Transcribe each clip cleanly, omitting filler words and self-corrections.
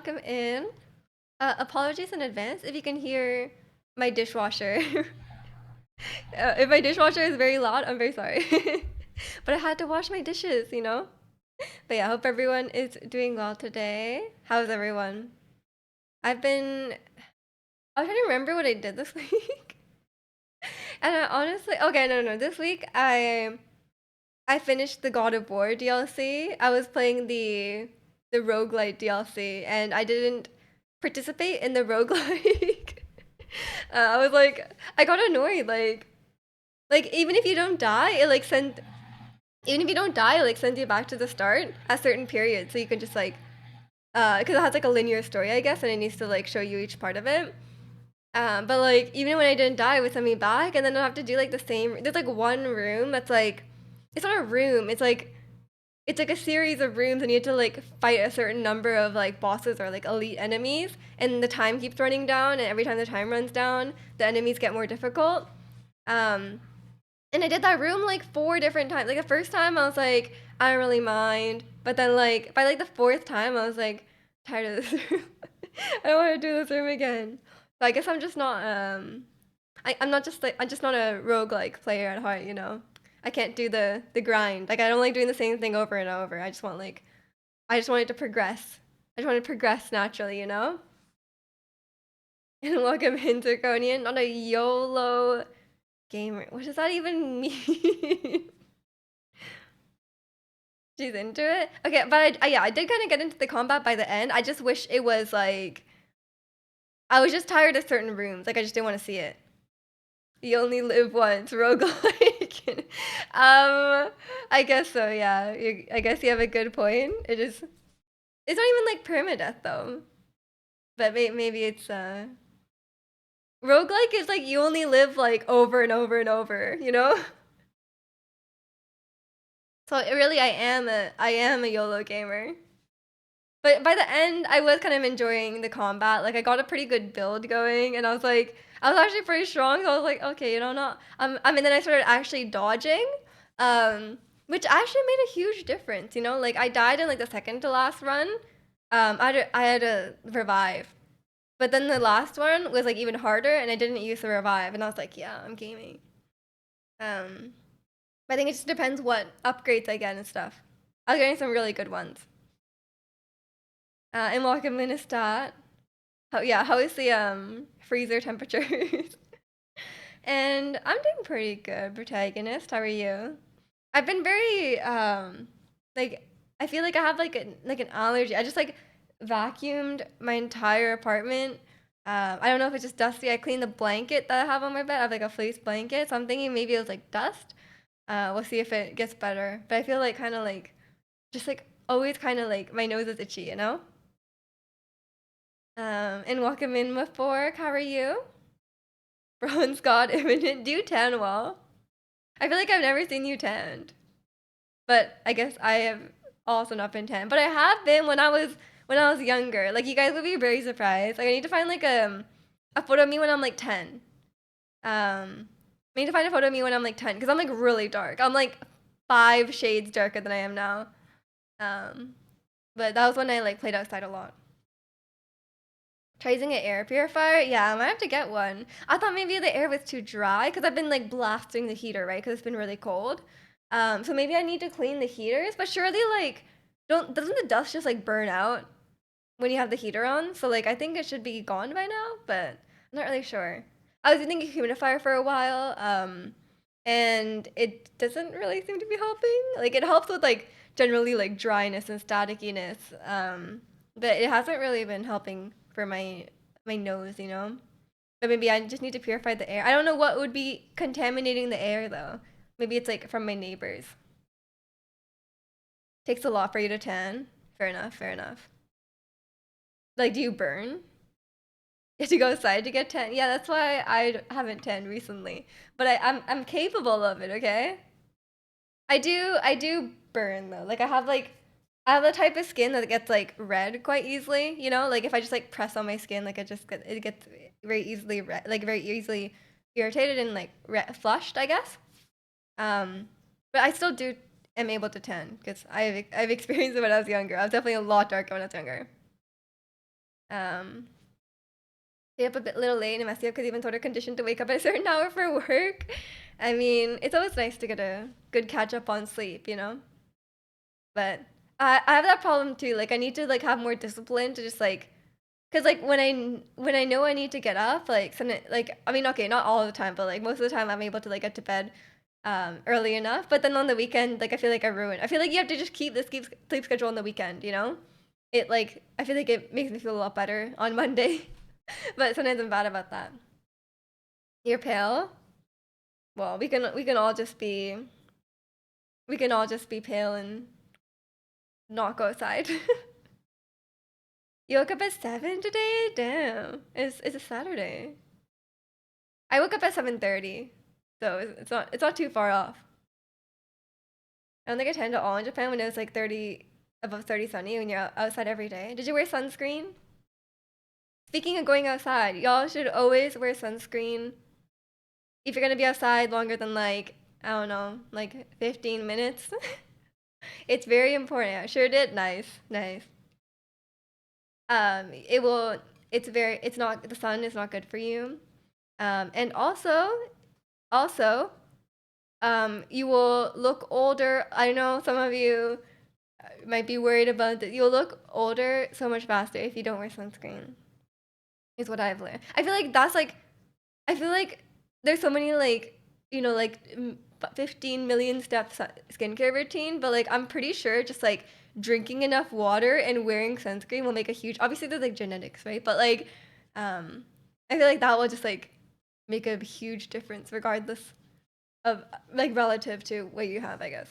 welcome in. Apologies in advance if you can hear my dishwasher. If my dishwasher is very loud, I'm very sorry. But I had to wash my dishes, you know? But yeah, I hope everyone is doing well today. How's everyone? I've been. I was trying to remember what I did this week. And I honestly. Okay, no. This week, I finished the God of War DLC. I was playing the roguelite DLC and I didn't participate in the roguelike. I was like I got annoyed like even if you don't die, it like send even if you don't die, it like sends you back to the start at certain periods so you can just like because it has like a linear story, I guess, and it needs to like show you each part of it. But like even when I didn't die, it would send me back, and then I'll have to do like the same. There's like one room that's like it's not a room. It's like a series of rooms, and you have to like fight a certain number of like bosses or like elite enemies, and the time keeps running down. And every time the time runs down, the enemies get more difficult. Um, and I did that room like four different times. Like the first time, I was like, I don't really mind, but then like by like the fourth time, I was like tired of this room. I don't want to do this room again. So I guess I'm just not I'm not just like I'm just not a roguelike player at heart, you know. I can't do the grind. Like I don't like doing the same thing over and over. I just want it to progress. I just want to progress naturally, you know? And welcome in Draconian, not a YOLO gamer. What does that even mean? She's into it? Okay, but yeah, I did kind of get into the combat by the end. I just wish it was like I was just tired of certain rooms. Like I just didn't want to see it. You only live once, roguelike. I guess so, yeah. I guess you have a good point. It's not even like permadeath though. But maybe it's roguelike is like you only live like over and over and over, you know? So really I am a YOLO gamer. But by the end I was kind of enjoying the combat. Like I got a pretty good build going and I was actually pretty strong. So I was like, okay, you know, not I mean then I started actually dodging. Which actually made a huge difference, you know? Like I died in like the second to last run. I had to revive. But then the last one was like even harder, and I didn't use the revive, and I was like, yeah, I'm gaming. Um, but I think it just depends what upgrades I get and stuff. I was getting some really good ones. And welcome in a stat. How is the freezer temperatures? And I'm doing pretty good, protagonist. How are you? I've been very like I feel like I have like an allergy. I just like vacuumed my entire apartment. I don't know if it's just dusty. I cleaned the blanket that I have on my bed. I have like a fleece blanket, so I'm thinking maybe it was like dust. We'll see if it gets better. But I feel like kind of like just like always kind of like my nose is itchy, you know. And welcome in Mafork. How are you? Bronze God imminent. Do you tan well? I feel like I've never seen you tanned. But I guess I have also not been 10. But I have been when I was younger. Like you guys would be very surprised. Like I need to find like a photo of me when I'm like 10. I need to find a photo of me when I'm like 10 because I'm like really dark. I'm like 5 shades darker than I am now. Um, but that was when I like played outside a lot. Try using an air purifier? Yeah, I might have to get one. I thought maybe the air was too dry because I've been like blasting the heater, right? Because it's been really cold. So maybe I need to clean the heaters. But surely, like, don't doesn't the dust just like burn out when you have the heater on? So like, I think it should be gone by now, but I'm not really sure. I was using a humidifier for a while, and it doesn't really seem to be helping. Like, it helps with like generally like dryness and statickiness, but it hasn't really been helping for my nose, you know. But maybe I just need to purify the air. I don't know what would be contaminating the air though. Maybe it's like from my neighbors. Takes a lot for you to tan. Fair enough, fair enough. Like, do you burn? You have to go outside to get tan. Yeah, that's why I haven't tanned recently. But I'm capable of it, okay? I do burn though. Like I have the type of skin that gets like red quite easily, you know? Like if I just like press on my skin, like it gets very easily red, like very easily irritated and like flushed, I guess. Um, but I still do am able to tan because I've experienced it when I was younger. I was definitely a lot darker when I was younger. Um, Stay up a bit little late and messy up because you've been sort of conditioned to wake up at a certain hour for work. I mean, it's always nice to get a good catch up on sleep, you know? But I have that problem too. Like I need to like have more discipline to just like, cause like when I know I need to get up, like like I mean okay, not all the time, but like most of the time I'm able to like get to bed early enough. But then on the weekend, like I feel like I ruin. I feel like you have to just keep the sleep schedule on the weekend, you know? It like I feel like it makes me feel a lot better on Monday. But sometimes I'm bad about that. You're pale? Well, we can all just be pale and not go outside. You woke up at 7 today? Damn. It's a Saturday. I woke up at 7:30. So it's not too far off. I don't think I tend to all in Japan when it was like 30 above 30 sunny when you're outside every day. Did you wear sunscreen? Speaking of going outside, y'all should always wear sunscreen if you're gonna be outside longer than like I don't know, like 15 minutes. It's very important. I sure did. Nice, nice. It will. It's very. It's not. The sun is not good for you. And also, you will look older. I know some of you might be worried about that. You'll look older so much faster if you don't wear sunscreen. Is what I've learned. I feel like that's like. I feel like there's so many like 15 million steps skincare routine, but like I'm pretty sure just like drinking enough water and wearing sunscreen will make a huge. Obviously, there's like genetics, right? But like, um, I feel like that will just like make a huge difference, regardless of like relative to what you have, I guess.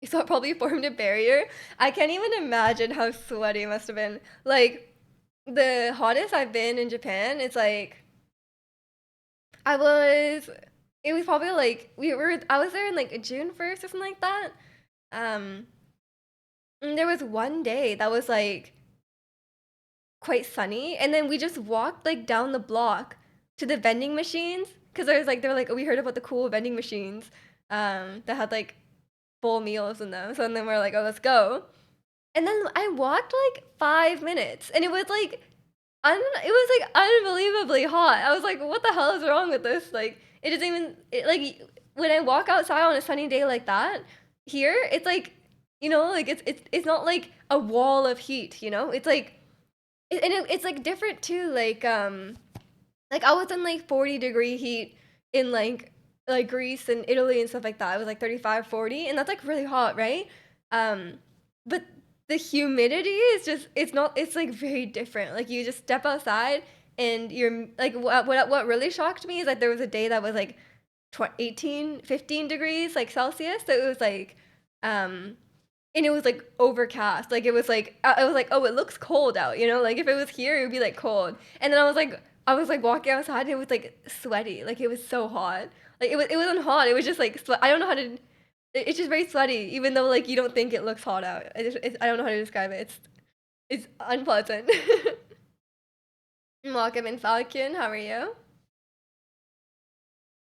So it probably formed a barrier. I can't even imagine how sweaty it must have been. Like the hottest I've been in Japan, it's like I was it was probably like I was there in like June 1st or something like that. Um and there was one day that was like quite sunny and then we just walked like down the block to the vending machines because there was like they were like oh, we heard about the cool vending machines that had like full meals in them. So then we're like, oh, let's go. And then I walked like 5 minutes and it was like it was like unbelievably hot. I was like, what the hell is wrong with this? Like it doesn't even like when I walk outside on a sunny day like that, here it's like like it's not like a wall of heat, you know? It's like it's like different too. Like I was in like 40-degree heat in like Greece and Italy and stuff like that. It was like 35, 40, and that's like really hot, right? But the humidity is just it's like very different. Like you just step outside and you're like what really shocked me is that there was a day that was like 18, 15 degrees like Celsius. So it was like um and it was like overcast. Like it was like I was like, oh, it looks cold out, you know? Like if it was here, it would be like cold. And then I was like walking outside and it was like sweaty. Like it was so hot. Like it wasn't hot. It was just like I don't know how to. It's just very sweaty, even though like you don't think it looks hot out. I don't know how to describe it. It's unpleasant. Welcome in Falcon. How are you?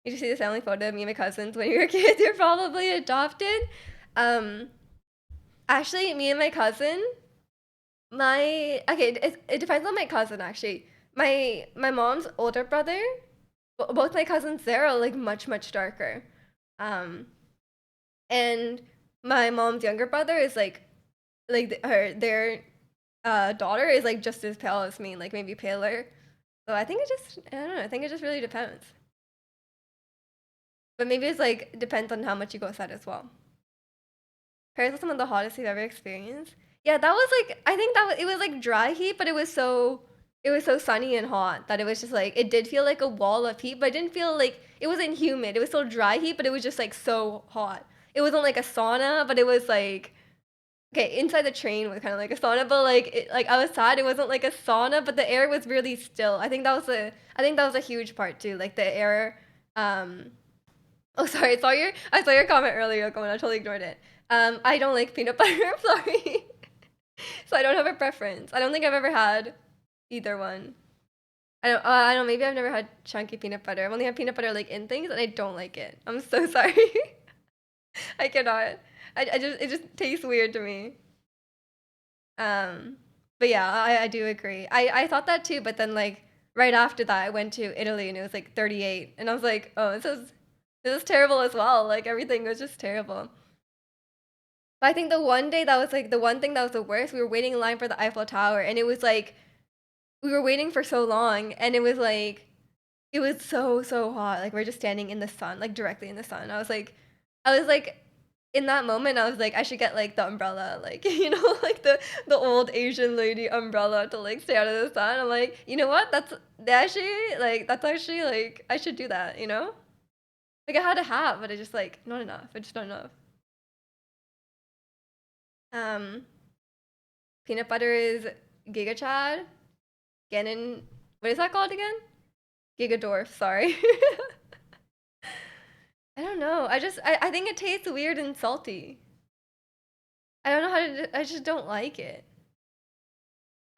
You just see the family photo of me and my cousins when we were kids. You're probably adopted. Um, Actually, me and my cousin, it depends on my cousin actually. My mom's older brother, both my cousins there are like much darker. Um, and my mom's younger brother is like their daughter is like just as pale as me, like maybe paler. So I don't know, I think it just really depends. But maybe it's like depends on how much you go outside as well. Paris was some of the hottest we've ever experienced. Yeah, that was like I think that was it was like dry heat, but it was so sunny and hot that it was just like it did feel like a wall of heat, but it didn't feel like it wasn't humid. It was still dry heat, but it was just like so hot. It wasn't like a sauna, but it was like okay, inside the train was kind of like a sauna, but like outside it wasn't like a sauna, but the air was really still. I think that was a huge part too, like the air. Um, oh, sorry, I saw your comment earlier, Going, I totally ignored it. I don't like peanut butter. I'm sorry. So I don't have a preference. I don't think I've ever had either one. I don't. Maybe I've never had chunky peanut butter. I've only had peanut butter like in things, and I don't like it. I'm so sorry. I cannot. I just it just tastes weird to me. Um, but yeah, I do agree. I thought that too, but then like right after that, I went to Italy and it was like 38, and I was like, oh, this is terrible as well. Like everything was just terrible. But I think the one day that was like the one thing that was the worst, we were waiting in line for the Eiffel Tower, and it was like we were waiting for so long, and it was like it was so hot. Like we're just standing in the sun, like directly in the sun. I was like, in that moment, I was like, I should get like the umbrella, like like the old Asian lady umbrella to like stay out of the sun. I'm like, you know what? That's actually like I should do that. Like I had a hat, but it's just like not enough. It's just not enough. Um, Peanut butter is Giga Chad. Ganon, what is that called again? Gigadorf. Sorry. I don't know. I think it tastes weird and salty. I don't know how to. I just don't like it.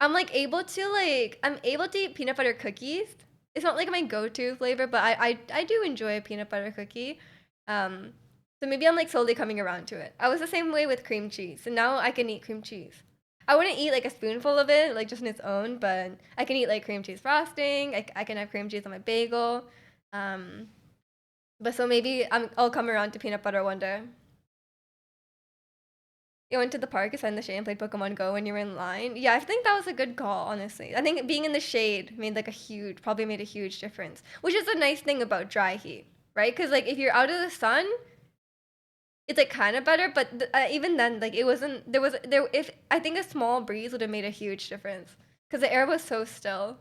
I'm able to eat peanut butter cookies. It's not like my go-to flavor, but I do enjoy a peanut butter cookie. Um, so maybe I'm like slowly coming around to it. I was the same way with cream cheese, and now I can eat cream cheese. I wouldn't eat like a spoonful of it, like just on its own, but I can eat like cream cheese frosting. I can have cream cheese on my bagel. Um, but so maybe I'll come around to peanut butter one day. You went to the park, sat in the shade, and played Pokemon Go when you were in line. Yeah, I think that was a good call, honestly. I think being in the shade made like probably made a huge difference. Which is a nice thing about dry heat, right? Because like if you're out of the sun, it's like kind of better. But even then, like it wasn't. There. If I think a small breeze would have made a huge difference because the air was so still.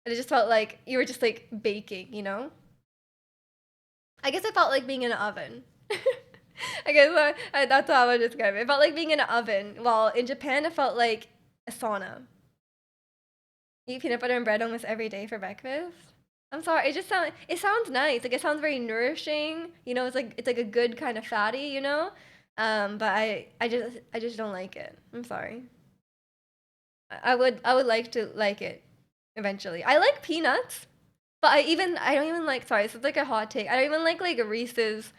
And it just felt like you were just like baking. I guess it felt like being in an oven. I guess that's how I would describe it. It felt like being in an oven, while in Japan it felt like a sauna. You eat peanut butter and bread almost every day for breakfast. I'm sorry, it sounds nice. Like it sounds very nourishing. It's like a good kind of fatty. But I just don't like it. I'm sorry. I would like to like it eventually. I like peanuts, but I don't even like, sorry, this is like a hot take. I don't even like Reese's,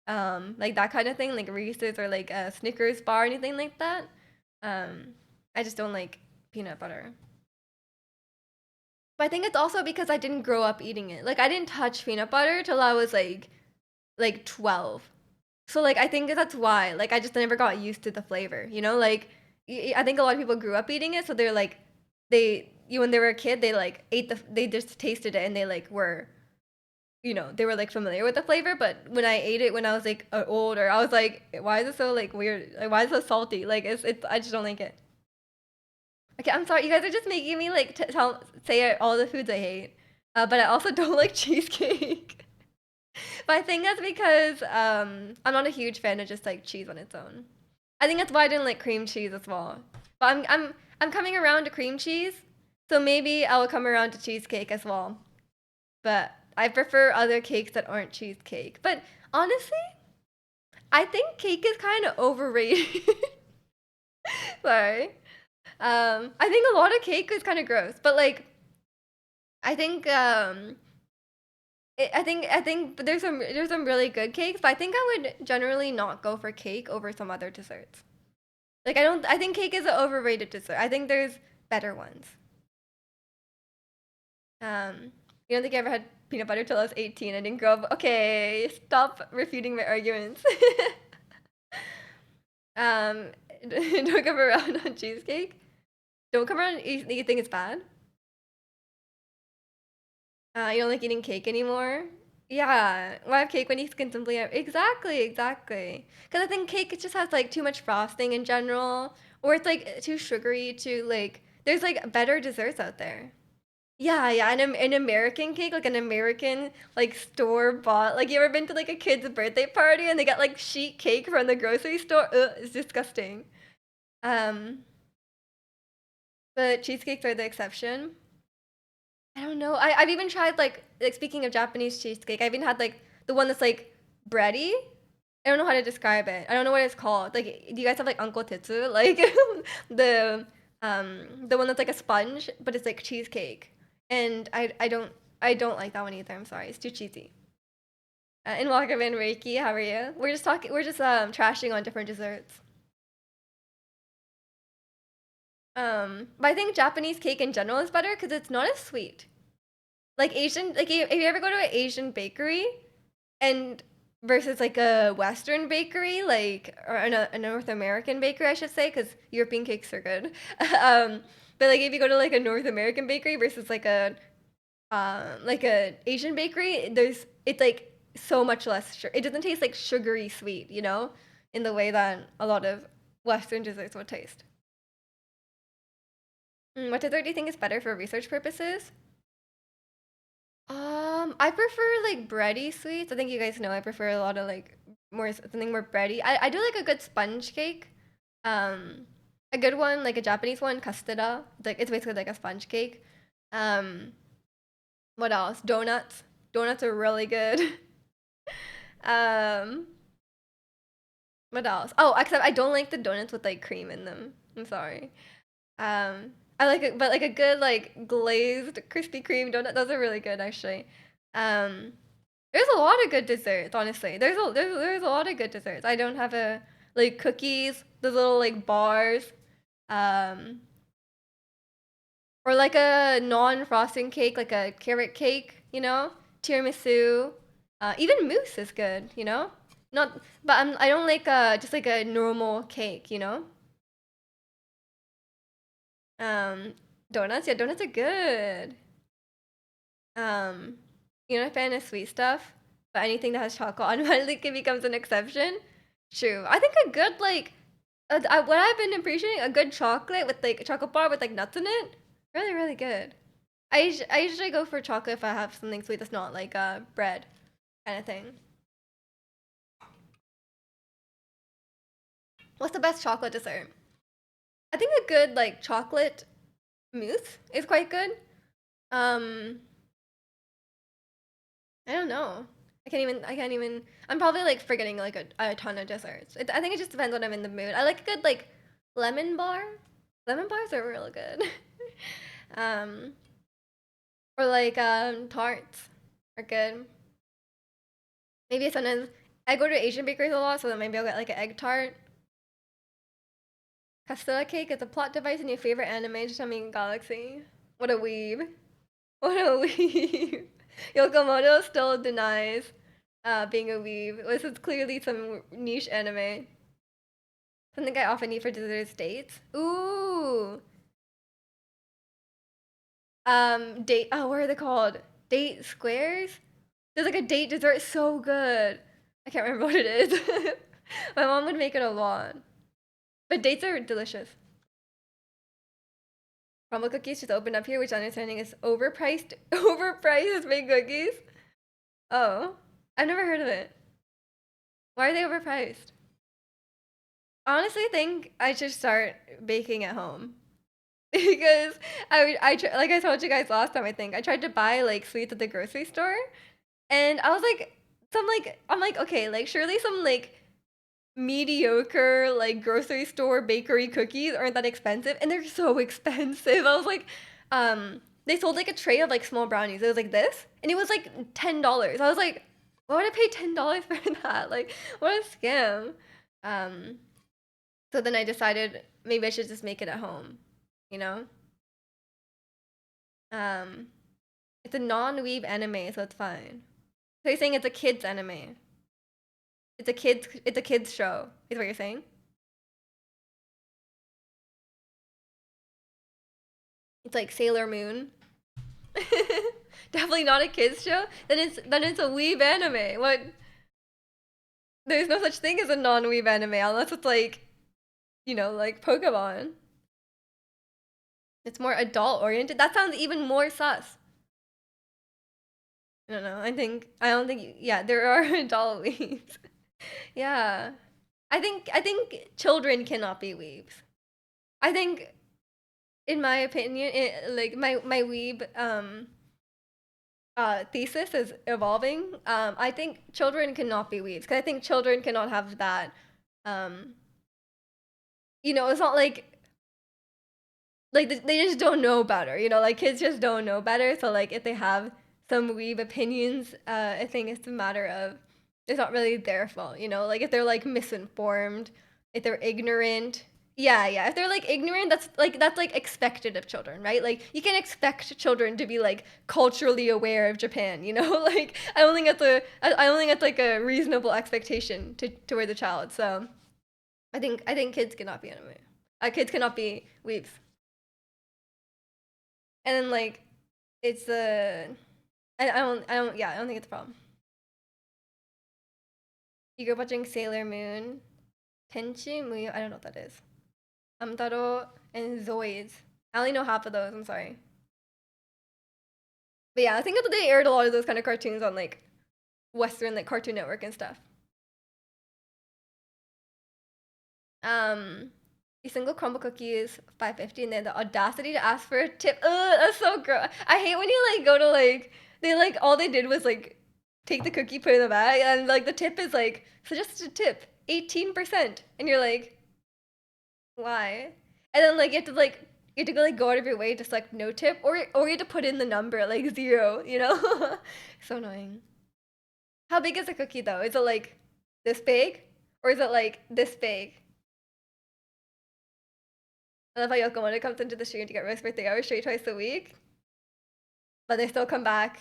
like that kind of thing, like Reese's or like a Snickers bar or anything like that. Um, I just don't like peanut butter. But I think it's also because I didn't grow up eating it. Like I didn't touch peanut butter till I was like 12. So like I think that's why. Like I just never got used to the flavor, Like I think a lot of people grew up eating it, so they're like when they were a kid, they like they just tasted it and they like they were like familiar with the flavor. But when I ate it when I was like older, I was like, why is it so like weird? Like why is it so salty? Like it's I just don't like it. Okay, I'm sorry. You guys are just making me like say all the foods I hate. But I also don't like cheesecake. But I think that's because I'm not a huge fan of just like cheese on its own. I think that's why I didn't like cream cheese as well. But I'm coming around to cream cheese, so maybe I will come around to cheesecake as well. But I prefer other cakes that aren't cheesecake. But honestly, I think cake is kind of overrated. Sorry. I think a lot of cake is kind of gross, but like I think I think there's some really good cakes, but I think I would generally not go for cake over some other desserts. Like I think cake is an overrated dessert. I think there's better ones. You don't think I ever had peanut butter till I was 18? I didn't grow up. Okay, stop refuting my arguments. um, don't come around on cheesecake. Don't come around. You think it's bad? You don't like eating cake anymore? Yeah, why have cake when you can simply have exactly. Because I think cake just has like too much frosting in general, or it's like too sugary. Too like there's like better desserts out there. Yeah, yeah, an American cake, like an American like store bought. Like you ever been to like a kid's birthday party and they got like sheet cake from the grocery store? Ugh, it's disgusting. Um, but cheesecakes are the exception. I don't know. I've even tried like speaking of Japanese cheesecake, I've even had like the one that's like bready. I don't know how to describe it. I don't know what it's called. Like, do you guys have like Uncle Tetsu? Like the the one that's like a sponge, but it's like cheesecake. And I don't like that one either. I'm sorry, it's too cheesy. And welcome in Reiki. How are you? We're just trashing on different desserts. But I think Japanese cake in general is better because it's not as sweet. Like Asian, like if you ever go to an Asian bakery and versus like a Western bakery, like or a North American bakery, I should say, because European cakes are good. um, but like if you go to like a North American bakery versus like a Asian bakery, it's like so much less. It doesn't taste like sugary sweet, you know, in the way that a lot of Western desserts would taste. What dessert do you think is better for research purposes? I prefer like bready sweets. I think you guys know I prefer a lot of like more something more bready. I do like a good sponge cake. Um, a good one, like a Japanese one, castella. It's basically like a sponge cake. Um, what else? Donuts. Donuts are really good. Um, what else? Oh, except I don't like the donuts with like cream in them. I'm sorry. I like it, but like a good like glazed Krispy Kreme donut. Those are really good actually. Um, there's a lot of good desserts, honestly. There's a lot of good desserts. I don't have a like cookies, the little like bars, um, or like a non-frosting cake, like a carrot cake, you know, tiramisu. Even mousse is good, you know. Not, but I don't like just like a normal cake, you know. Um, donuts, yeah, donuts are good. Um, you're not a fan of sweet stuff, but anything that has chocolate automatically becomes an exception. True. I think a good like what I've been appreciating a good chocolate with like a chocolate bar with like nuts in it. Really, really good. I usually go for chocolate if I have something sweet that's not like bread kind of thing. What's the best chocolate dessert? I think a good like chocolate mousse is quite good. Um, I don't know. I can't even. I'm probably like forgetting like a ton of desserts. I think it just depends when I'm in the mood. I like a good like lemon bar. Lemon bars are really good. um, or like tarts are good. Maybe sometimes I go to Asian bakeries a lot, so then maybe I'll get like an egg tart. Castella cake is a plot device in your favorite anime, Shining Galaxy. What a weeb. What a weeb. Yokomoto still denies being a weeb. This is clearly some niche anime. Something I often eat for dessert is dates. Ooh. Date. Oh, what are they called? Date squares? There's like a date dessert so good. I can't remember what it is. My mom would make it a lot. But dates are delicious. Crumble cookies just opened up here, which understanding is overpriced. Overpriced baked cookies. Oh, I've never heard of it. Why are they overpriced? I honestly think I should start baking at home because like I told you guys last time. I think I tried to buy like sweets at the grocery store, and I was like, I'm like, okay, like surely some like mediocre like grocery store bakery cookies aren't that expensive, and they're so expensive. I was like, they sold like a tray of like small brownies. It was like this, and it was like $10. I was like, why would I pay $10 for that? Like, what a scam. Um, so then I decided maybe I should just make it at home, you know? Um, it's a non-weeb anime, so it's fine. So you're saying it's a kids anime? It's a kids show. Is what you're saying? It's like Sailor Moon. Definitely not a kids show. Then it's a weeb anime. What? There's no such thing as a non-weeb anime unless it's like like Pokemon. It's more adult oriented. That sounds even more sus. I don't know. I don't think yeah, there are adult weebs. Yeah. I think children cannot be weebs. I think in my opinion, like my weeb thesis is evolving. I think children cannot be weebs because I think children cannot have that. Um, it's not like they just don't know better. Like kids just don't know better. So like if they have some weeb opinions, I think it's a matter of it's not really their fault. Like if they're like misinformed, if they're ignorant, Yeah, yeah. If they're like ignorant, that's like expected of children, right? Like you can expect children to be like culturally aware of Japan, you know? Like I don't think I don't think that's like a reasonable expectation toward the child. So I think kids cannot be anime. Kids cannot be weebs. And then like it's I don't think it's a problem. You go watching Sailor Moon, Tenchi Muyo. I don't know what that is. Amtaro and Zoids. I only know half of those. I'm sorry. But yeah, I think that they aired a lot of those kind of cartoons on like Western like Cartoon Network and stuff. Um, a single crumble cookie is 5.50, and then the audacity to ask for a tip. Ugh, that's so gross. I hate when you like go to like they like all they did was like take the cookie, put it in the bag, and like the tip is like suggested tip 18%, and you're like, why? And then like you have to go like go out of your way to select no tip, or you have to put in the number like zero, you know? So annoying. How big is a cookie though? Is it like this big? Or is it like this big? I love how Yokomoto comes into the stream to get roast birthday hours straight twice a week, but they still come back.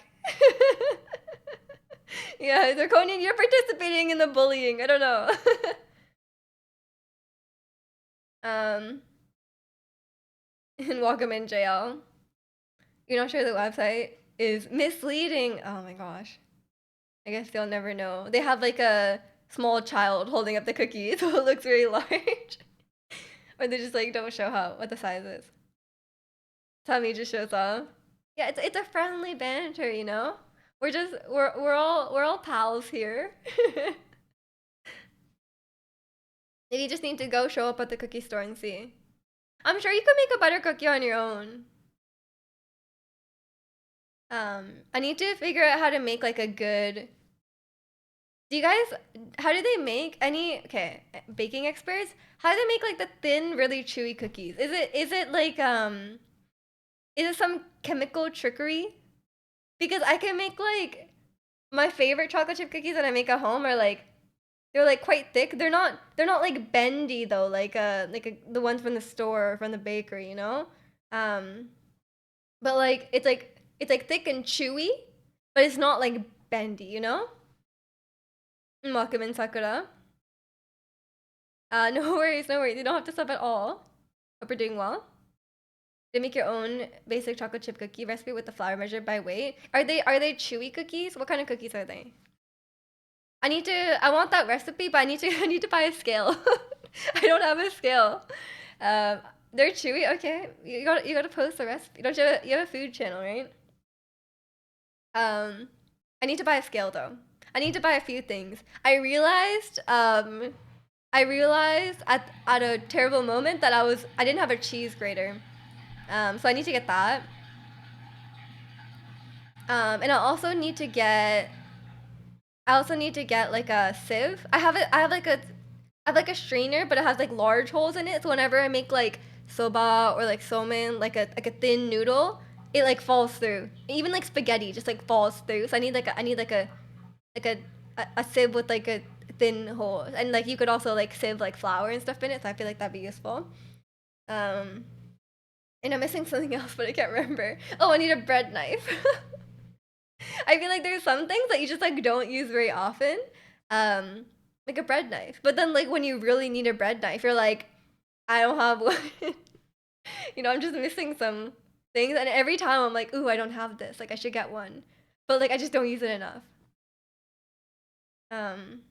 Yeah, Zirconian, you're participating in the bullying. I don't know. um, and welcome in jail. You're not sure the website is misleading. Oh my gosh. I guess they'll never know. They have like a small child holding up the cookie, so it looks very large. Or they just like don't show how what the size is. Tommy just shows off. Yeah, it's a friendly banter, you know. We're all pals here. Maybe you just need to go show up at the cookie store and see. I'm sure you could make a butter cookie on your own. I need to figure out how to make like a good. Do you guys? How do they make any? Okay, baking experts. How do they make like the thin, really chewy cookies? Is it like is it some chemical trickery? Because I can make like my favorite chocolate chip cookies that I make at home are like they're like quite thick. They're not like bendy though, the ones from the store or from the bakery, you know? Um but like it's like thick and chewy, but it's not like bendy, you know? Welcome in Sakura. No worries, no worries. You don't have to sub at all. Hope you're doing well. They make your own basic chocolate chip cookie recipe with the flour measured by weight. Are they chewy cookies? What kind of cookies are they? I want that recipe, but I need to buy a scale. I don't have a scale. Um, they're chewy. Okay, you gotta post the recipe. Don't you have a food channel, right? Um, I need to buy a scale though. I need to buy a few things. I realized at a terrible moment that I didn't have a cheese grater. So I need to get that. And I also need to get like a sieve. I have like a strainer, but it has like large holes in it. So whenever I make like soba or like somen, like a thin noodle, it like falls through. Even like spaghetti just like falls through. So like a sieve with like a thin hole. And like you could also like sieve like flour and stuff in it. So I feel like that'd be useful. Um, and I'm missing something else, but I can't remember. Oh, I need a bread knife. I feel like there's some things that you just like don't use very often. Um, like a bread knife. But then like when you really need a bread knife, you're like, I don't have one. I'm just missing some things. And every time I'm like, ooh, I don't have this. Like I should get one. But like I just don't use it enough. Um,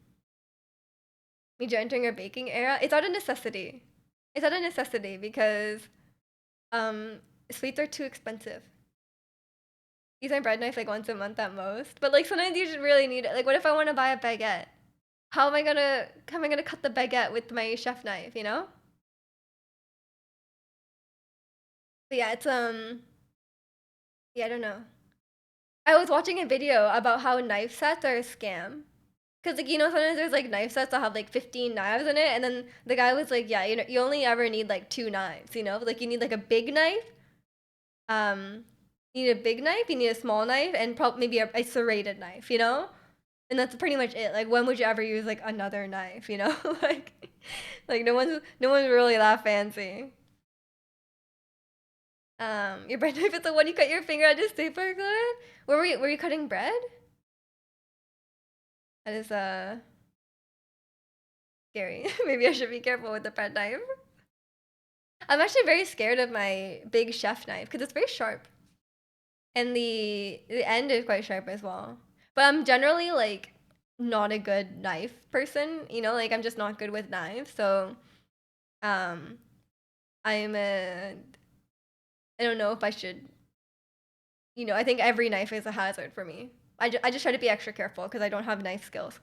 me entering a baking era. It's not a necessity. It's not a necessity because um sweets are too expensive. Use my bread knife like once a month at most. But like sometimes you just really need it. Like what if I want to buy a baguette? How am I gonna cut the baguette with my chef knife, you know? But yeah, it's yeah, I don't know. I was watching a video about how knife sets are a scam. Cause like sometimes there's like knife sets that have like 15 knives in it, and then the guy was like, yeah, you only ever need like two knives, like you need like a big knife, you need a big knife, you need a small knife, and probably maybe a serrated knife, And that's pretty much it. Like, when would you ever use like another knife? You know, like no one's really that fancy. Your bread knife is the one you cut your finger at the stapler with. Were you cutting bread? That is scary. Maybe I should be careful with the bread knife. I'm actually very scared of my big chef knife because it's very sharp, and the end is quite sharp as well. But I'm generally like not a good knife person, like I'm just not good with knives. So um, I'm a I don't know if I should. I think every knife is a hazard for me. I just try to be extra careful because I don't have knife skills.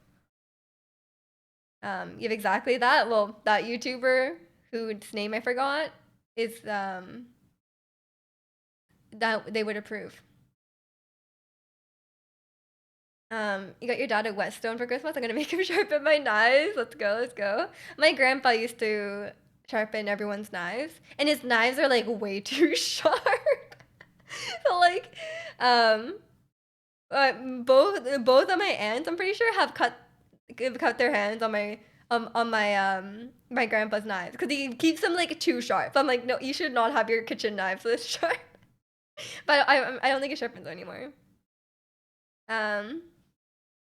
You have exactly that. Well, that YouTuber whose name I forgot is that they would approve. You got your dad a whetstone for Christmas. I'm gonna make him sharpen my knives. Let's go, let's go. My grandpa used to sharpen everyone's knives, and his knives are like way too sharp. So like, um, both of my aunts, I'm pretty sure, have cut their hands on my grandpa's knives because he keeps them like too sharp. I'm like, no, you should not have your kitchen knives this sharp. But I don't think it sharpens anymore. Um,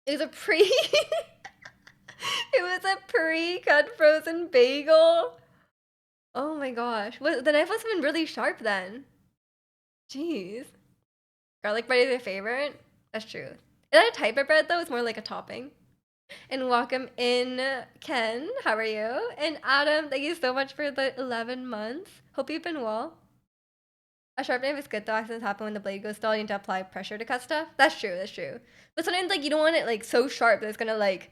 it was a pre it was a pre-cut frozen bagel. Oh my gosh, the knife must have been really sharp then. Jeez, garlic bread is your favorite. That's true. Is that a type of bread though? It's more like a topping. And welcome in, Ken. How are you? And Adam, thank you so much for the 11 months. Hope you've been well. A sharp knife is good though. Accidents happen when the blade goes dull. You need to apply pressure to cut stuff. That's true. That's true. But sometimes like you don't want it like so sharp that it's gonna like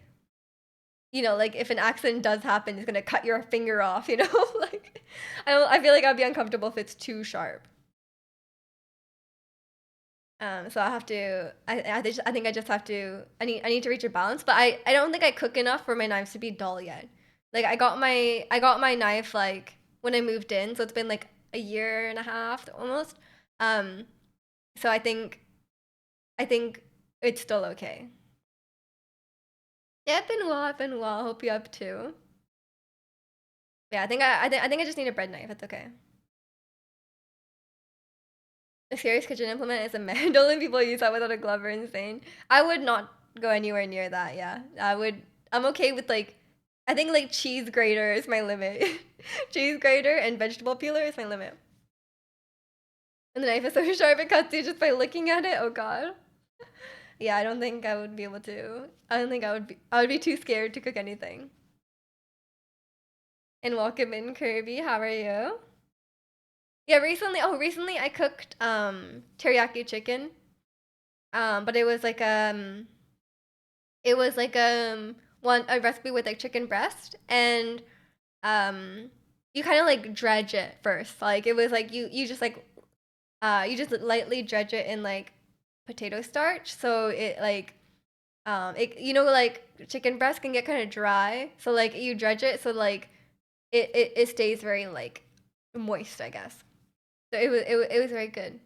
like if an accident does happen, it's gonna cut your finger off. Like I feel like I'd be uncomfortable if it's too sharp. So I have to. I think I just have to. I need to reach a balance, but I don't think I cook enough for my knives to be dull yet. Like I got my knife like when I moved in, so it's been like a year and a half almost. Um, so I think it's still okay. Yeah, I've been well. I've been well. Hope you have too. Yeah, I think I just need a bread knife. It's okay. A serious kitchen implement is a mandolin. People use that without a glove are insane. I would not go anywhere near that. Yeah, I would. I'm okay with like, I think like cheese grater is my limit. Cheese grater and vegetable peeler is my limit. And the knife is so sharp it cuts you just by looking at it. Oh god. Yeah, I don't think I would be able to. I don't think I would be. I would be too scared to cook anything. And welcome in, Kirby. How are you? Yeah, recently I cooked teriyaki chicken. But it was like one a recipe with like chicken breast, and you kind of like dredge it first. Like it was like you just like you just lightly dredge it in like potato starch, so it like it like chicken breast can get kind of dry, so like you dredge it so like it stays very like moist, I guess. So it was very good.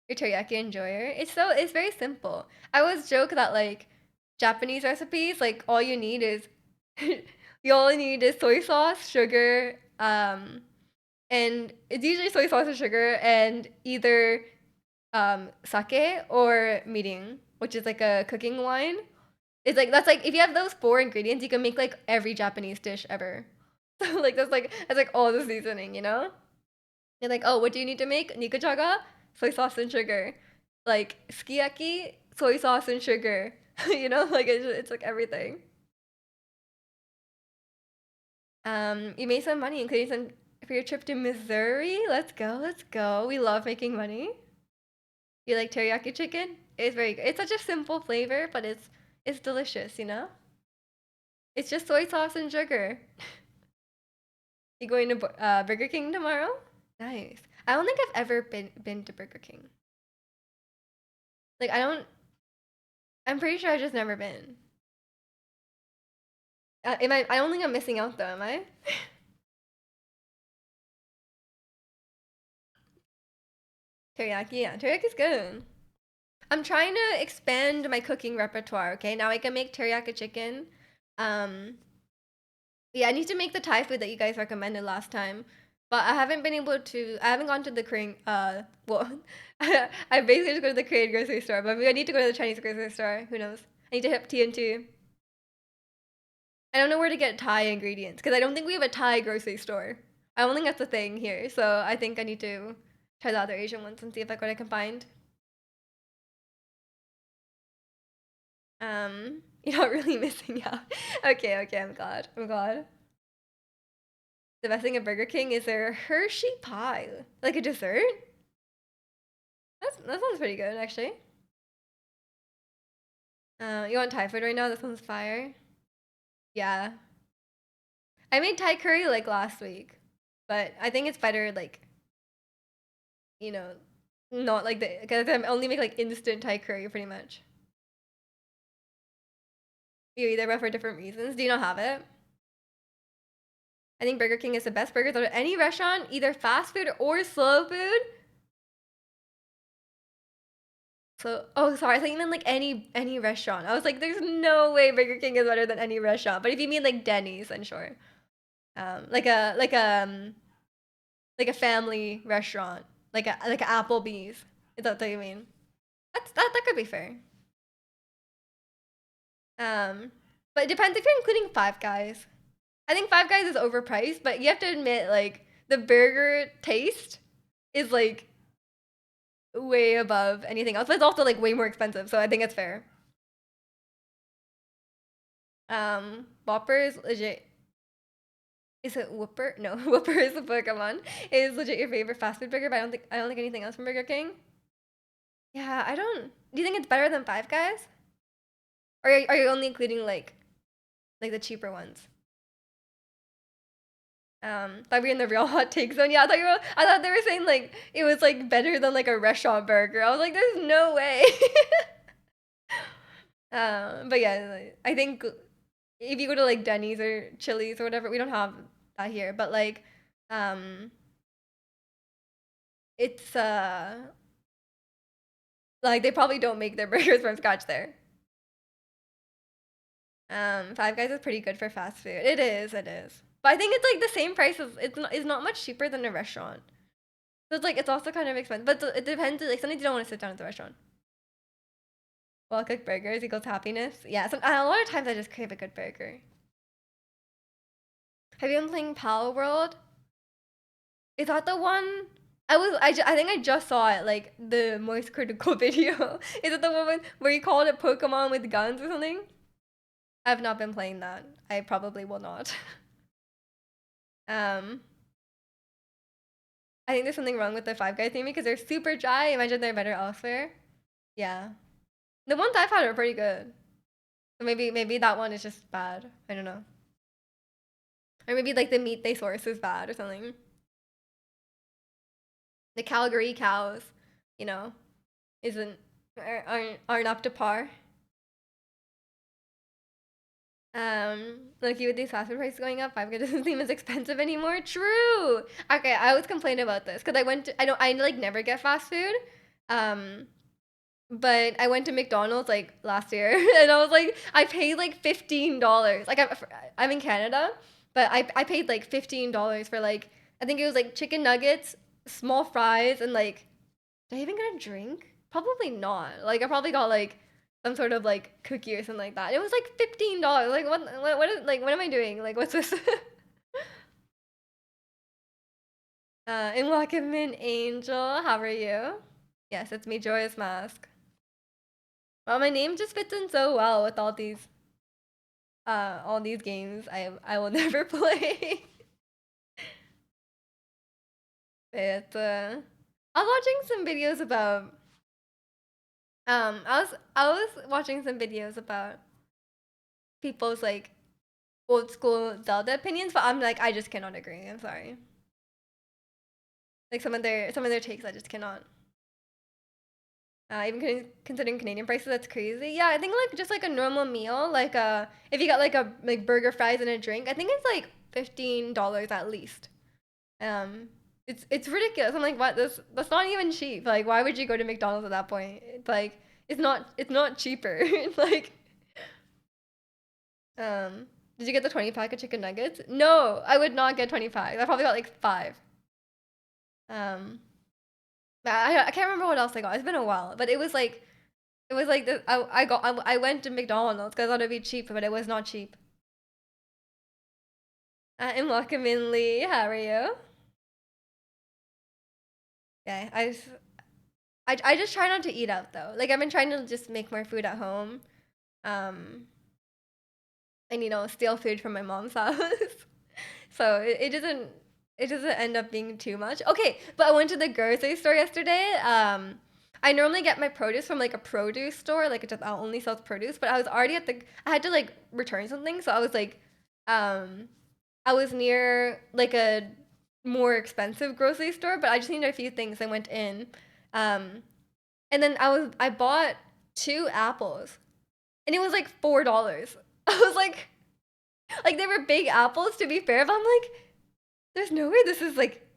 Your teriyaki enjoyer. It's very simple. I always joke that like Japanese recipes, like all you need is you all need is soy sauce, sugar, and it's usually soy sauce and sugar and either sake or mirin, which is like a cooking wine. It's like that's like if you have those four ingredients, you can make like every Japanese dish ever. So like that's like all the seasoning. You're like, oh, what do you need to make? Nikujaga, soy sauce and sugar. Like sukiyaki, soy sauce and sugar. Like it's like everything. You made some money, including some for your trip to Missouri. Let's go, let's go. We love making money. You like teriyaki chicken? It's very good. It's such a simple flavor, but it's delicious. It's just soy sauce and sugar. You going to Burger King tomorrow? Nice. I don't think I've ever been to Burger King. Like I don't. I'm pretty sure I've just never been. Am I? I don't think I'm missing out though. Am I? Teriyaki, yeah, teriyaki's good. I'm trying to expand my cooking repertoire. Okay, now I can make teriyaki chicken. Um, yeah, I need to make the Thai food that you guys recommended last time, but I haven't been able to. I haven't gone to the Korean. Well, I basically just go to the Korean grocery store, but maybe I need to go to the Chinese grocery store. Who knows? I need to hit TNT. I don't know where to get Thai ingredients because I don't think we have a Thai grocery store. I don't think that's a thing here, so I think I need to try the other Asian ones and see if like what I can find. You're not really missing out. Okay, okay, I'm glad. I'm glad. The best thing at Burger King is their Hershey pie, like a dessert. That sounds pretty good actually. You want Thai food right now? This one's fire. Yeah, I made Thai curry like last week, but I think it's better like you know, not like the because I only make like instant Thai curry pretty much. You either but for different reasons. Do you not have it? I think Burger King is the best burgers out of any restaurant, either fast food or slow food. So, oh, sorry, I thought you meant like any restaurant. I was like, there's no way Burger King is better than any restaurant. But if you mean like Denny's, then sure. Like a family restaurant, like a Applebee's. Is that what you mean? That could be fair. Um, but it depends if you're including Five Guys. I think Five Guys is overpriced, but you have to admit like the burger taste is like way above anything else. But it's also like way more expensive, so I think it's fair. Whopper is legit. Is it Whooper? No, Whooper is a Pokemon. It is legit your favorite fast food burger, but I don't think anything else from Burger King. Yeah, I don't. Do you think it's better than Five Guys? Or are you only including like the cheaper ones? Thought we were in the real hot take zone. Yeah, I thought they were saying like it was like better than like a restaurant burger. I was like, there's no way. But yeah, like, I think if you go to like Denny's or Chili's or whatever, we don't have that here. But like, um, it's like they probably don't make their burgers from scratch there. Five Guys is pretty good for fast food. It is, it is. But I think it's like the same price as it's not much cheaper than a restaurant. So it's like it's also kind of expensive, but it depends. Like sometimes you don't want to sit down at the restaurant. Well cooked burgers equals happiness. Yeah, a lot of times I just crave a good burger. Have you been playing Pal World? Is that the one? I think I just saw it like the Moist Critical video. Is it the one where you called it Pokemon with guns or something? I've not been playing that. I probably will not. um, I think there's something wrong with the Five Guys theme because they're super dry. Imagine they're better elsewhere. Yeah, the ones I've had are pretty good. So maybe that one is just bad. I don't know. Or maybe like the meat they source is bad or something. The Calgary cows, you know, isn't aren't up to par. Lucky with these fast food prices going up, Five Guys doesn't seem as expensive anymore. True. Okay, I always complain about this because I like never get fast food. Um, but I went to McDonald's like last year and I was like, I paid like $15. Like I'm in Canada, but I paid like $15 for like I think it was like chicken nuggets, small fries, and like did I even get a drink? Probably not. Like I probably got like some sort of like cookie or something like that. It was like $15. Like what is like what am I doing? Like what's this? And welcome in Angel. How are you? Yes, it's me, Joyous Mask. Well, my name just fits in so well with all these games I will never play. But I was watching some videos about I was watching some videos about people's like old school Zelda opinions, but I'm like I just cannot agree. I'm sorry. Like some of their takes I just cannot. Even considering Canadian prices, that's crazy. Yeah, I think like just like a normal meal, like if you got like a like burger, fries, and a drink, I think it's like $15 at least. Um, it's ridiculous. I'm like, what? That's not even cheap. Like, why would you go to McDonald's at that point? It's like It's not cheaper. Like, did you get the 20 pack of chicken nuggets? No, I would not get 20 packs. I probably got like five. Um, but I can't remember what else I got. It's been a while, but it was like this. I went to McDonald's because I thought it'd be cheap, but it was not cheap. I'm welcome in Lee. How are you? Yeah, I just try not to eat out though. Like I've been trying to just make more food at home. Um, and steal food from my mom's house. So it doesn't end up being too much. Okay, but I went to the grocery store yesterday. I normally get my produce from like a produce store, like it just only sells produce. But I was already at the. I had to like return something, so I was like, um, I was near like a more expensive grocery store, but I just needed a few things. I went in, um, and then I bought two apples, and it was like $4. I was like they were big apples to be fair, but I'm like, there's no way this is like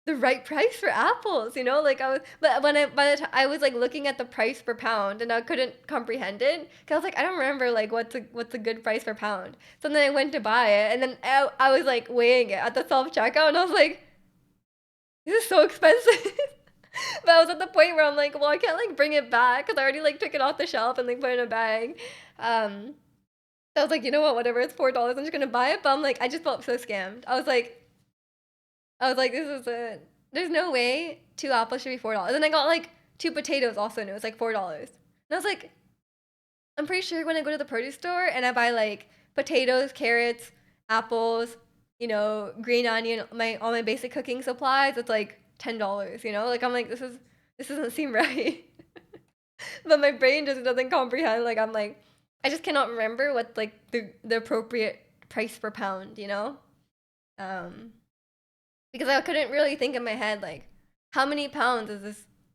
the right price for apples, Like I was, but when I by the time I was like looking at the price per pound and I couldn't comprehend it because I was like, I don't remember like what's a good price per pound. So then I went to buy it and then I was like weighing it at the self checkout and I was like, this is so expensive. But I was at the point where I'm like, well, I can't like bring it back because I already like took it off the shelf and like put it in a bag. Um, so I was like, you know what, whatever, it's $4. I'm just gonna buy it. But I'm like, I just felt so scammed. I was like, this is a. There's no way two apples should be $4. And I got like two potatoes also, and it was like $4. And I was like, I'm pretty sure when I go to the produce store and I buy like potatoes, carrots, apples, green onion, my all my basic cooking supplies, it's like $10. Like I'm like, this doesn't seem right. But my brain just doesn't comprehend. Like I'm like, I just cannot remember what like the appropriate price per pound. Um, because I couldn't really think in my head like how many pounds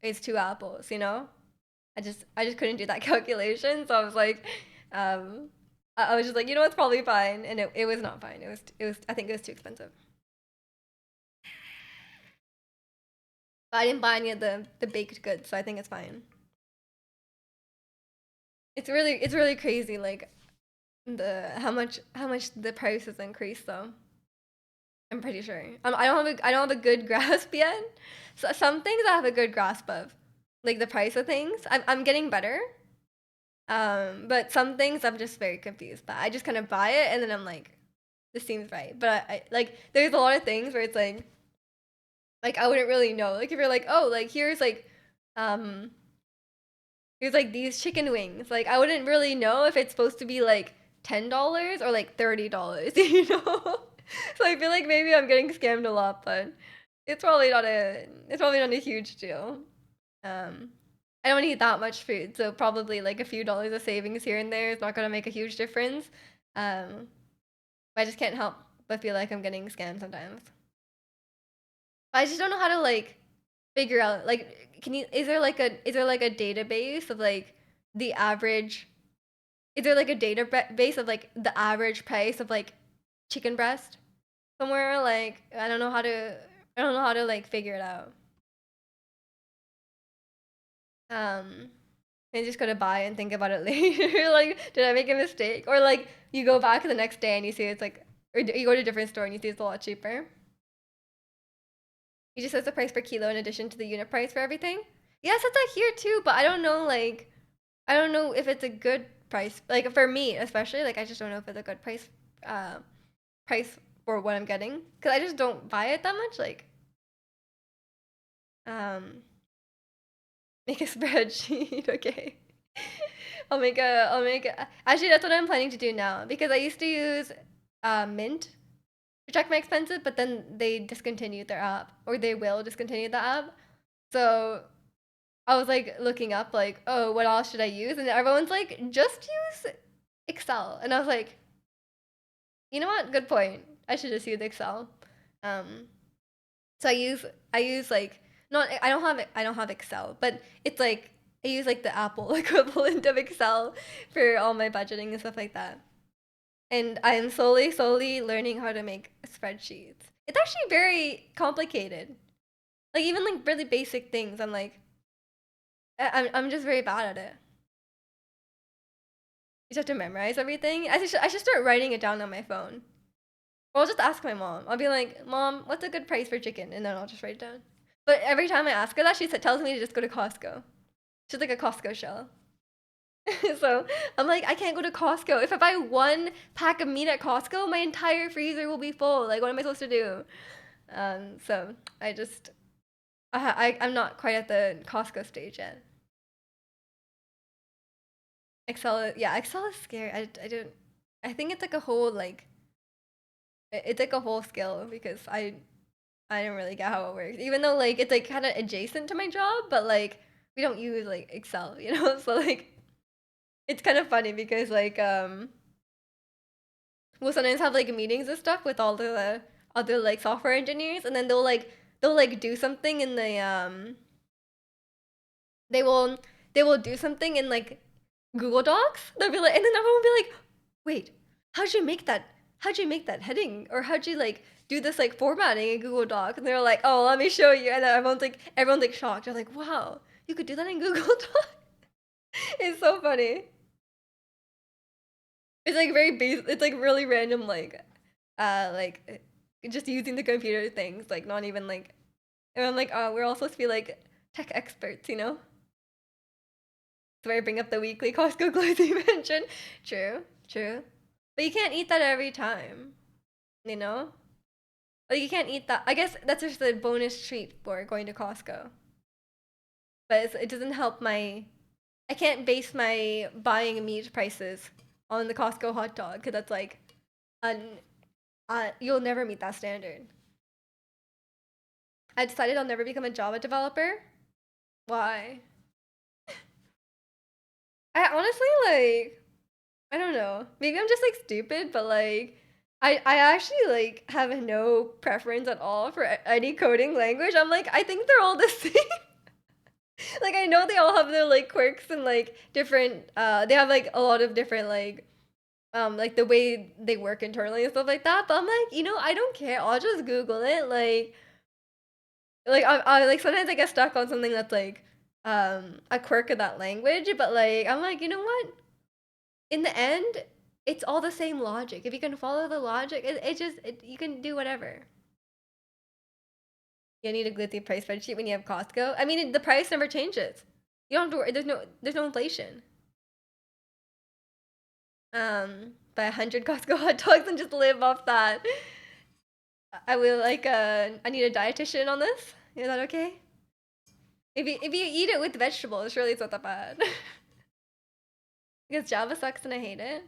is two apples. I just couldn't do that calculation. So I was like, um, I was just like, it's probably fine, and it was not fine. It was I think it was too expensive. But I didn't buy any of the baked goods, so I think it's fine. It's really crazy like the how much the price has increased though. I'm pretty sure. I don't have a good grasp yet. So some things I have a good grasp of, like the price of things. I'm getting better. But some things I'm just very confused. But I just kind of buy it and then I'm like, this seems right. But I like there's a lot of things where it's like I wouldn't really know. Like if you're like, oh, like um here's like these chicken wings. Like I wouldn't really know if it's supposed to be like $10 or like $30, So I feel like maybe I'm getting scammed a lot, but it's probably not a huge deal. Um, I don't eat that much food, so probably like a few dollars of savings here and there is not gonna make a huge difference. Um, but I just can't help but feel like I'm getting scammed sometimes. I just don't know how to like figure out like can you is there like a database of like the average is there like a database of like the average price of like chicken breast somewhere? Like I don't know how to like figure it out. Um, and just go to buy and think about it later. Like, did I make a mistake? Or like you go back the next day and you see it's like, or you go to a different store and you see it's a lot cheaper. You just says the price per kilo in addition to the unit price for everything. Yeah, it says that here too, but I don't know. Like, I don't know if it's a good price. Like for me, especially, like I just don't know if it's a good price for what I'm getting because I just don't buy it that much. Like, um, make a spreadsheet, okay? Actually, that's what I'm planning to do now because I used to use Mint to check my expenses, but then they discontinued their app or they will discontinue the app. So I was like looking up like, oh, what else should I use? And everyone's like, just use Excel. And I was like, you know what? Good point. I should just use Excel. Um, so I use like not I don't have Excel, but it's like I use like the Apple equivalent of Excel for all my budgeting and stuff like that. And I am slowly learning how to make spreadsheets. It's actually very complicated. Like even like really basic things, I'm like I'm just very bad at it. You just have to memorize everything. I should start writing it down on my phone. Or I'll just ask my mom. I'll be like, Mom, what's a good price for chicken? And then I'll just write it down. But every time I ask her that, tells me to just go to Costco. She's like a Costco shell. So I'm like, I can't go to Costco. If I buy one pack of meat at Costco, my entire freezer will be full. Like, what am I supposed to do? So I just, I'm not quite at the Costco stage yet. Yeah, Excel is scary. I don't, I think it's like a whole, like, it's like a whole skill because I don't really get how it works. Even though, like, it's like kind of adjacent to my job, but like, we don't use like Excel, you know? So like, it's kind of funny because like, we'll sometimes have like meetings and stuff with all the other like software engineers, and then they'll like do something in the they will they will do something in like Google Docs. They'll be like, and then everyone will be like, wait, how'd you make that? How'd you make that heading? Or how'd you like do this like formatting in Google Docs? And they're like, oh, let me show you. And then everyone's like shocked. They're like, wow, you could do that in Google Docs. It's so funny. It's like very basic. It's like really random, like just using the computer things, like not even like. And I'm like, oh, we're all supposed to be like tech experts, you know? So I bring up the weekly Costco clothes you mentioned. True, true. But you can't eat that every time, you know? Like you can't eat that. I guess that's just a bonus treat for going to Costco. But it doesn't help my. I can't base my buying meat prices on the Costco hot dog because that's like, un, you'll never meet that standard. I decided I'll never become a Java developer. Why? I honestly like. I don't know. Maybe I'm just like stupid, but like I actually like have no preference at all for any coding language. I'm like I think they're all the same. Like I know they all have their like quirks and like different they have like a lot of different like the way they work internally and stuff like that. But I'm like, I don't care. I'll just Google it. I like sometimes I get stuck on something that's like a quirk of that language, but like I'm like, you know what? In the end, it's all the same logic. If you can follow the logic, you can do whatever. You need a glitzy price spreadsheet when you have Costco. I mean, the price never changes. You don't have to worry. There's no inflation. Buy 100 Costco hot dogs and just live off that. I will like I need a dietitian on this. Is that okay? If you eat it with vegetables, surely it's not that bad. Because Java sucks and I hate it.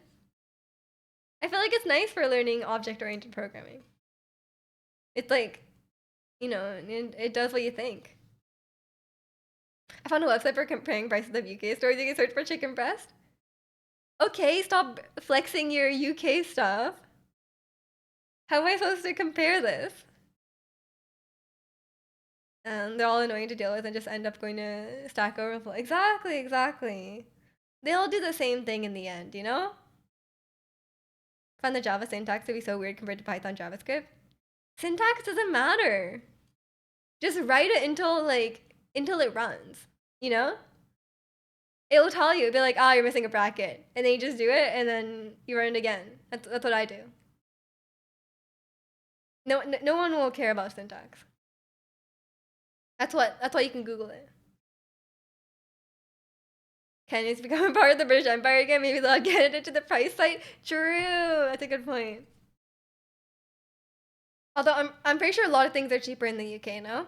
I feel like it's nice for learning object-oriented programming. It's like, it does what you think. I found a website for comparing prices of UK stores. You can search for chicken breast. Okay, stop flexing your UK stuff. How am I supposed to compare this? They're all annoying to deal with and just end up going to Stack Overflow. Exactly, exactly. They all do the same thing in the end, you know? I find the Java syntax to be so weird compared to Python JavaScript. Syntax doesn't matter. Just write it until it runs, you know? It'll tell you, it'll be like, ah, you're missing a bracket. And then you just do it and then you run it again. That's what I do. No one will care about syntax. That's why you can Google it. Kenya's becoming part of the British Empire again. Maybe they'll get it into the price site. True. That's a good point. Although I'm pretty sure a lot of things are cheaper in the UK now.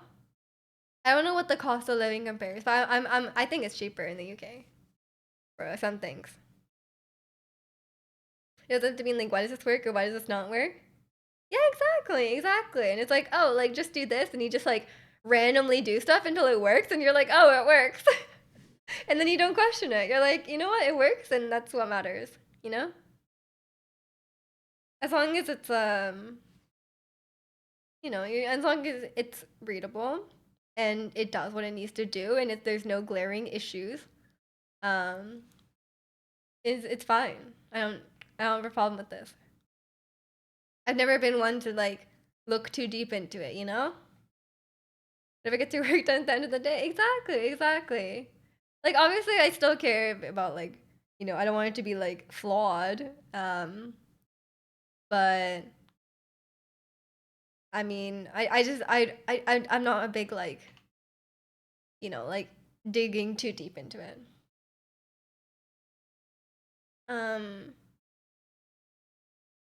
I don't know what the cost of living compares, but I think it's cheaper in the UK for some things. It doesn't have to mean like why does this work or why does this not work? Yeah, exactly, exactly. And it's like, oh, like just do this, and you just like randomly do stuff until it works, and you're like, oh, it works. And then you don't question it. You're like, you know what, it works, and that's what matters. You know, as long as it's as long as it's readable, and it does what it needs to do, and if there's no glaring issues, um, is it's fine. I don't have a problem with this. I've never been one to like look too deep into it. Never get to work done at the end of the day. Exactly, exactly. Like obviously, I still care about like I don't want it to be like flawed. But I mean, I just I'm not a big like, like digging too deep into it. Um,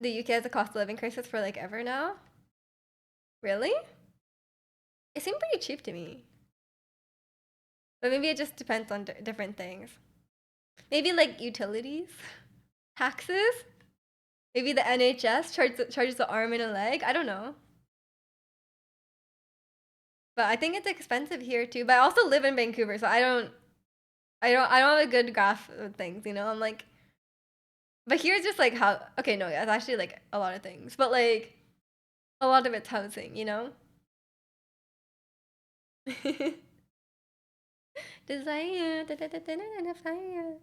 the UK has a cost of living crisis for like ever now. Really? It seemed pretty cheap to me. But maybe it just depends on different things. Maybe like utilities, taxes. Maybe the NHS charges the arm and a leg. I don't know. But I think it's expensive here too. But I also live in Vancouver, so I don't have a good graph of things. I'm like, but here's just like how. Okay, no, yeah, it's actually like a lot of things, but like a lot of it's housing. Desire, da, da, da, da, da, da, fire.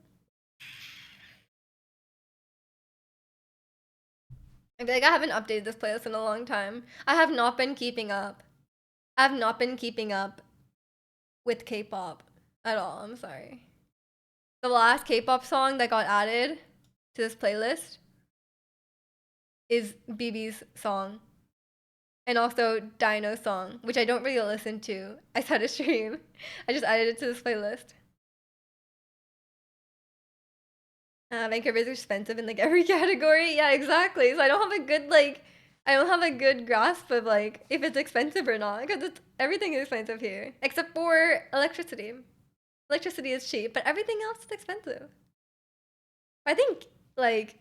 I feel like I haven't updated this playlist in a long time. I have not been keeping up. I have not been keeping up with K-pop at all. I'm sorry. The last K-pop song that got added to this playlist is BB's song, and also Dino's song, which I don't really listen to. I saw a stream. I just added it to this playlist. Vancouver is expensive in like every category. Yeah, exactly. So I don't have a good grasp of like if it's expensive or not because everything is expensive here except for electricity. Electricity is cheap, but everything else is expensive. I think like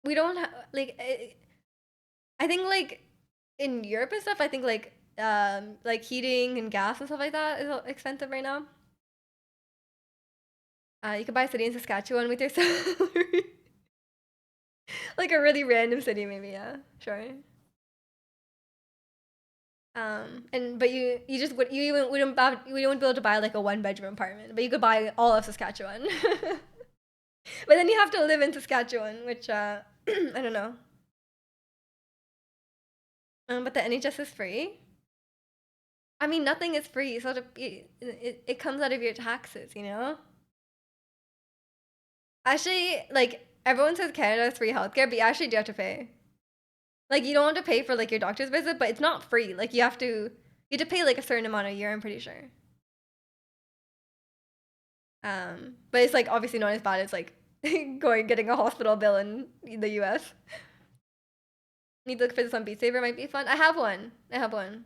we don't have like I think like in Europe and stuff. I think like heating and gas and stuff like that is expensive right now. You could buy a city in Saskatchewan with your salary. Like a really random city, maybe. Yeah, sure. And but you just would you even wouldn't be able to buy like a one bedroom apartment, but you could buy all of Saskatchewan. But then you have to live in Saskatchewan, which I don't know. But the NHS is free. I mean, nothing is free, so it comes out of your taxes. Actually, like everyone says Canada is free healthcare, but you actually do have to pay. Like you don't have to pay for like your doctor's visit, but it's not free. Like you have to pay like a certain amount a year. I'm pretty sure. But it's like obviously not as bad as like getting a hospital bill in the U.S. Need to look for this on Beat Saber might be fun. I have one. I have one.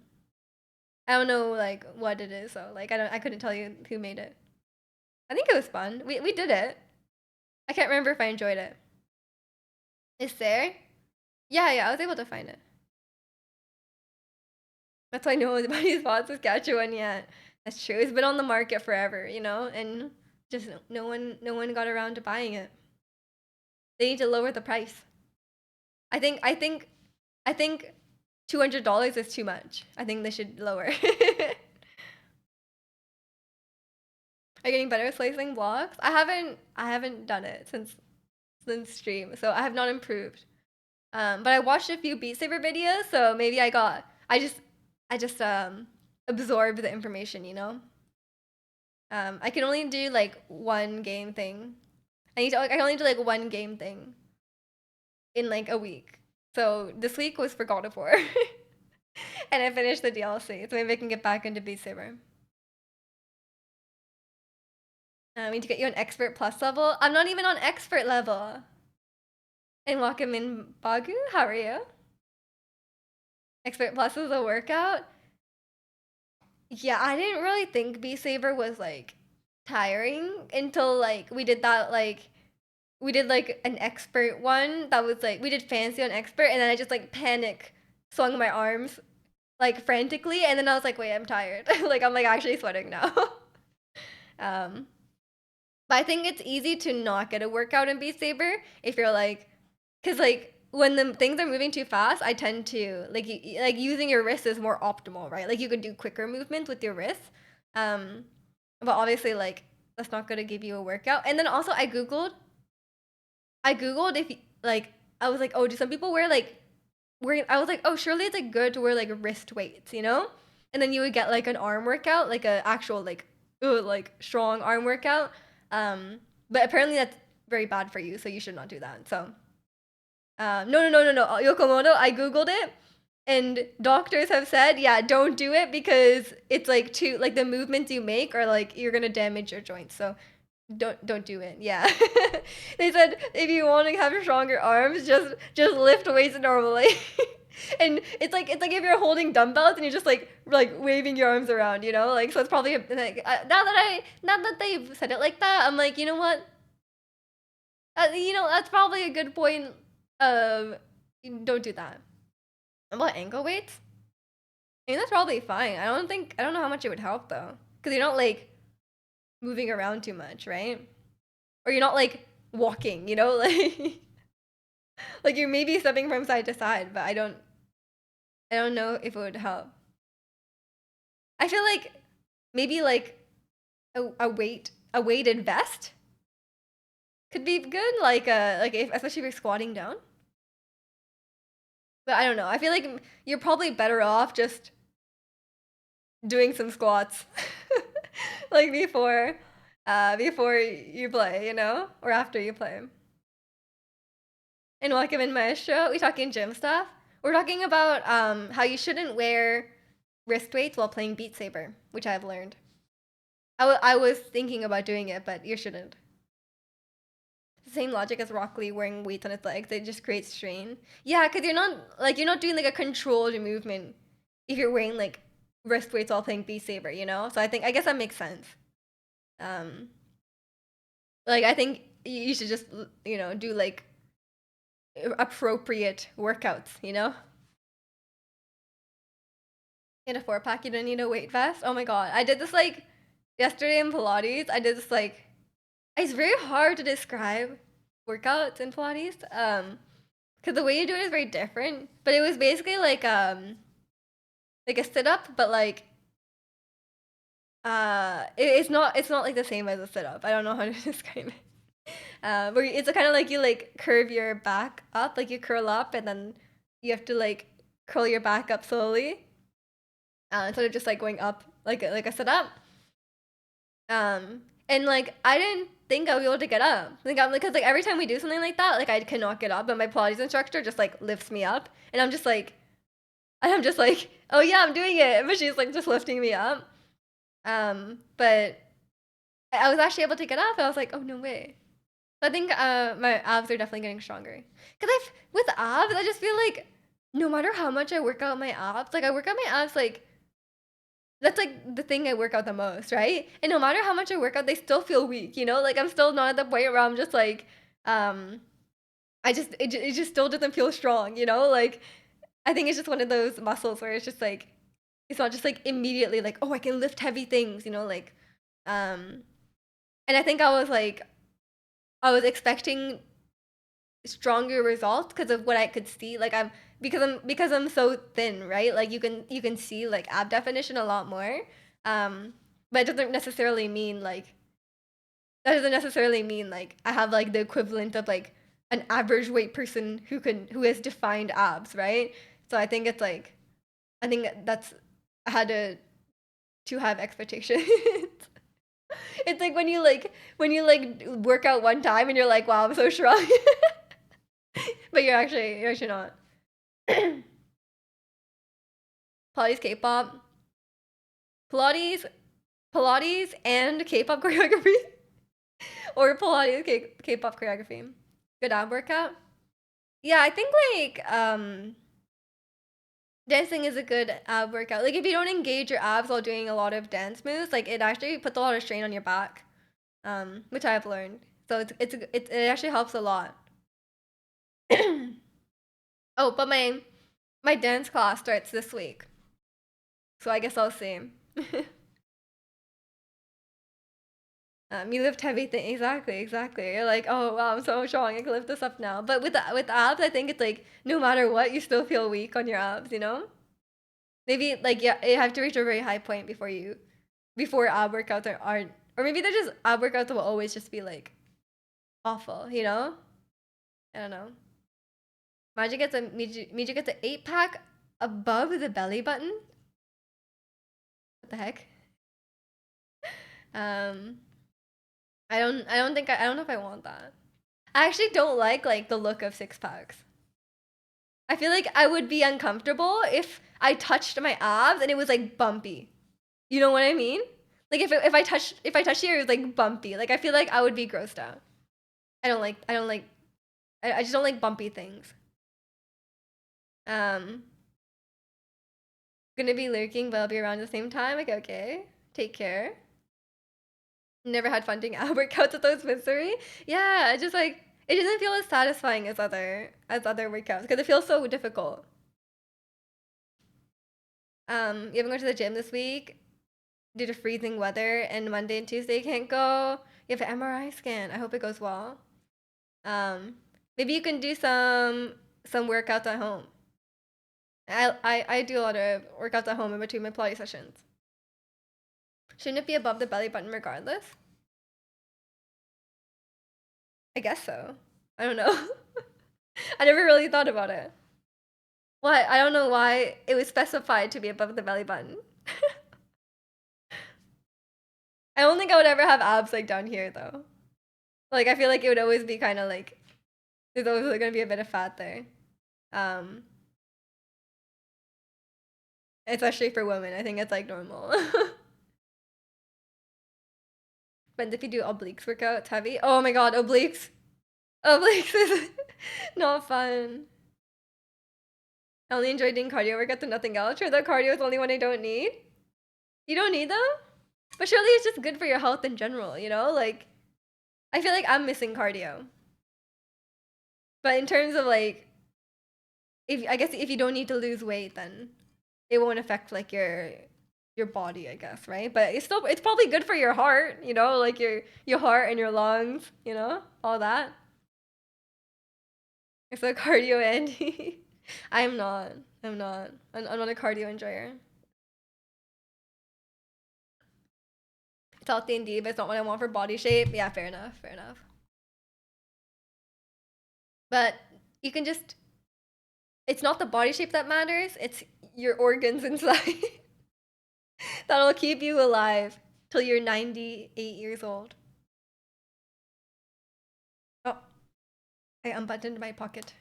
I don't know like what it is, so like I couldn't tell you who made it. I think it was fun. We did it. I can't remember if I enjoyed it. Is there? Yeah, yeah, I was able to find it. That's why no one's bought Saskatchewan yet. That's true. It's been on the market forever, and just no one got around to buying it. They need to lower the price. I think $200 is too much. I think they should lower. Are you getting better at slicing blocks? I haven't done it since stream, so I have not improved. But I watched a few Beat Saber videos, so maybe I just absorbed the information. I can only do like one game thing. I can only do like one game thing in like a week. So this week was for God of War. And I finished the DLC, so maybe I can get back into Beat Saber. I need to get you on expert plus level. I'm not even on expert level. And welcome in Bagu. How are you? Expert plus is a workout. Yeah, I didn't really think Beat Saber was like tiring until like we did like an expert one that was like we did fancy on expert, and then I just like panic swung my arms like frantically, and then I was like, wait, I'm tired. Like I'm like actually sweating now. um but I think it's easy to not get a workout in Beat Saber if you're like, because like when the things are moving too fast, I tend to like using your wrist is more optimal, right? Like you could do quicker movements with your wrist. um but obviously like that's not gonna give you a workout. And then also I googled if like I was like, oh, do some people wear like wear I was like, oh, surely it's like good to wear like wrist weights. And then you would get like an arm workout, like a actual like strong arm workout. um but apparently very bad for you, so you should not do that. So, no. Yokomoto, I googled it, and doctors have said, yeah, don't do it because it's like too like the movements you make are like you're gonna damage your joints. So don't do it. Yeah. They said if you want to have stronger arms, just lift weights normally. And it's like if you're holding dumbbells and you're just like waving your arms around, you know? Like so it's probably like now that they've said it like that, I'm like, you know what? That's probably a good point of don't do that. About ankle weights? I mean, that's probably fine. I don't know how much it would help though. Because you're not like moving around too much, right? Or you're not like walking, you know? Like you're maybe stepping from side to side, but I don't know if it would help. I feel like maybe like a weighted vest could be good, like if especially if you're squatting down. But I don't know. I feel like you're probably better off just doing some squats like before you play, you know? Or after you play. And welcome in Maestro. We talking gym stuff. We're talking about how you shouldn't wear wrist weights while playing Beat Saber, which I've learned. I was thinking about doing it, but you shouldn't. Same logic as Rock Lee wearing weights on his legs. It just creates strain. Yeah, because you're not doing like a controlled movement if you're wearing like wrist weights while playing Beat Saber, you know? So I guess that makes sense. Um like I think you should just do like appropriate workouts, you know? In a 4 pack, you don't need a weight vest. Oh my god. I did this like yesterday in Pilates. I did this like it's very hard to describe workouts in Pilates. Because the way you do it is very different. But it was basically like a sit up, but like it's not like the same as a sit up. I don't know how to describe it. Where it's kind of like you like curve your back up, like you curl up, and then you have to like curl your back up slowly, instead of just like going up like a sit up. And like I didn't think I would be able to get up. Like I'm because like every time we do something like that, like I cannot get up, but my Pilates instructor just like lifts me up, and I'm just like, oh yeah, I'm doing it, but she's like just lifting me up. But I was actually able to get up, and I was like, oh no way. So I think my abs are definitely getting stronger. Cause with abs, I just feel like no matter how much I work out my abs, like I work out my abs like that's like the thing I work out the most, right? And no matter how much I work out, they still feel weak, you know? Like I'm still not at the point where I'm just like, um, it just still doesn't feel strong, you know? Like I think it's just one of those muscles where it's just like it's not just like immediately like, oh, I can lift heavy things, you know, like um and I think I was expecting stronger results because of what I could see. Like because I'm so thin, right? Like you can see like ab definition a lot more. Um, but it doesn't necessarily mean like that doesn't necessarily mean like I have like the equivalent of like an average weight person who has defined abs, right? So I think it's like I think that's I had to have expectations. It's like when you like work out one time and you're like, wow, I'm so strong. But you're actually not. Pilates K-pop. Pilates Pilates and K-pop choreography. Or Pilates K-pop choreography. Good ab workout. Yeah, I think like dancing is a good ab workout. Like if you don't engage your abs while doing a lot of dance moves, like it actually puts a lot of strain on your back. Which I have learned. So it actually helps a lot. Oh, but my dance class starts this week. So I guess I'll see. You lift heavy things. Exactly, exactly. You're like, oh wow, I'm so strong. I can lift this up now. But with abs, I think it's like no matter what, you still feel weak on your abs. You know? Maybe like yeah, you have to reach a very high point before ab workouts aren't, or maybe they're just ab workouts will always just be like awful. You know? I don't know. Miju gets an 8 pack above the belly button. What the heck? Um, I don't know if I want that. I actually don't like the look of six packs. I feel like I would be uncomfortable if I touched my abs and it was like bumpy. You know what I mean? Like if I touched here it was like bumpy. Like I feel like I would be grossed out. I don't like I just don't like bumpy things. Um Gonna be lurking but I'll be around at the same time. Like okay. Take care. Never had fun doing ab workouts with those misery. Yeah, it just like it doesn't feel as satisfying as other workouts because it feels so difficult. You haven't gone to the gym this week due to freezing weather, and Monday and Tuesday you can't go. You have an MRI scan. I hope it goes well. Um, Maybe you can do some workouts at home. I do a lot of workouts at home in between my Pilates sessions. Shouldn't it be above the belly button regardless? I guess so. I don't know. I never really thought about it. What? I don't know why it was specified to be above the belly button. I don't think I would ever have abs like down here though. Like I feel like it would always be kind of like there's always gonna be a bit of fat there. Um, Especially for women, I think it's like normal. But if you do obliques workout, it's heavy. Oh my god, obliques! Obliques is not fun. I only enjoy doing cardio workouts and nothing else. Turns out cardio is the only one I don't need. You don't need them? But surely it's just good for your health in general, you know? Like, I feel like I'm missing cardio. But in terms of like, if I guess if you don't need to lose weight, then it won't affect like your body, I guess, right? But it's probably good for your heart, you know, like your heart and your lungs, you know, all that. It's a cardio Andy. I'm not. I'm not. I'm not a cardio enjoyer. It's healthy indeed, but it's not what I want for body shape. Yeah, fair enough. Fair enough. But you can just. It's not the body shape that matters. It's your organs inside that'll keep you alive till you're 98 years old. Oh, I unbuttoned my pocket.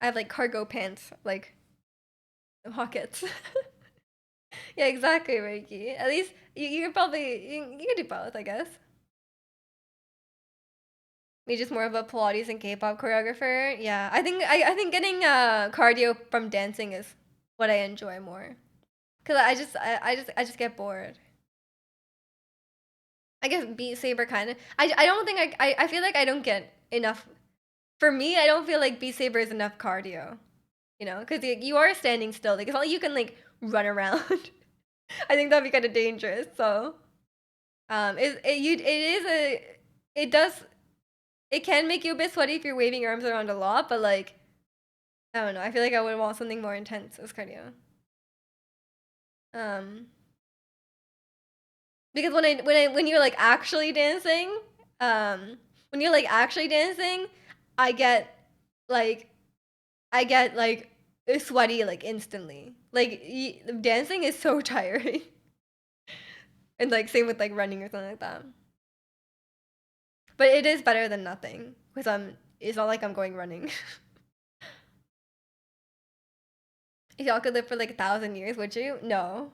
I have like cargo pants, like pockets. Yeah, exactly, Reiki. At least you could probably you could do both, I guess. Me just more of a Pilates and K-pop choreographer. Yeah, I think getting cardio from dancing is what I enjoy more. Cause I just get bored. I guess Beat Saber kind of. I don't think I feel like I don't get enough. For me, I don't feel like Beat Saber is enough cardio. You know, because you are standing still. Like it's not like you can like run around. I think that'd be kind of dangerous. So, it is a it does it can make you a bit sweaty if you're waving your arms around a lot, but like I don't know. I feel like I would want something more intense as cardio. Um, because when you're like actually dancing, um, when you're like actually dancing, I get like I get like sweaty like instantly. Like dancing is so tiring, and like same with like running or something like that. But it is better than nothing because it's not like I'm going running. If y'all could live for like 1,000 years, would you? No,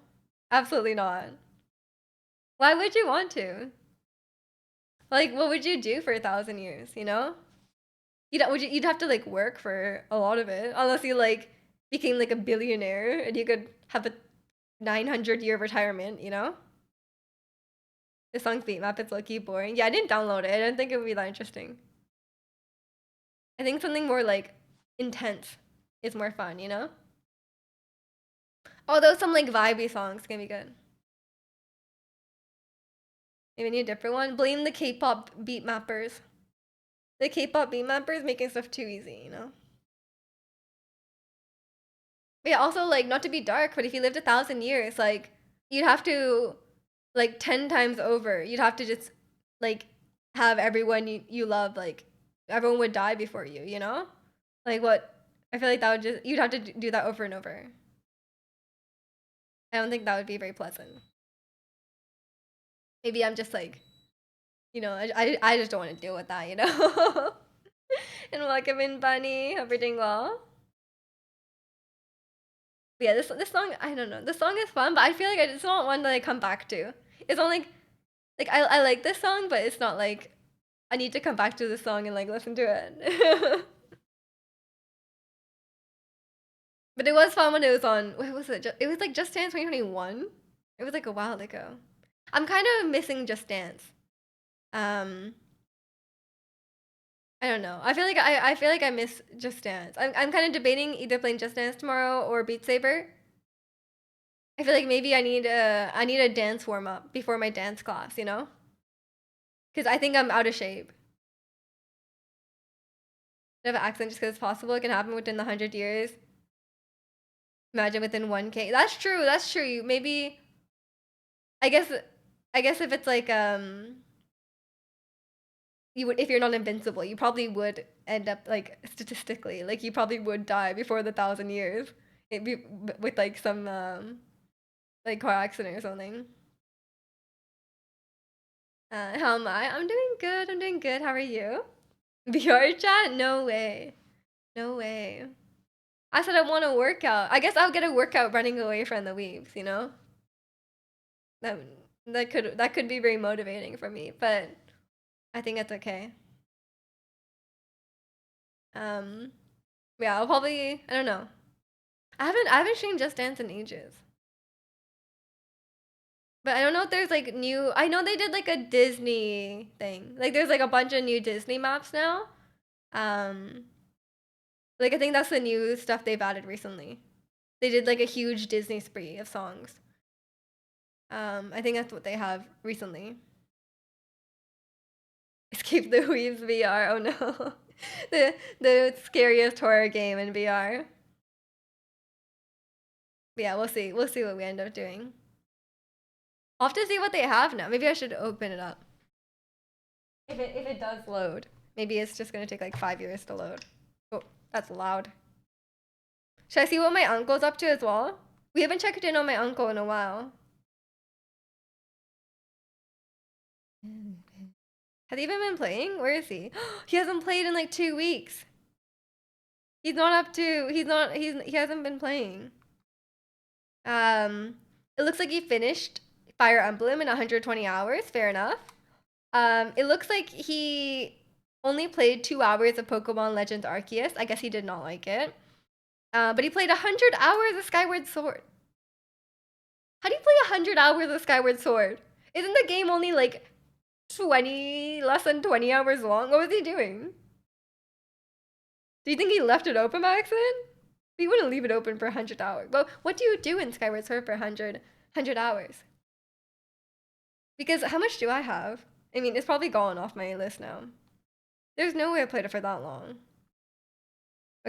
absolutely not. Why would you want to? Like, what would you do for 1,000 years? You know, you'd have to like work for a lot of it, unless you like became like a billionaire and you could have a 900-year retirement. You know, the song's beat map it's low-key boring. Yeah, I didn't download it. I didn't think it would be that interesting. I think something more like intense is more fun. You know, although some like vibey songs can be good. Maybe need a different one. Blame the K-pop beat mappers. The K-pop beat mappers making stuff too easy, you know? But yeah, also like not to be dark, but if you lived 1,000 years, like you'd have to like 10 times over. You'd have to just like have everyone you love, like everyone would die before you know? Like what I feel like that would just you'd have to do that over and over. I don't think that would be very pleasant. Maybe I'm just like, I just don't want to deal with that, you know? And welcome in, Bunny. Hope you're doing well. But yeah, this song, I don't know. This song is fun, but I feel like it's not one that I come back to. It's not like I like this song, but it's not like I need to come back to this song and like listen to it. But it was fun when it was on. What was it? It was like Just Dance 2021. It was like a while ago. I'm kind of missing Just Dance. Um, I don't know. I feel like I miss Just Dance. I'm kind of debating either playing Just Dance tomorrow or Beat Saber. I feel like maybe I need a dance warm up before my dance class, you know? Because I think I'm out of shape. I have an accent just because it's possible. It can happen within the 100 years. Imagine within 1K. That's true. That's true. Maybe I guess I guess if it's like you would if you're not invincible, you probably would end up like statistically like you probably would die before the 1,000 years. It be with like some like car accident or something. How am I? I'm doing good. I'm doing good. How are you? VR chat? No way. No way. I said I want to work out. I guess I'll get a workout running away from the weaves, you know? That that could be very motivating for me, but I think it's okay. Um yeah, I'll probably I don't know. I haven't streamed Just Dance in ages. But I don't know if there's like new I know they did like a Disney thing. Like there's like a bunch of new Disney maps now. Um like I think that's the new stuff they've added recently. They did like a huge Disney spree of songs. I think that's what they have recently. Escape the Weaves VR. Oh no. The scariest horror game in VR. But yeah, we'll see. We'll see what we end up doing. I'll have to see what they have now. Maybe I should open it up. If it does load. Maybe it's just gonna take like 5 years to load. Oh, that's loud. Should I see what my uncle's up to as well? We haven't checked in on my uncle in a while. Has he even been playing? Where is he? He hasn't played in like 2 weeks. He's not up to. He hasn't been playing. It looks like he finished Fire Emblem in 120 hours. Fair enough. It looks like he only played 2 hours of Pokemon Legends Arceus. I guess he did not like it. But he played 100 hours of Skyward Sword. How do you play 100 hours of Skyward Sword? Isn't the game only like less than 20 hours long? What was he doing? Do you think he left it open by accident? We wouldn't leave it open for 100 hours. But what do you do in Skyward Sword for 100 hours? Because how much do I have? I mean, it's probably gone off my list now. There's no way I played it for that long.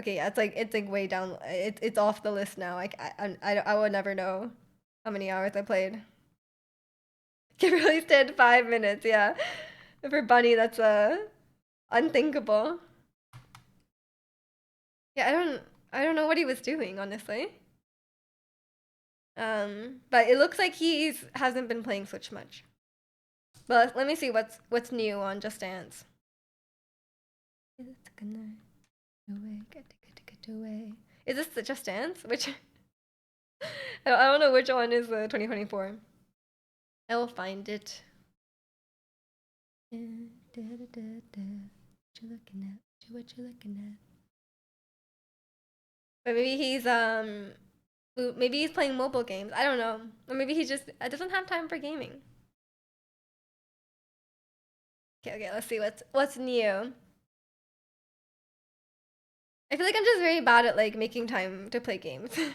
Okay, yeah, it's like way down. It's off the list now. Like I would never know how many hours I played. Get released in 5 minutes. Yeah, for Bunny, that's unthinkable. Yeah, I don't know what he was doing, honestly. But it looks like he hasn't been playing Switch much. But let me see what's new on Just Dance. Is this the Just Dance? Which I don't know which one is the 2024. I will find it. What you looking at? What you looking at? But maybe he's playing mobile games. I don't know. Or maybe he just doesn't have time for gaming. Okay, let's see what's new. I feel like I'm just very bad at like making time to play games. Cuz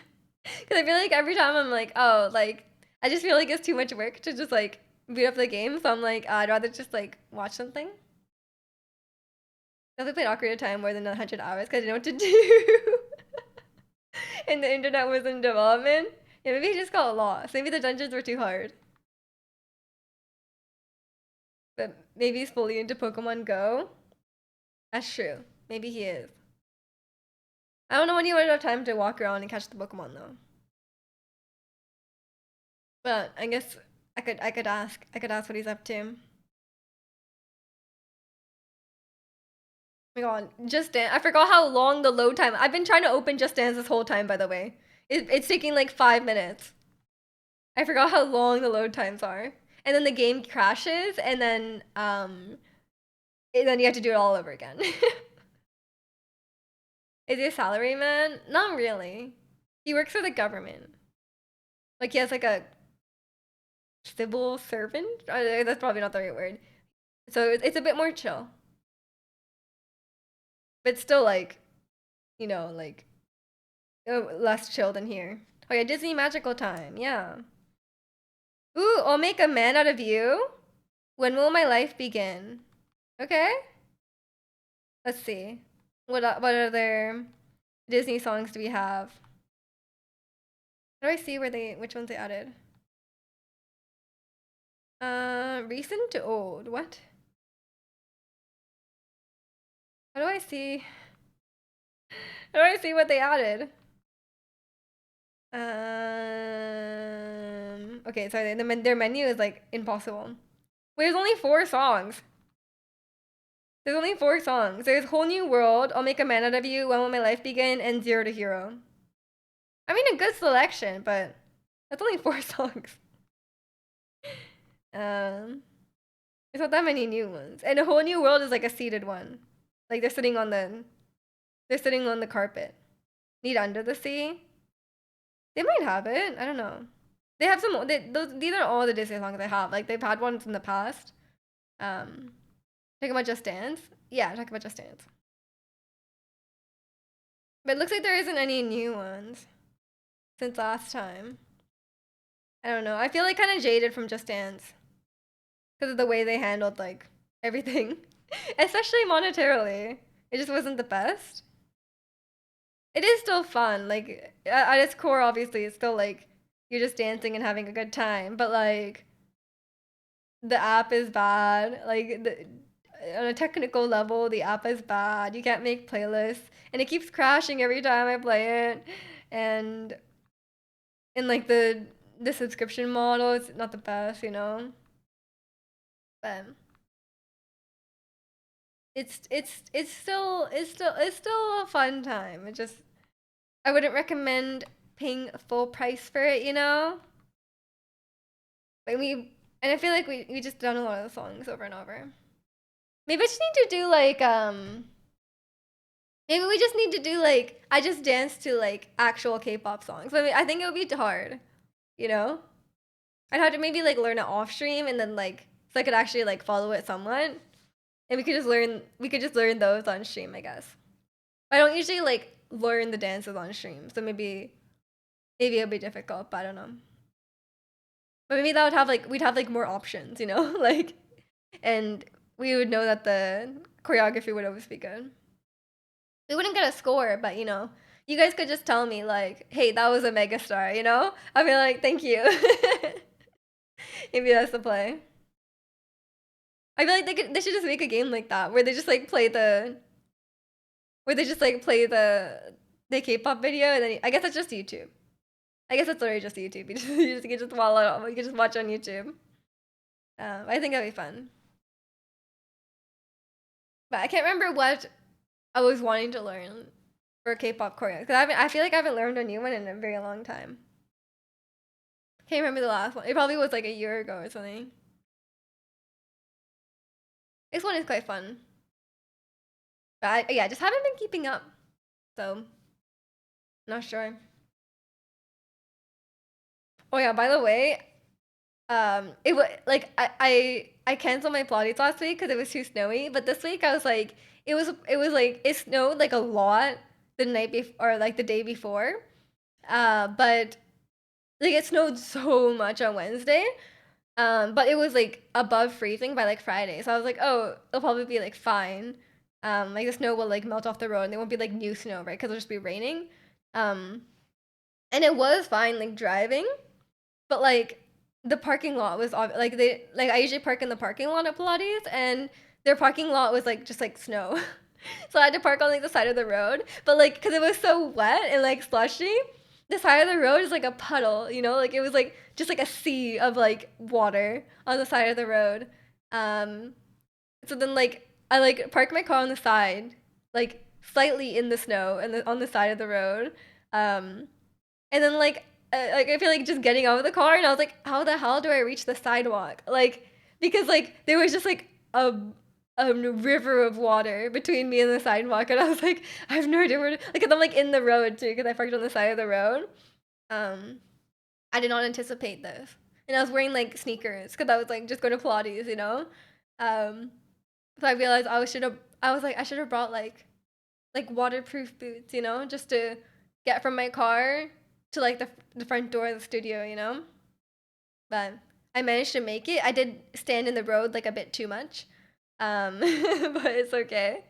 I feel like every time I'm like, "Oh, like I just feel like it's too much work to just like boot up the game." So I'm like, I'd rather just like watch something. I played Ocarina of Time more than 100 hours cuz I didn't know what to do. And the internet was in development. Yeah, maybe he just got lost. Maybe the dungeons were too hard. But maybe he's fully into Pokemon Go. That's true. Maybe he is. I don't know when he would have time to walk around and catch the Pokemon though. But I guess I could ask what he's up to. Oh my god, Just Dance. I forgot how long the load time. I've been trying to open Just Dance this whole time, by the way. It's taking like 5 minutes. I forgot how long the load times are. And then the game crashes, and then you have to do it all over again. Is he a salaryman? Not really. He works for the government. Like he has like a civil servant. That's probably not the right word. So it's a bit more chill, but still like, like less chill than here. Oh yeah, Disney Magical Time. Yeah. Ooh, I'll make a man out of you. When will my life begin? Okay. Let's see. What other Disney songs do we have? How do I see which ones they added? Recent to old. What? How do I see? How do I see what they added? Okay, sorry. Their menu is like impossible. Wait, there's only 4 songs. There's only 4 songs. There's Whole New World, I'll Make a Man Out of You, When Will My Life Begin, and Zero to Hero. I mean, a good selection, but that's only 4 songs. Um, there's not that many new ones. And A Whole New World is like a seated one. Like they're sitting on the carpet. Need Under the Sea? They might have it. I don't know. They have some. These are all the Disney songs they have. Like they've had ones in the past. Um, talking about Just Dance. Yeah, talking about Just Dance. But it looks like there isn't any new ones since last time. I don't know. I feel like kind of jaded from Just Dance because of the way they handled like everything, especially monetarily. It just wasn't the best. It is still fun. Like at its core, obviously, it's still like you're just dancing and having a good time. But like the app is bad. On a technical level, the app is bad. You can't make playlists, and it keeps crashing every time I play it. And like the subscription model is not the best. But it's still a fun time. It just I wouldn't recommend paying full price for it. Like and I feel like we just done a lot of the songs over and over. Maybe I just need to do like maybe we just need to do like I just dance to like actual K-pop songs. I think it would be hard, you know? I'd have to maybe like learn it off stream and then like so I could actually like follow it somewhat. And we could just learn those on stream, I guess. I don't usually like learn the dances on stream, so maybe it'll be difficult, but I don't know. But maybe that would have like we'd have like more options, like and we would know that the choreography would always be good. We wouldn't get a score, but you guys could just tell me like, "Hey, that was a mega star." I'd be like, "Thank you." Maybe that's the play. I feel like they should just make a game like that where they just like play the K-pop video and then I guess that's just YouTube. I guess that's literally just YouTube. You can just watch on YouTube. I think that'd be fun. But I can't remember what I was wanting to learn for K-pop choreo because I feel like I haven't learned a new one in a very long time. Can't remember the last one. It probably was like a year ago or something. This one is quite fun. But yeah, just haven't been keeping up. So, not sure. Oh yeah, by the way, it was like I canceled my Pilates last week because it was too snowy. But this week I was like, it was like it snowed like a lot the night before or like the day before. But like it snowed so much on Wednesday. But it was like above freezing by like Friday. So I was like, oh, it'll probably be like fine. Like the snow will like melt off the road and there won't be like new snow, right? Because it'll just be raining. Um, and it was fine like driving, but like the parking lot was like I usually park in the parking lot at Pilates, and their parking lot was like just like snow. So I had to park on like the side of the road, but like because it was so wet and like slushy, the side of the road is like a puddle. Like it was like just like a sea of like water on the side of the road. Um, so then like I like parked my car on the side like slightly in the snow and on the side of the road. Um, and then like I feel like just getting out of the car, and I was like, how the hell do I reach the sidewalk? Like because like there was just like a river of water between me and the sidewalk, and I was like, I have no idea where to, like, 'cause I'm like in the road too, because I parked on the side of the road. Um, I did not anticipate this, and I was wearing like sneakers because I was like just going to Pilates, you know. Um, so I realized I was like I should have brought like waterproof boots, you know, just to get from my car to like the front door of the studio, you know. But I managed to make it. I did stand in the road like a bit too much, but it's okay.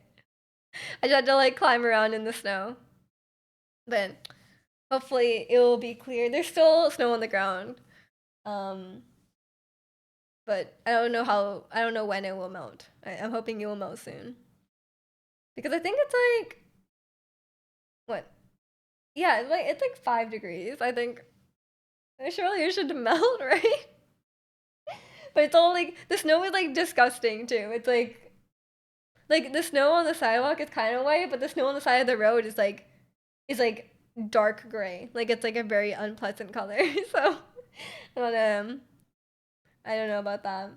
I just had to like climb around in the snow, but hopefully it will be clear. There's still snow on the ground, um, but I don't know when it will melt. I'm hoping it will melt soon because I think it's like what? Yeah, it's like 5 degrees. I think surely it should melt, right? But it's all like the snow is like disgusting too. It's like the snow on the sidewalk is kind of white, but the snow on the side of the road is like dark gray. Like it's like a very unpleasant color. So, but I don't know about that.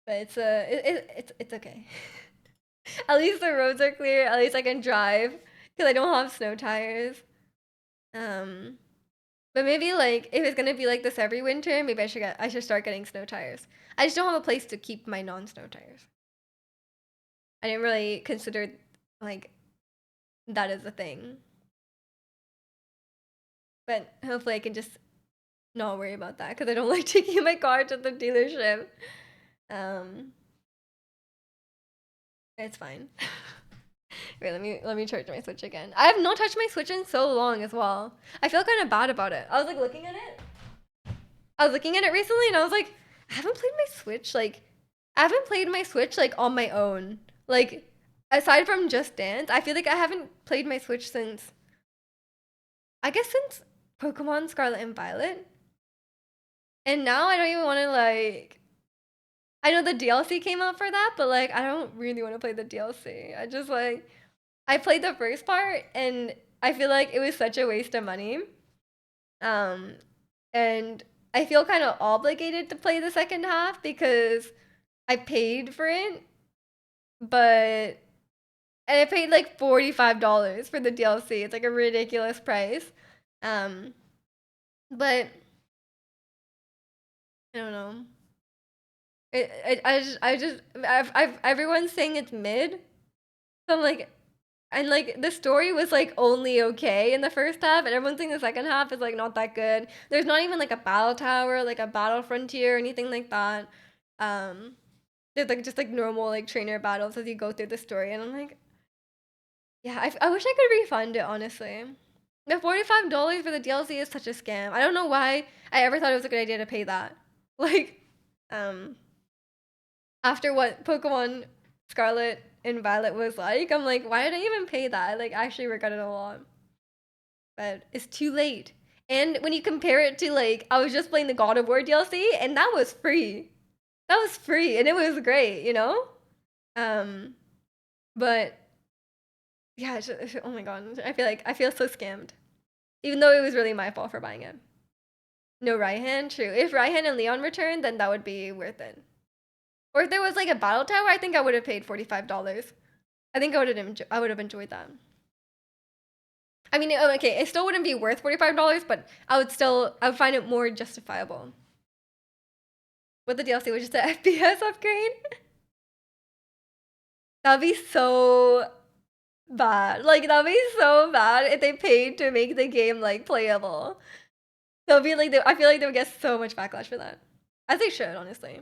But it's okay. At least the roads are clear. At least I can drive because I don't have snow tires. Um, but maybe like if it's gonna be like this every winter, maybe I should start getting snow tires. I just don't have a place to keep my non-snow tires. I didn't really consider like that is a thing. But hopefully I can just not worry about that because I don't like taking my car to the dealership. Um, it's fine. Wait, let me charge my Switch again. I have not touched my Switch in so long as well. I feel kind of bad about it. I was like looking at it. I was looking at it recently and I was like, I haven't played my Switch like on my own. Like aside from Just Dance, I feel like I haven't played my Switch since I guess since Pokemon Scarlet and Violet. And now I don't even want to like I know the DLC came out for that, but like I don't really want to play the DLC. I just like I played the first part and I feel like it was such a waste of money. Um and I feel kind of obligated to play the second half because I paid for it, but and I paid like $45 for the DLC. It's like a ridiculous price. Um but I don't know. Everyone's saying it's mid. So I'm like, and like the story was like only okay in the first half, and everyone's saying the second half is like not that good. There's not even like a battle tower, like a battle frontier, or anything like that. Um, there's like just like normal like trainer battles as you go through the story, and I'm like, yeah, I wish I could refund it honestly. The $45 for the DLC is such a scam. I don't know why I ever thought it was a good idea to pay that. Like, um, after what Pokemon Scarlet and Violet was like, I'm like, why did I even pay that? I like actually regret it a lot. But it's too late. And when you compare it to like I was just playing the God of War DLC and that was free. That was free and it was great, you know? Um but yeah, oh my god. I feel so scammed. Even though it was really my fault for buying it. No Raihan, true. If Raihan and Leon returned, then that would be worth it. Or if there was like a battle tower, I think I would have paid $45. I think I would have enjoyed that. I mean, okay, it still wouldn't be worth $45, but I would find it more justifiable. What the DLC was just an FPS upgrade? That'd be so bad. Like that'd be so bad if they paid to make the game like playable. They'll be like, I feel like they would get so much backlash for that, as they should, honestly.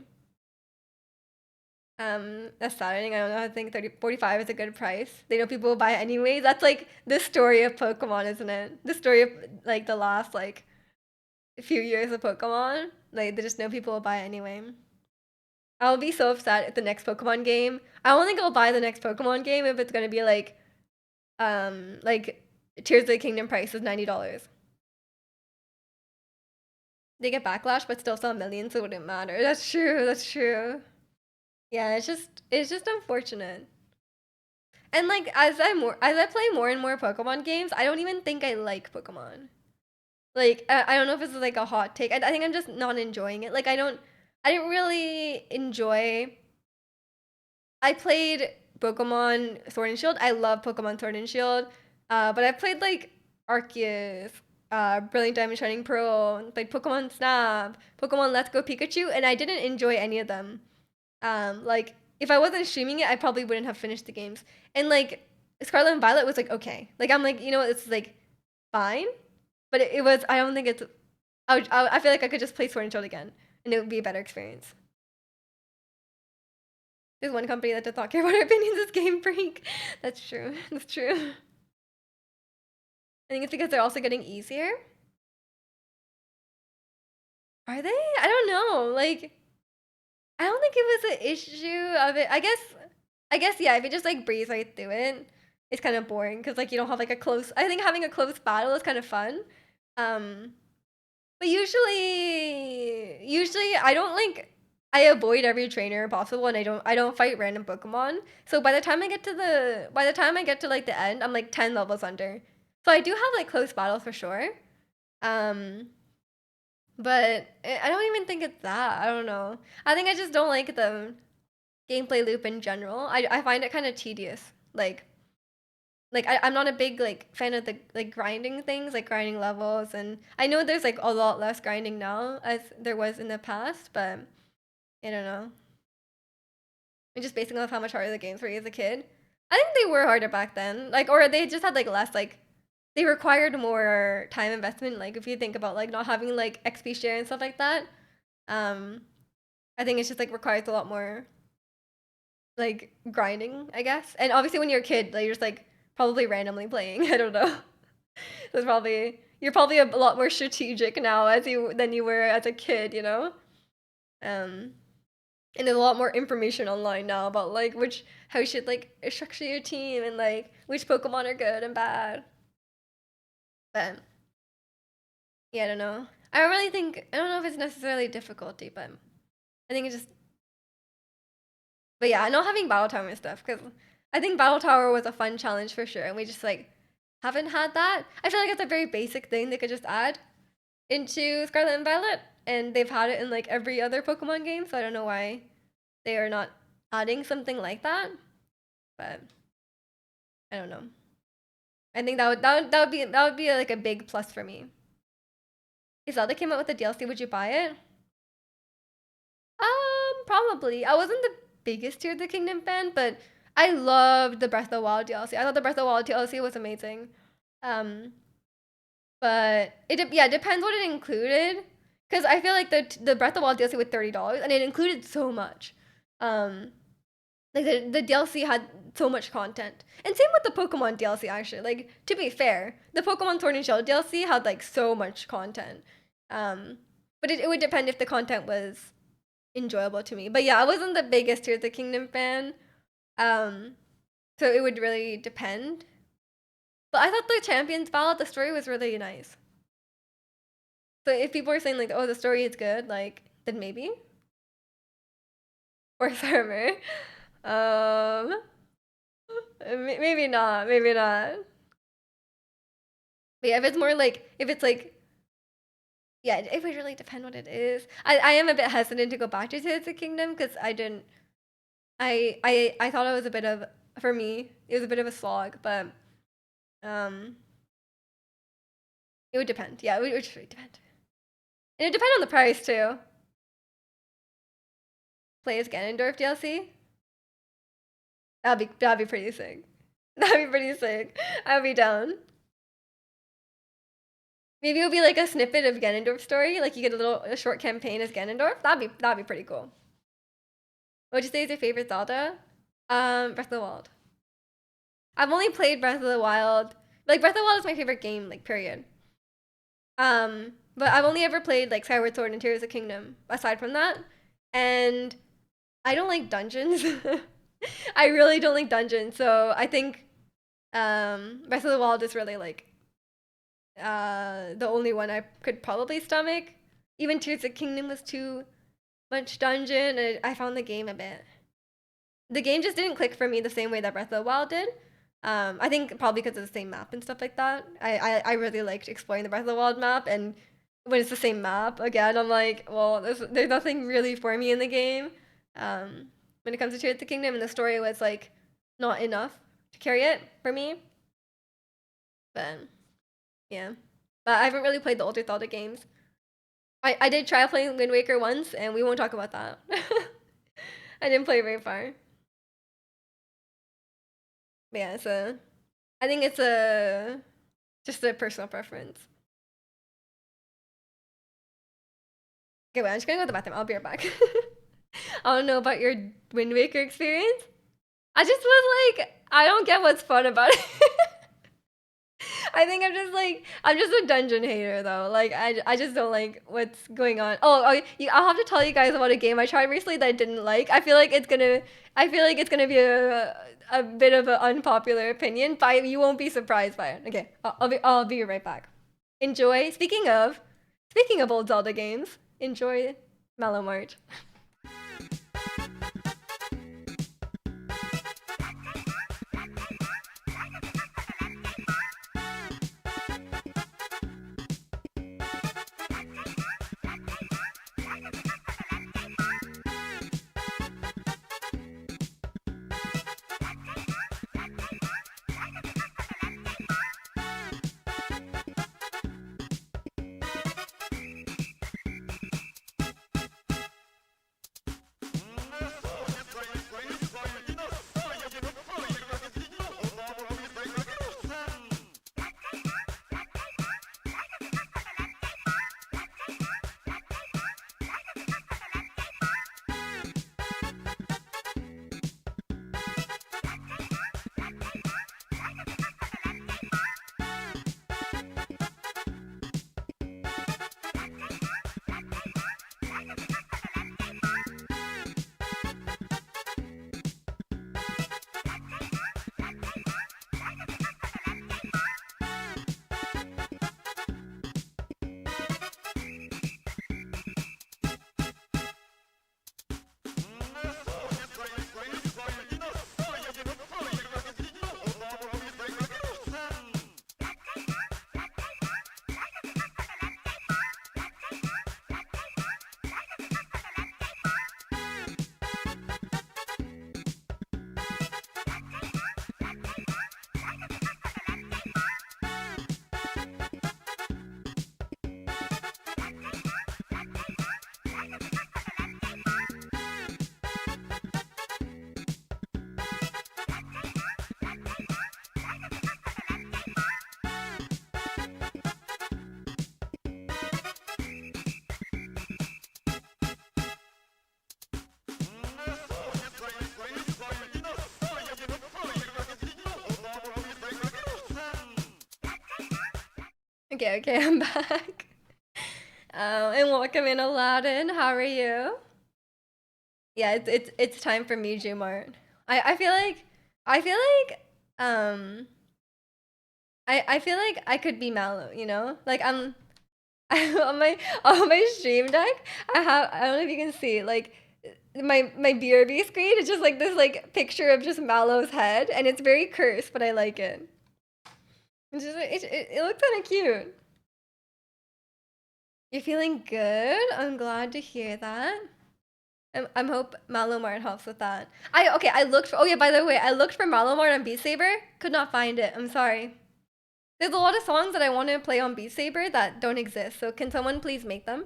That's saddening. I don't know. I think 45 is a good price. They know people will buy it anyway. That's like the story of Pokemon, isn't it? The story of like the last like few years of Pokemon. Like they just know people will buy it anyway. I'll be so upset at the next Pokemon game. I don't think I'll buy the next Pokemon game if it's gonna be like Tears of the Kingdom price is $90. They get backlash, but still sell millions, so it wouldn't matter. That's true. That's true. Yeah, it's just unfortunate. And like as I play more and more Pokemon games, I don't even think I like Pokemon. Like I don't know if it's like a hot take. I think I'm just not enjoying it. Like I didn't really enjoy. I played Pokemon Sword and Shield. I love Pokemon Sword and Shield. But I played like Arceus, Brilliant Diamond Shining Pearl, like Pokemon Snap, Pokemon Let's Go Pikachu, and I didn't enjoy any of them. Like if I wasn't streaming it, I probably wouldn't have finished the games. And like Scarlet and Violet was like okay. Like I'm like, you know, it's like fine, but it was. I don't think it's. I feel like I could just play Sword and Shield again, and it would be a better experience. There's one company that does not care about our opinions. Is Game Freak. That's true. That's true. I think it's because they're also getting easier. Are they? I don't know. Like I don't think it was an issue of it. I guess yeah. If you just like breeze right through it, it's kind of boring because like you don't have like a close. I think having a close battle is kind of fun. Um, but usually I don't like. I avoid every trainer possible, and I don't fight random Pokemon. So by the time I get to like the end, I'm like 10 levels under. So I do have like close battles for sure. Um, but I don't even think it's that. I don't know. I think I just don't like the gameplay loop in general. I find it kind of tedious. I'm not a big like fan of the like grinding things, like grinding levels, and I know there's like a lot less grinding now as there was in the past, but I don't know. And just basing off how much harder the games were as a kid. I think they were harder back then. Like or they just had like less like they required more time investment. Like if you think about like not having like XP share and stuff like that. Um I think it's just like requires a lot more like grinding, I guess. And obviously when you're a kid, like you're just like probably randomly playing. I don't know. So it's probably you're probably a lot more strategic now as you than you were as a kid, you know? Um and there's a lot more information online now about like which how you should like structure your team and like which Pokemon are good and bad. But yeah, I don't know. I don't know if it's necessarily difficulty, but I think it's just but yeah, not having Battle Tower and stuff because I think Battle Tower was a fun challenge for sure, and we just like haven't had that. I feel like it's a very basic thing they could just add into Scarlet and Violet, and they've had it in like every other Pokemon game, so I don't know why they are not adding something like that. But I don't know. I think that would be like a big plus for me. If Zelda came out with a DLC, would you buy it? Probably. I wasn't the biggest Tears of the Kingdom fan, but I loved the Breath of the Wild DLC. I thought the Breath of the Wild DLC was amazing. Um, but yeah, it depends what it included. Because I feel like the Breath of the Wild DLC was $30 and it included so much. Um, like the DLC had so much content. And same with the Pokemon DLC actually. Like to be fair, the Pokemon Sword and Shield DLC had like so much content. Um, but it would depend if the content was enjoyable to me. But yeah, I wasn't the biggest Tears of the Kingdom fan. Um, so it would really depend. But I thought the Champions Ballad, the story was really nice. So if people are saying like, oh, the story is good, like then maybe. Or server. Um, maybe not. Maybe not. But yeah, if it's more like if it's like yeah, it would really depend what it is. I am a bit hesitant to go back to Tears of the Kingdom because I didn't I thought it was a bit of for me, it was a bit of a slog, but um it would depend. Yeah, it would just really depend. And it depend on the price too. Play as Ganondorf DLC? That'd be pretty sick. That'd be pretty sick. I'd be down. Maybe it would be like a snippet of Ganondorf's story, like you get a short campaign as Ganondorf. That'd be pretty cool. What would you say is your favorite Zelda? Breath of the Wild. I've only played Breath of the Wild. Like Breath of the Wild is my favorite game, like period. But I've only ever played like Skyward Sword and Tears of the Kingdom. Aside from that, and I don't like dungeons. I really don't like dungeons. So I think Breath of the Wild is really like the only one I could probably stomach. Even Tears of the Kingdom was too much dungeon, and I found the game a bit the game just didn't click for me the same way that Breath of the Wild did. I think probably because of the same map and stuff like that. I really liked exploring the Breath of the Wild map, and when it's the same map again, I'm like, well, there's nothing really for me in the game. When it comes to Tears of the Kingdom, and the story was like not enough to carry it for me. But yeah, but I haven't really played the older Zelda games. I did try playing Wind Waker once, and we won't talk about that. I didn't play very far. But yeah, so I think it's a just a personal preference. Okay, wait, I'm just gonna go to the bathroom. I'll be right back. I don't know about your Wind Waker experience. I just was like, I don't get what's fun about it. I think I'm just a dungeon hater though. Like I just don't like what's going on. I'll have to tell you guys about a game I tried recently that I didn't like. I feel like it's gonna be a bit of an unpopular opinion, but you won't be surprised by it. Okay, I'll be right back. Enjoy. Speaking of old Zelda games, enjoy Mellow Mart. Okay, I'm back. And welcome in, Aladdin. How are you? Yeah, it's time for me, Jumart. I feel like um I feel like I could be Mallow, you know? Like I'm on my stream deck, I don't know if you can see, like my BRB screen is just like this like picture of just Mallow's head, and it's very cursed, but I like it. It's just it looks kind of cute. You're feeling good? I'm glad to hear that. I'm hope Malomart helps with that. I looked for, oh yeah, by the way, I looked for Malomart on Beat Saber, could not find it. I'm sorry. There's a lot of songs that I want to play on Beat Saber that don't exist. So can someone please make them?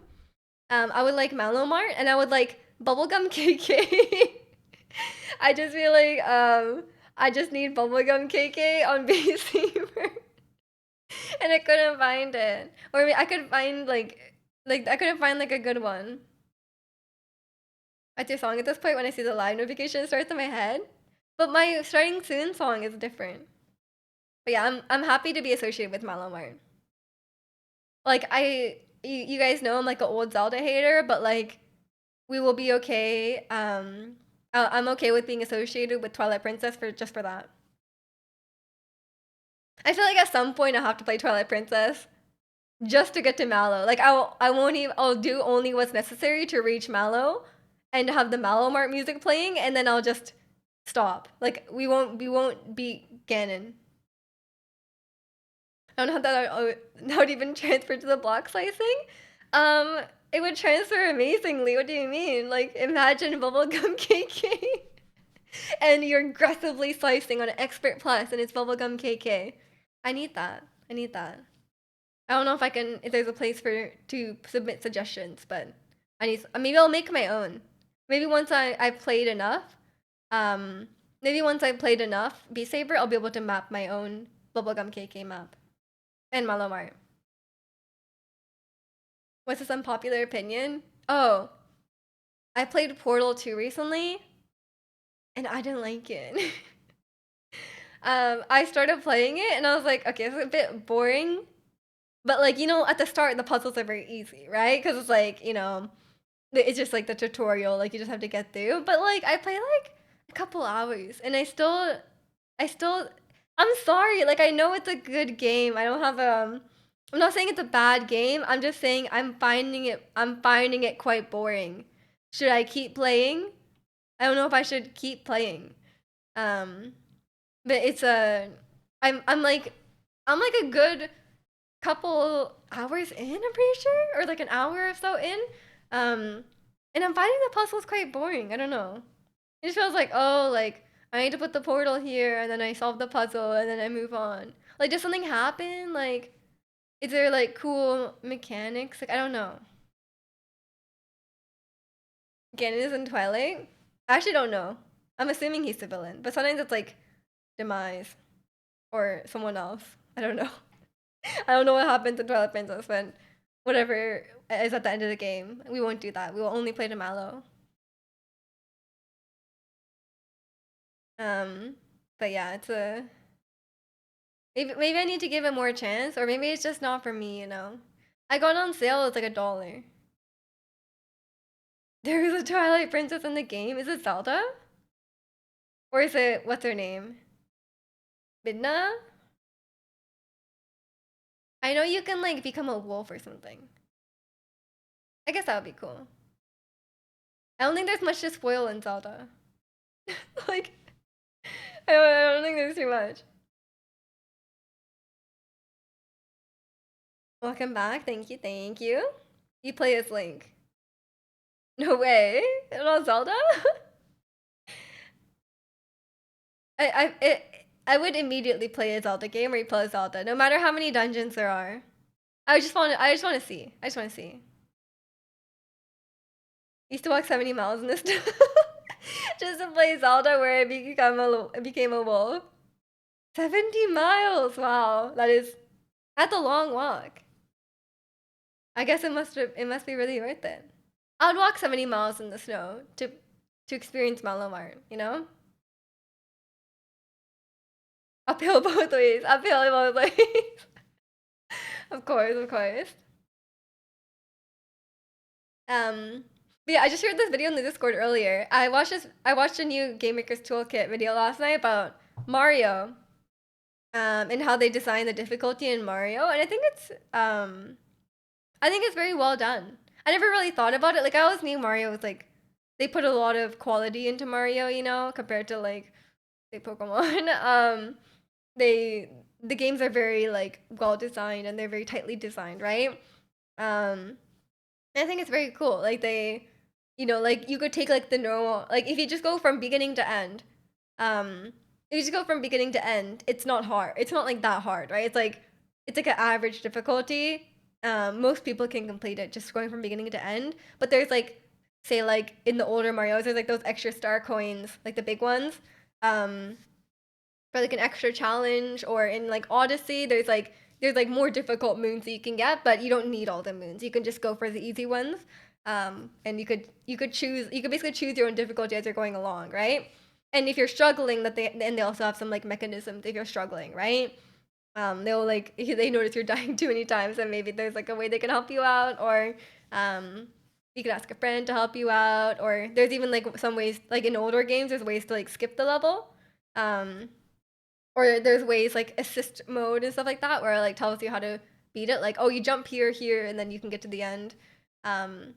I would like Malomart, and I would like Bubblegum KK. I just feel like I just need Bubblegum KK on Beat Saber. And I couldn't find it. Or I could find like I couldn't find like a good one. What's your song at this point? When I see the live notification, it starts in my head. But my starting soon song is different. But yeah, I'm happy to be associated with Malomart. Like you guys know I'm like an old Zelda hater, but like we will be okay. I'm okay with being associated with Twilight Princess for just for that. I feel like at some point I'll have to play Twilight Princess just to get to Mallow. Like I won't even I'll do only what's necessary to reach Mallow and have the Mallow Mart music playing, and then I'll just Stop. Like we won't beat Ganon. I don't know how that would even transfer to the block slicing. Um, it would transfer amazingly. What do you mean? Like imagine bubblegum KK and you're aggressively slicing on an expert plus and it's bubblegum KK. I need that. I need that. I don't know if I can if there's a place for to submit suggestions, but maybe I'll make my own. Maybe once I played enough, um maybe once I played enough Beat Saber, I'll be able to map my own bubblegum KK map and Malamar. What's this unpopular opinion? Oh, I played Portal 2 recently and I didn't like it. I started playing it and I was like, okay, it's a bit boring. But like, at the start the puzzles are very easy, right? Because it's like, it's just like the tutorial, like you just have to get through. But like I play like a couple hours and I still I'm sorry, like I know it's a good game. I don't have I'm not saying it's a bad game. I'm just saying I'm finding it quite boring. Should I keep playing? I don't know if I should keep playing. Um but it's a I'm like a good couple hours in, I'm pretty sure, or like an hour or so in. Um, and I'm finding the puzzles quite boring. I don't know. It just feels like, oh, like I need to put the portal here, and then I solve the puzzle, and then I move on. Like, does something happen? Like, is there like cool mechanics? Like, I don't know. Ganon is in Twilight. I actually don't know. I'm assuming he's the villain, but sometimes it's like Demise or someone else. I don't know. I don't know what happens in Twilight Princess, but whatever is at the end of the game, we won't do that. We will only play the Mallow. Um, but yeah, it's a maybe I need to give it more chance, or maybe it's just not for me. I got on sale. It's like $1. There is a Twilight Princess in the game. Is it Zelda? Or is it what's her name? Midna? I know you can like become a wolf or something. I guess that would be cool. I don't think there's much to spoil in Zelda. Like I don't think there's too much. Welcome back. Thank you. Thank you. You play as Link. No way. Not Zelda? I would immediately play a Zelda game or you play Zelda, no matter how many dungeons there are. I just want to see. I just want to see. Used to walk 70 miles in this just to play Zelda where I became a wolf. 70 miles. Wow. That's a long walk. I guess it must be really worth it. I would walk 70 miles in the snow to experience Malamar. Uphill both ways. Uphill both ways. Of course, of course. Um, but yeah, I just shared this video in the Discord earlier. I watched a new Game Maker's Toolkit video last night about Mario, and how they design the difficulty in Mario, and I think it's very well done. I never really thought about it. Like I always knew Mario was like they put a lot of quality into Mario, compared to like say Pokemon. They the games are very like well designed and they're very tightly designed, right? Um, and I think it's very cool. Like like you could take like the normal like if you just go from beginning to end, um, if you just go from beginning to end, it's not hard. It's not like that hard, right? It's like an average difficulty. Most people can complete it just going from beginning to end. But there's like, say like in the older Mario's, there's like those extra star coins, like the big ones. Um, for like an extra challenge, or in like Odyssey, there's like more difficult moons that you can get, but you don't need all the moons. You can just go for the easy ones. And you could basically choose your own difficulty as you're going along, right? And if you're struggling, and they also have some like mechanisms if you're struggling, right? They'll like if they notice you're dying too many times, and maybe there's like a way they can help you out, or you could ask a friend to help you out, or there's even like some ways like in older games there's ways to like skip the level. Um, or there's ways like assist mode and stuff like that where it like tells you how to beat it. Like, oh, you jump here, and then you can get to the end. Um,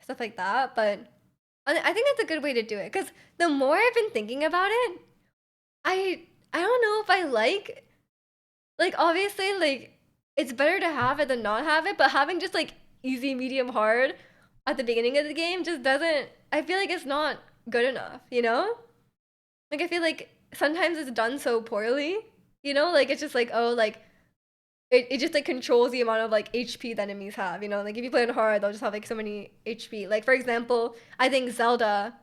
Stuff like that. But I think that's a good way to do it because the more I've been thinking about it, I I don't know if I like obviously like it's better to have it than not have it, but having just like easy, medium, hard at the beginning of the game just doesn't. I feel like it's not good enough, you know? Like I feel like sometimes it's done so poorly, you know? Like it's just like oh like it just like controls the amount of like HP the enemies have, you know? Like if you play on hard, they'll just have like so many HP. Like for example, I think Zelda,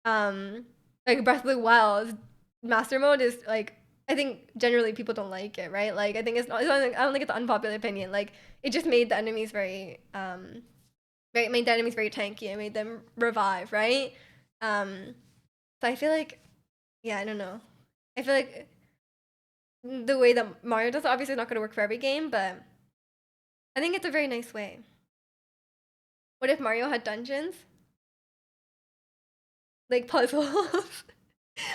um, like Breath of the Wild's master mode is like I think generally people don't like it, right? Like I think it's not I don't think it's an unpopular opinion. Like it just made the enemies very made the enemies very tanky. It made them revive, right? Um, so I feel like yeah, I don't know. I feel like the way that Mario does it, obviously not going to work for every game, but I think it's a very nice way. What if Mario had dungeons? Like puzzles?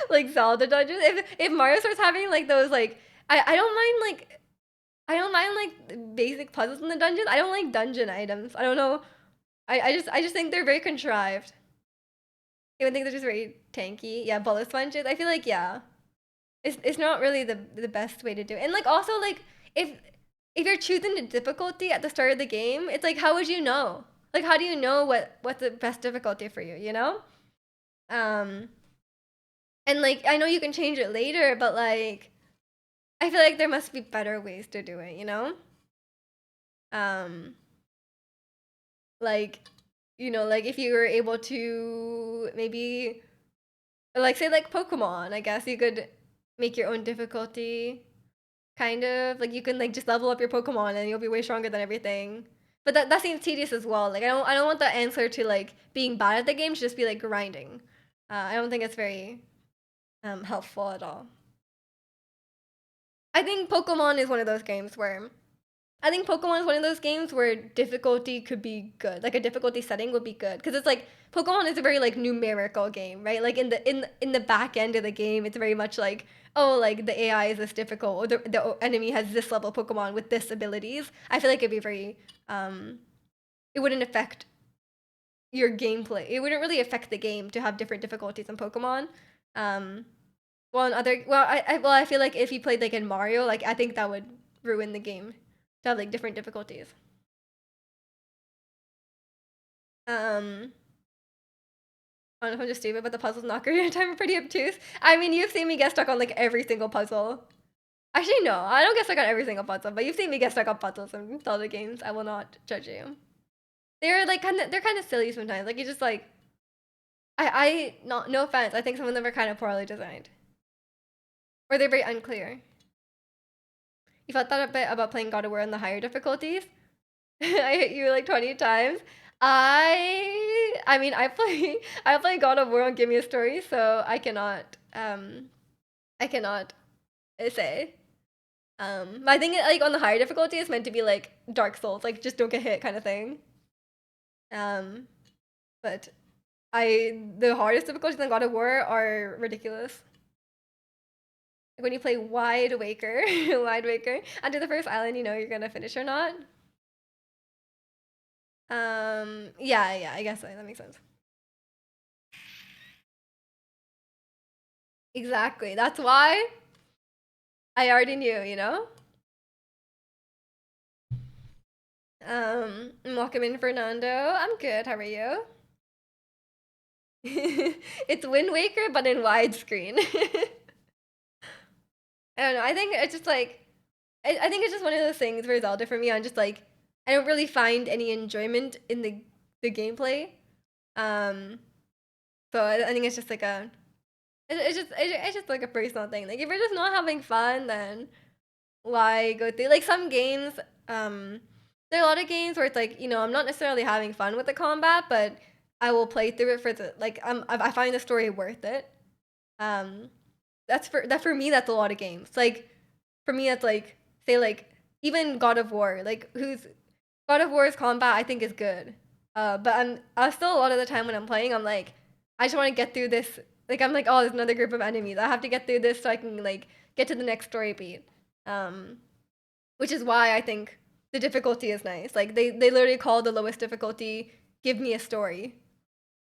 Like Zelda dungeons? If Mario starts having like those like I don't mind like I don't mind like basic puzzles in the dungeons. I don't like dungeon items. I don't know. I just think they're very contrived. I would think they're just very tanky. Yeah, bullet sponges. I feel like yeah. It's not really the best way to do it. And like also like if if you're choosing the difficulty at the start of the game, it's like how would you know? Like how do you know what's the best difficulty for you, you know? Um and like I know you can change it later, but like I feel like there must be better ways to do it, you know? Um like you know, like if you were able to maybe like say like Pokemon, I guess you could make your own difficulty kind of like you can like just level up your Pokemon and you'll be way stronger than everything. But that seems tedious as well. Like I don't want the answer to like being bad at the game to just be like grinding. I don't think it's very helpful at all. I think Pokemon is one of those games where I think Pokemon is one of those games where difficulty could be good. Like a difficulty setting would be good because it's like Pokemon is a very like numerical game, right? Like in the back end of the game, it's very much like oh like the AI is this difficult or the enemy has this level of Pokemon with this abilities. I feel like it'd be very it wouldn't affect your gameplay. It wouldn't really affect the game to have different difficulties in Pokemon. Um, well, in other well, I feel like if you played like in Mario, like I think that would ruin the game to have like different difficulties. Um, I don't know if I'm just stupid, but the puzzles not Ocarina of Time are pretty obtuse. I mean, you've seen me get stuck on like every single puzzle. Actually, no, I don't get stuck on every single puzzle, but you've seen me get stuck on puzzles in Zelda games. I will not judge you. They're kind of silly sometimes. Like you just like I not no offense. I think some of them are kind of poorly designed or they're very unclear. You felt that a bit about playing God of War on the higher difficulties. I hit you like 20 times. I mean I play God of War on Give Me a Story, so I cannot say. But I think like on the higher difficulty it's meant to be like Dark Souls, like just don't get hit kind of thing. Um but I the hardest difficulties in God of War are ridiculous. Like when you play Wide Waker, Wide Waker, under the first island, you know you're gonna finish or not. Yeah, yeah, I guess so. That makes sense. Exactly. That's why I already knew, you know? Welcome in, Fernando. I'm good. How are you? It's Wind Waker, but in widescreen. I don't know. I think it's just like, I think it's just one of those things for Zelda for me. I'm just like, I don't really find any enjoyment in the gameplay. Um, so I think it's just like it's just like a personal thing. Like if you're just not having fun, then why go through like some games there are a lot of games where it's like you know I'm not necessarily having fun with the combat but I will play through it for the like I find the story worth it. um that for me that's a lot of games like for me that's like say like even God of War like who's God of War's combat I think is good. But I still a lot of the time when I'm playing I'm like I just want to get through this. Like I'm like oh there's another group of enemies I have to get through this so I can like get to the next story beat. um which is why I think the difficulty is nice. Like they literally call the lowest difficulty "Give me a story."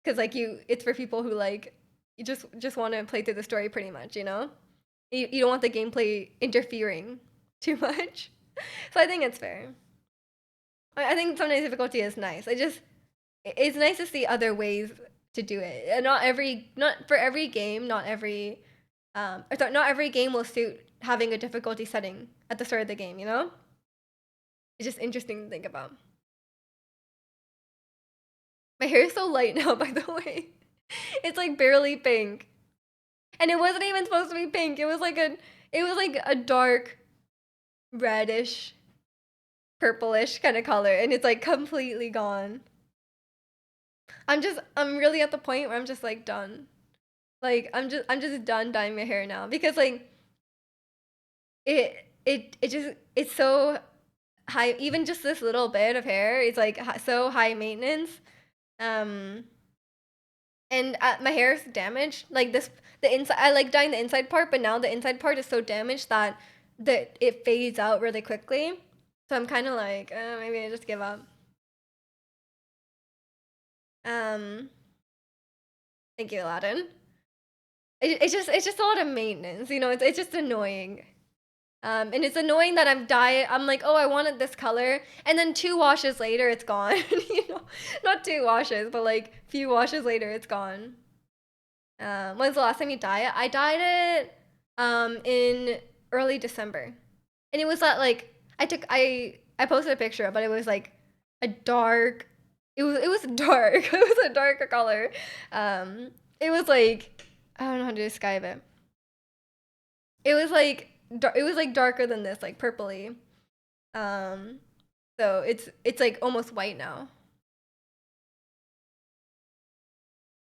because like it's for people who like you just want to play through the story pretty much, you know. You don't want the gameplay interfering too much. So I think it's fair. I think sometimes difficulty is nice. It's nice to see other ways to do it. And not for every game, not every game will suit having a difficulty setting at the start of the game, you know? It's just interesting to think about. My hair is so light now, by the way. It's like barely pink. And it wasn't even supposed to be pink. It was like a dark reddish, purplish kind of color, and it's like completely gone. I'm really at the point where I'm just like done. Like I'm just done dyeing my hair now because like it's so high. Even just this little bit of hair is like so high maintenance. Um, and my hair is damaged. Like the inside. I like dyeing the inside part, but now the inside part is so damaged that it fades out really quickly. So I'm kind of like, maybe I just give up. Um, Thank you, Aladdin. It's just a lot of maintenance, you know. It's just annoying. And it's annoying that I'm like, oh, I wanted this color, and then 2 washes later, it's gone. You know, not 2 washes, but like few washes later, it's gone. When's the last time you dyed it? I dyed it in early December, and it was that like I posted a picture, but it was like a dark. It was dark. It was a darker color. It was like I don't know how to describe it. It was like it was like darker than this, like purpley. Um, so it's like almost white now.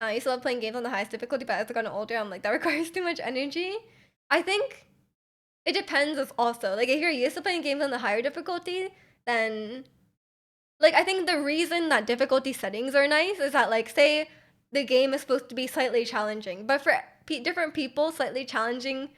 I used to love playing games on the highest difficulty, but as I've gotten older, I'm like that requires too much energy. I think it depends as also like if you're used to playing games on the higher difficulty, then like I think the reason that difficulty settings are nice is that like say the game is supposed to be slightly challenging, but for different people, slightly challenging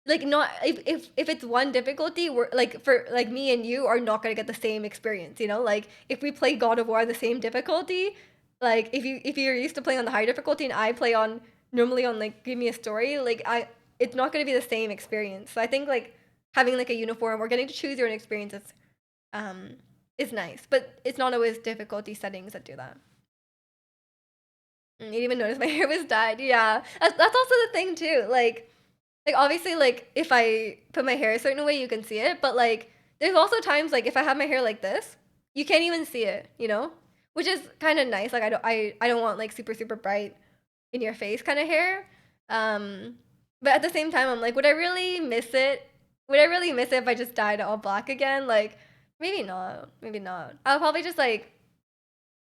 like not if it's one difficulty we're like for like me and you are not going to get the same experience, you know, like if we play God of War the same difficulty, like if you're used to playing on the higher difficulty and I play on normally on like give me a story, like I it's not going to be the same experience. So I think like having like a uniform or getting to choose your own experiences um is nice, but it's not always difficulty settings that do that. You didn't even notice my hair was dyed. Yeah, that's also the thing too, like obviously like if I put my hair a certain way you can see it, but like there's also times like if I have my hair like this, you can't even see it, you know? Which is kind of nice. Like I don't want like super bright in your face kind of hair. Um but at the same time I'm like would I really miss it? Would I really miss it if I just dyed it all black again? Like maybe not. Maybe not. I'll probably just like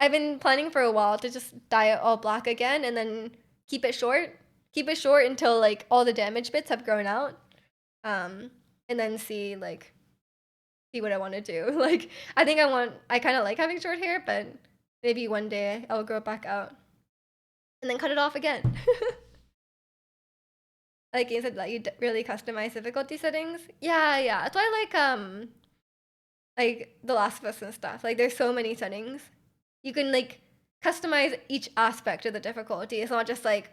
I've been planning for a while to just dye it all black again and then keep it short. Keep it short until like all the damage bits have grown out. Um, and then see what I want to do. Like I kind of like having short hair, but maybe one day I'll grow it back out and then cut it off again. Like you said, like you really customize difficulty settings. Yeah, yeah. That's why I like The Last of Us and stuff. Like there's so many settings. You can like customize each aspect of the difficulty. It's not just like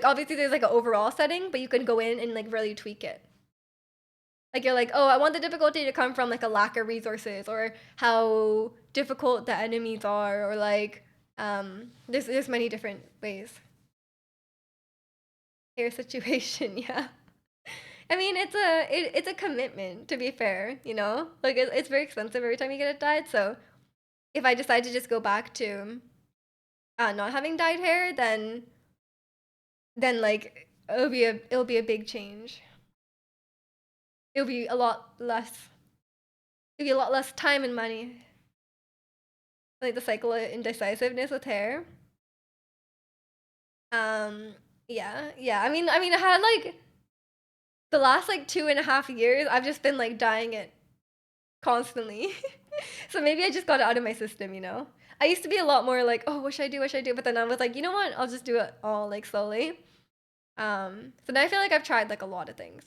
obviously there's like an overall setting, but you can go in and like really tweak it. Like you're like, oh, I want the difficulty to come from like a lack of resources or how difficult the enemies are or like there's many different ways. Hair situation, yeah. I mean, it's a commitment to be fair, you know? Like it's very expensive every time you get it dyed, so if I decide to just go back to not having dyed hair, then like it'll be a big change. It'll be a lot less. It'll be a lot less time and money. Like the cycle of indecisiveness with hair. Um, yeah, yeah. I mean, I had like the last like 2.5 years, I've just been like dyeing it constantly. So maybe I just got it out of my system, you know. I used to be a lot more like, oh, what should I do? What should I do? But then I was like, you know what? I'll just do it all like slowly. So now I feel like I've tried like a lot of things.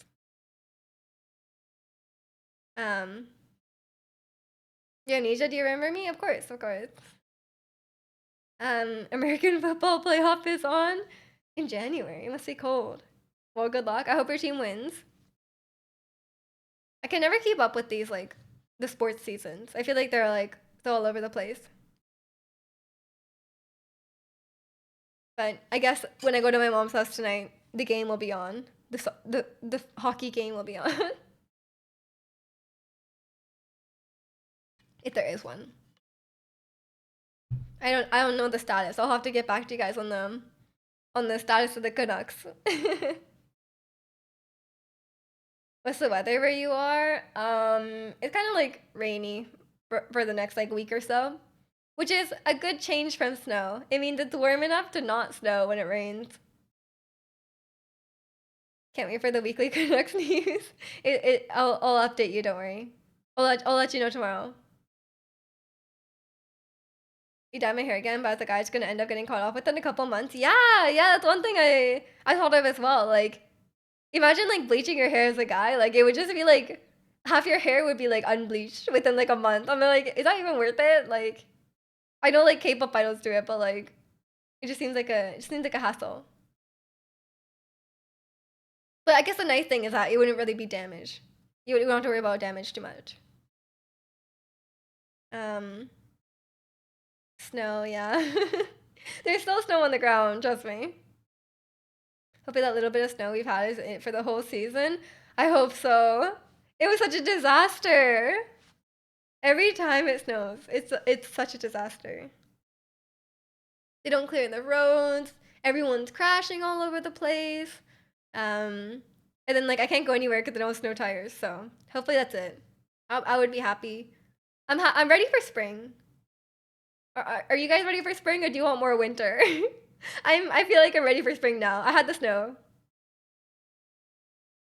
Um, yeah, Nisha, do you remember me? Of course, of course. American football playoff is on in January. It must be cold. Well, good luck. I hope your team wins. I can never keep up with these like the sports seasons. I feel like they're like so all over the place. But I guess when I go to my mom's house tonight, the game will be on. The hockey game will be on. If there is one. I don't know the status. I'll have to get back to you guys on the status of the Canucks. What's the weather where you are? It's kind of like rainy for the next like week or so, which is a good change from snow. It means it's warm enough to not snow when it rains. Can't wait for the weekly Canucks news. I'll update you. Don't worry. I'll let you know tomorrow. You dye my hair again, but the guy's gonna end up getting caught off within a couple months. Yeah, yeah, that's one thing I thought of as well. Like, imagine like bleaching your hair as a guy. Like, it would just be like half your hair would be like unbleached within like a month. I'm like, is that even worth it? Like, I know like K-pop idols do it, but like, it just seems like a hassle. But I guess the nice thing is that it wouldn't really be damaged. You don't have to worry about damage too much. Um, Snow, yeah. There's still snow on the ground, trust me. Hopefully that little bit of snow we've had is it for the whole season. I hope so. It was such a disaster. Every time it snows, it's such a disaster. They don't clear the roads. Everyone's crashing all over the place. And then like I can't go anywhere because I don't have snow tires. So hopefully that's it. I would be happy. I'm ready for spring. Are you guys ready for spring or do you want more winter? I feel like I'm ready for spring now. I had the snow.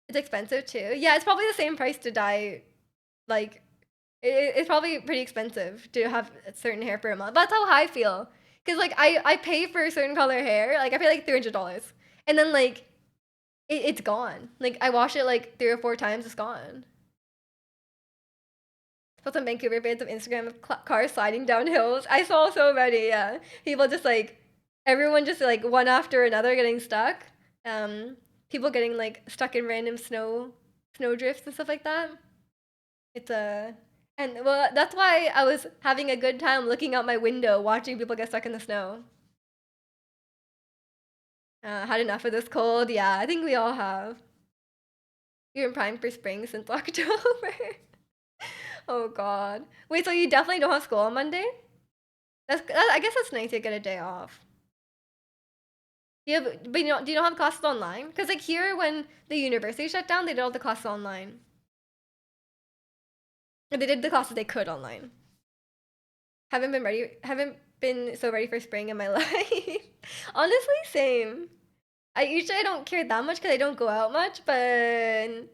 It's expensive too. Yeah, it's probably the same price to dye. Like, it's probably pretty expensive to have a certain hair for a month. That's how I feel. Cause like I pay for a certain color hair. Like I pay like $300, and then like it's gone. Like I wash it like 3 or 4 times, it's gone. Saw some Vancouver vids of Instagram of cars sliding down hills. I saw so many. Yeah, people just like everyone just like one after another getting stuck. People getting like stuck in random snow drifts and stuff like that. It's a and well that's why I was having a good time looking out my window watching people get stuck in the snow. Had enough of this cold. Yeah, I think we all have. You've been primed for spring since October. Oh God. Wait, so you definitely don't have school on Monday? I guess that's nice to get a day off. But do you not have classes online? Because like here, when the university shut down, they did all the classes online. Or they did the classes they could online. Haven't been so ready for spring in my life. Honestly, same. I don't care that much because I don't go out much, but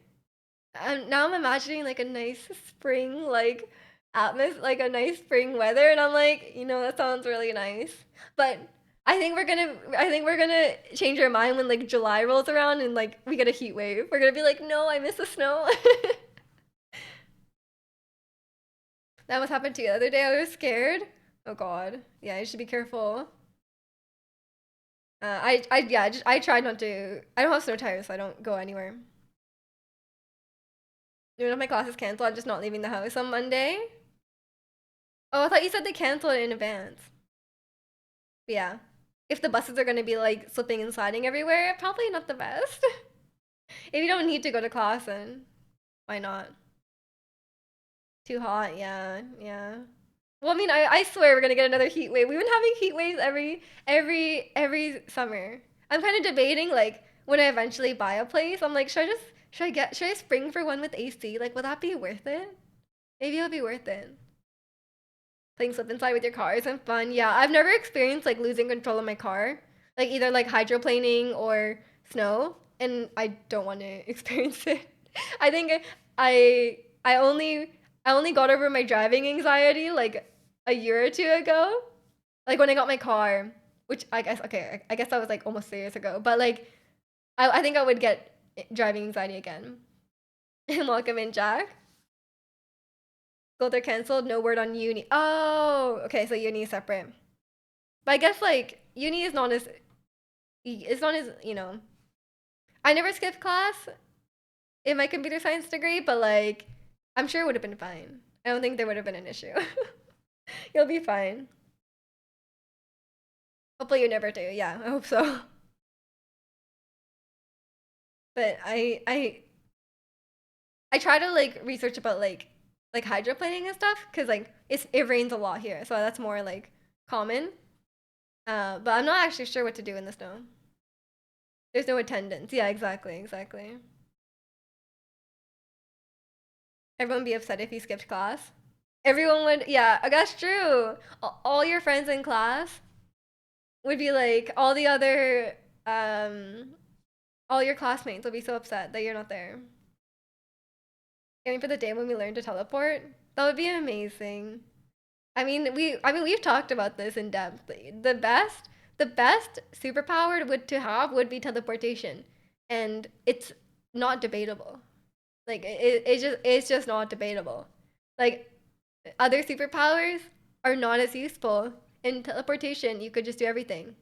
now I'm imagining like a nice spring like atmosphere, like a nice spring weather, and I'm like, that sounds really nice. But I think we're gonna change our mind when like July rolls around and like we get a heat wave. We're gonna be like, no, I miss the snow. That was happened to you the other day. I was scared. Oh God. Yeah, you should be careful. I tried not to. I don't have snow tires, so I don't go anywhere. Even if my class is canceled, I'm just not leaving the house on Monday. Oh, I thought you said they canceled it in advance. Yeah. If the buses are gonna be like slipping and sliding everywhere, probably not the best. If you don't need to go to class, then why not? Too hot, yeah, yeah. Well, I mean, I swear we're gonna get another heat wave. We've been having heat waves every summer. I'm kind of debating like when I eventually buy a place, I'm like, should I spring for one with AC? Like, would that be worth it? Maybe it'll be worth it. Playing slip and slide with your car isn't fun. Yeah, I've never experienced like losing control of my car, like either like hydroplaning or snow, and I don't want to experience it. I think I I only I only got over my driving anxiety like a year or two ago, like when I got my car, which I guess okay, I guess that was like almost 3 years ago, but like I think I would get driving anxiety again. Welcome in, Jack. School they're canceled. No word on uni. Oh, okay, so uni is separate. But I guess like uni is not as it's not as I never skipped class in my computer science degree, but like I'm sure it would have been fine. I don't think there would have been an issue. You'll be fine. Hopefully you never do. Yeah, I hope so. But I try to like research about like hydroplaning and stuff because like it rains a lot here, so that's more like common. But I'm not actually sure what to do in the snow. There's no attendance. Yeah, exactly, exactly. Everyone would be upset if you skipped class. Everyone would, yeah, that's true. All your friends in class would be like, um, all your classmates would be so upset that you're not there. Aiming for the day when we learn to teleport. That would be amazing. I mean, we've talked about this in depth. The best superpower would to have would be teleportation, and it's not debatable. Like it's just not debatable. Like other superpowers are not as useful. In teleportation, you could just do everything.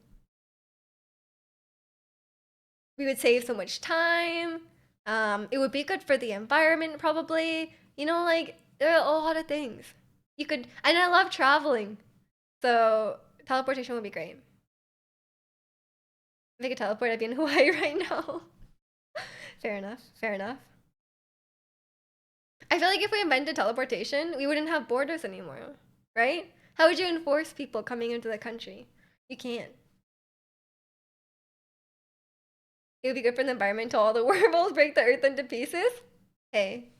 We would save so much time. It would be good for the environment, probably. Like there are a lot of things you could. And I love traveling, so teleportation would be great. If I could teleport, I'd be in Hawaii right now. Fair enough. Fair enough. I feel like if we invented teleportation, we wouldn't have borders anymore, right? How would you enforce people coming into the country? You can't. It would be good for the environment till all the wormholes break the earth into pieces. Hey,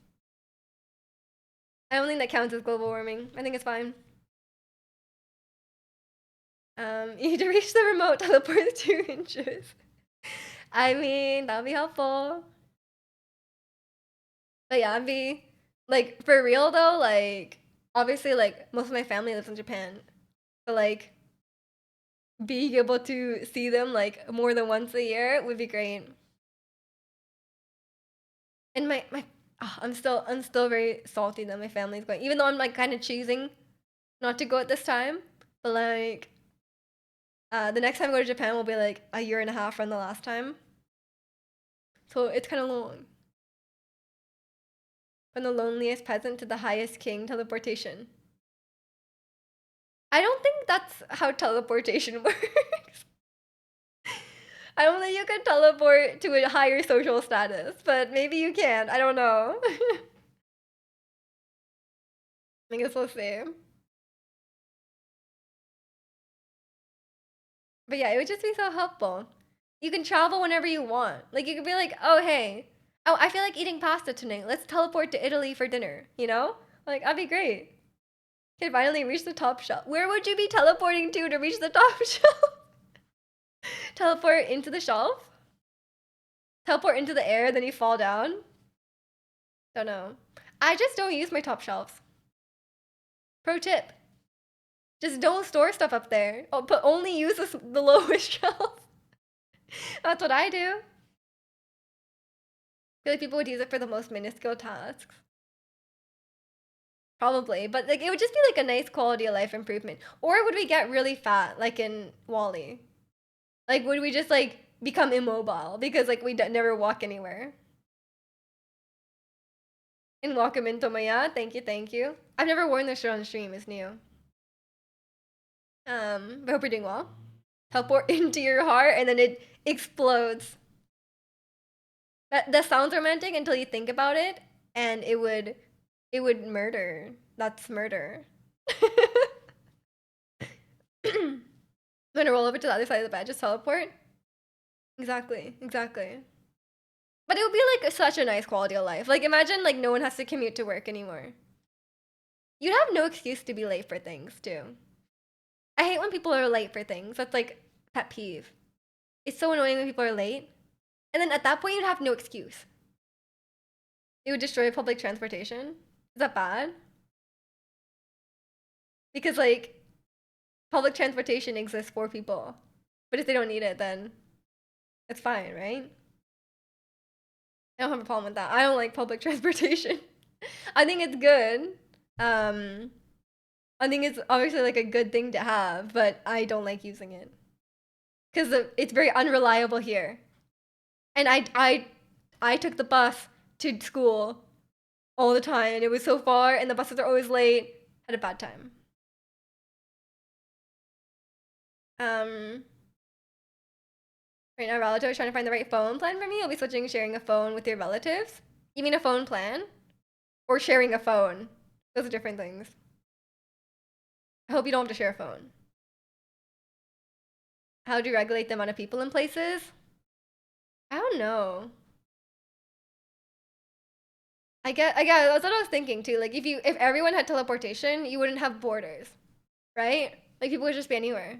I don't think that counts as global warming. I think it's fine. You need to reach the remote teleport 2 inches. I mean, that would be helpful. But yeah, I'd be like for real though, like obviously like most of my family lives in Japan. But like being able to see them like more than once a year would be great. And my I'm still very salty that my family's going. Even though I'm like kind of choosing not to go at this time, but like the next time I go to Japan will be like a year and a half from the last time. So it's kind of long. From the loneliest peasant to the highest king teleportation. I don't think that's how teleportation works. I don't think you can teleport to a higher social status, but maybe you can. I don't know. I guess we'll see. But yeah, it would just be so helpful. You can travel whenever you want. Like you could be like, oh hey, oh I feel like eating pasta tonight. Let's teleport to Italy for dinner. Like that'd be great. Can finally reach the top shelf. Where would you be teleporting to reach the top shelf? Teleport into the shelf? Teleport into the air, then you fall down? Don't know. I just don't use my top shelves. Pro tip: just don't store stuff up there. Oh, but only use the lowest shelf. That's what I do. I feel like people would use it for the most minuscule tasks. Probably, but like it would just be like a nice quality of life improvement. Or would we get really fat, like in Wally? Like, would we just like become immobile because like we never walk anywhere? In Welcome into Maya, thank you, thank you. I've never worn this shirt on stream. It's new. But I hope you're doing well. Teleport into your heart and then it explodes. That sounds romantic until you think about it, and it would murder. That's murder. I'm gonna roll over to the other side of the bed, just teleport. Exactly, exactly. But it would be like such a nice quality of life. Like imagine like no one has to commute to work anymore. You'd have no excuse to be late for things too. I hate when people are late for things. That's like pet peeve. It's so annoying when people are late. And then at that point you'd have no excuse. It would destroy public transportation. Is that bad? Because like public transportation exists for people. But if they don't need it, then it's fine, right? I don't have a problem with that. I don't like public transportation. I think it's good. Um, I think it's obviously like a good thing to have, but I don't like using it because it's very unreliable here. And I took the bus to school all the time, and it was so far, and the buses are always late. Had a bad time. Um, right now, relative is trying to find the right phone plan for me. I'll be switching sharing a phone with your relatives. You mean a phone plan or sharing a phone? Those are different things. I hope you don't have to share a phone. How do you regulate the amount of people in places? I don't know. I guess that's what I was thinking too. Like if everyone had teleportation, you wouldn't have borders, right? Like people would just be anywhere.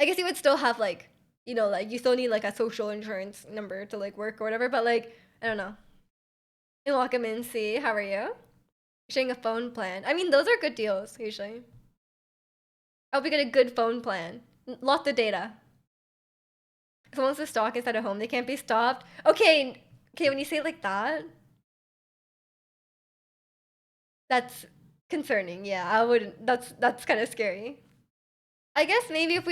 I guess you would still have like, like you still need like a social insurance number to like work or whatever, but like I don't know. You welcome in, see, how are you? Sharing a phone plan. I mean, those are good deals usually. I hope you get a good phone plan. Lots of data. If someone wants to stalk inside a home, they can't be stopped. Okay, okay, when you say it like that, that's concerning. Yeah, I would. That's kind of scary. I guess maybe if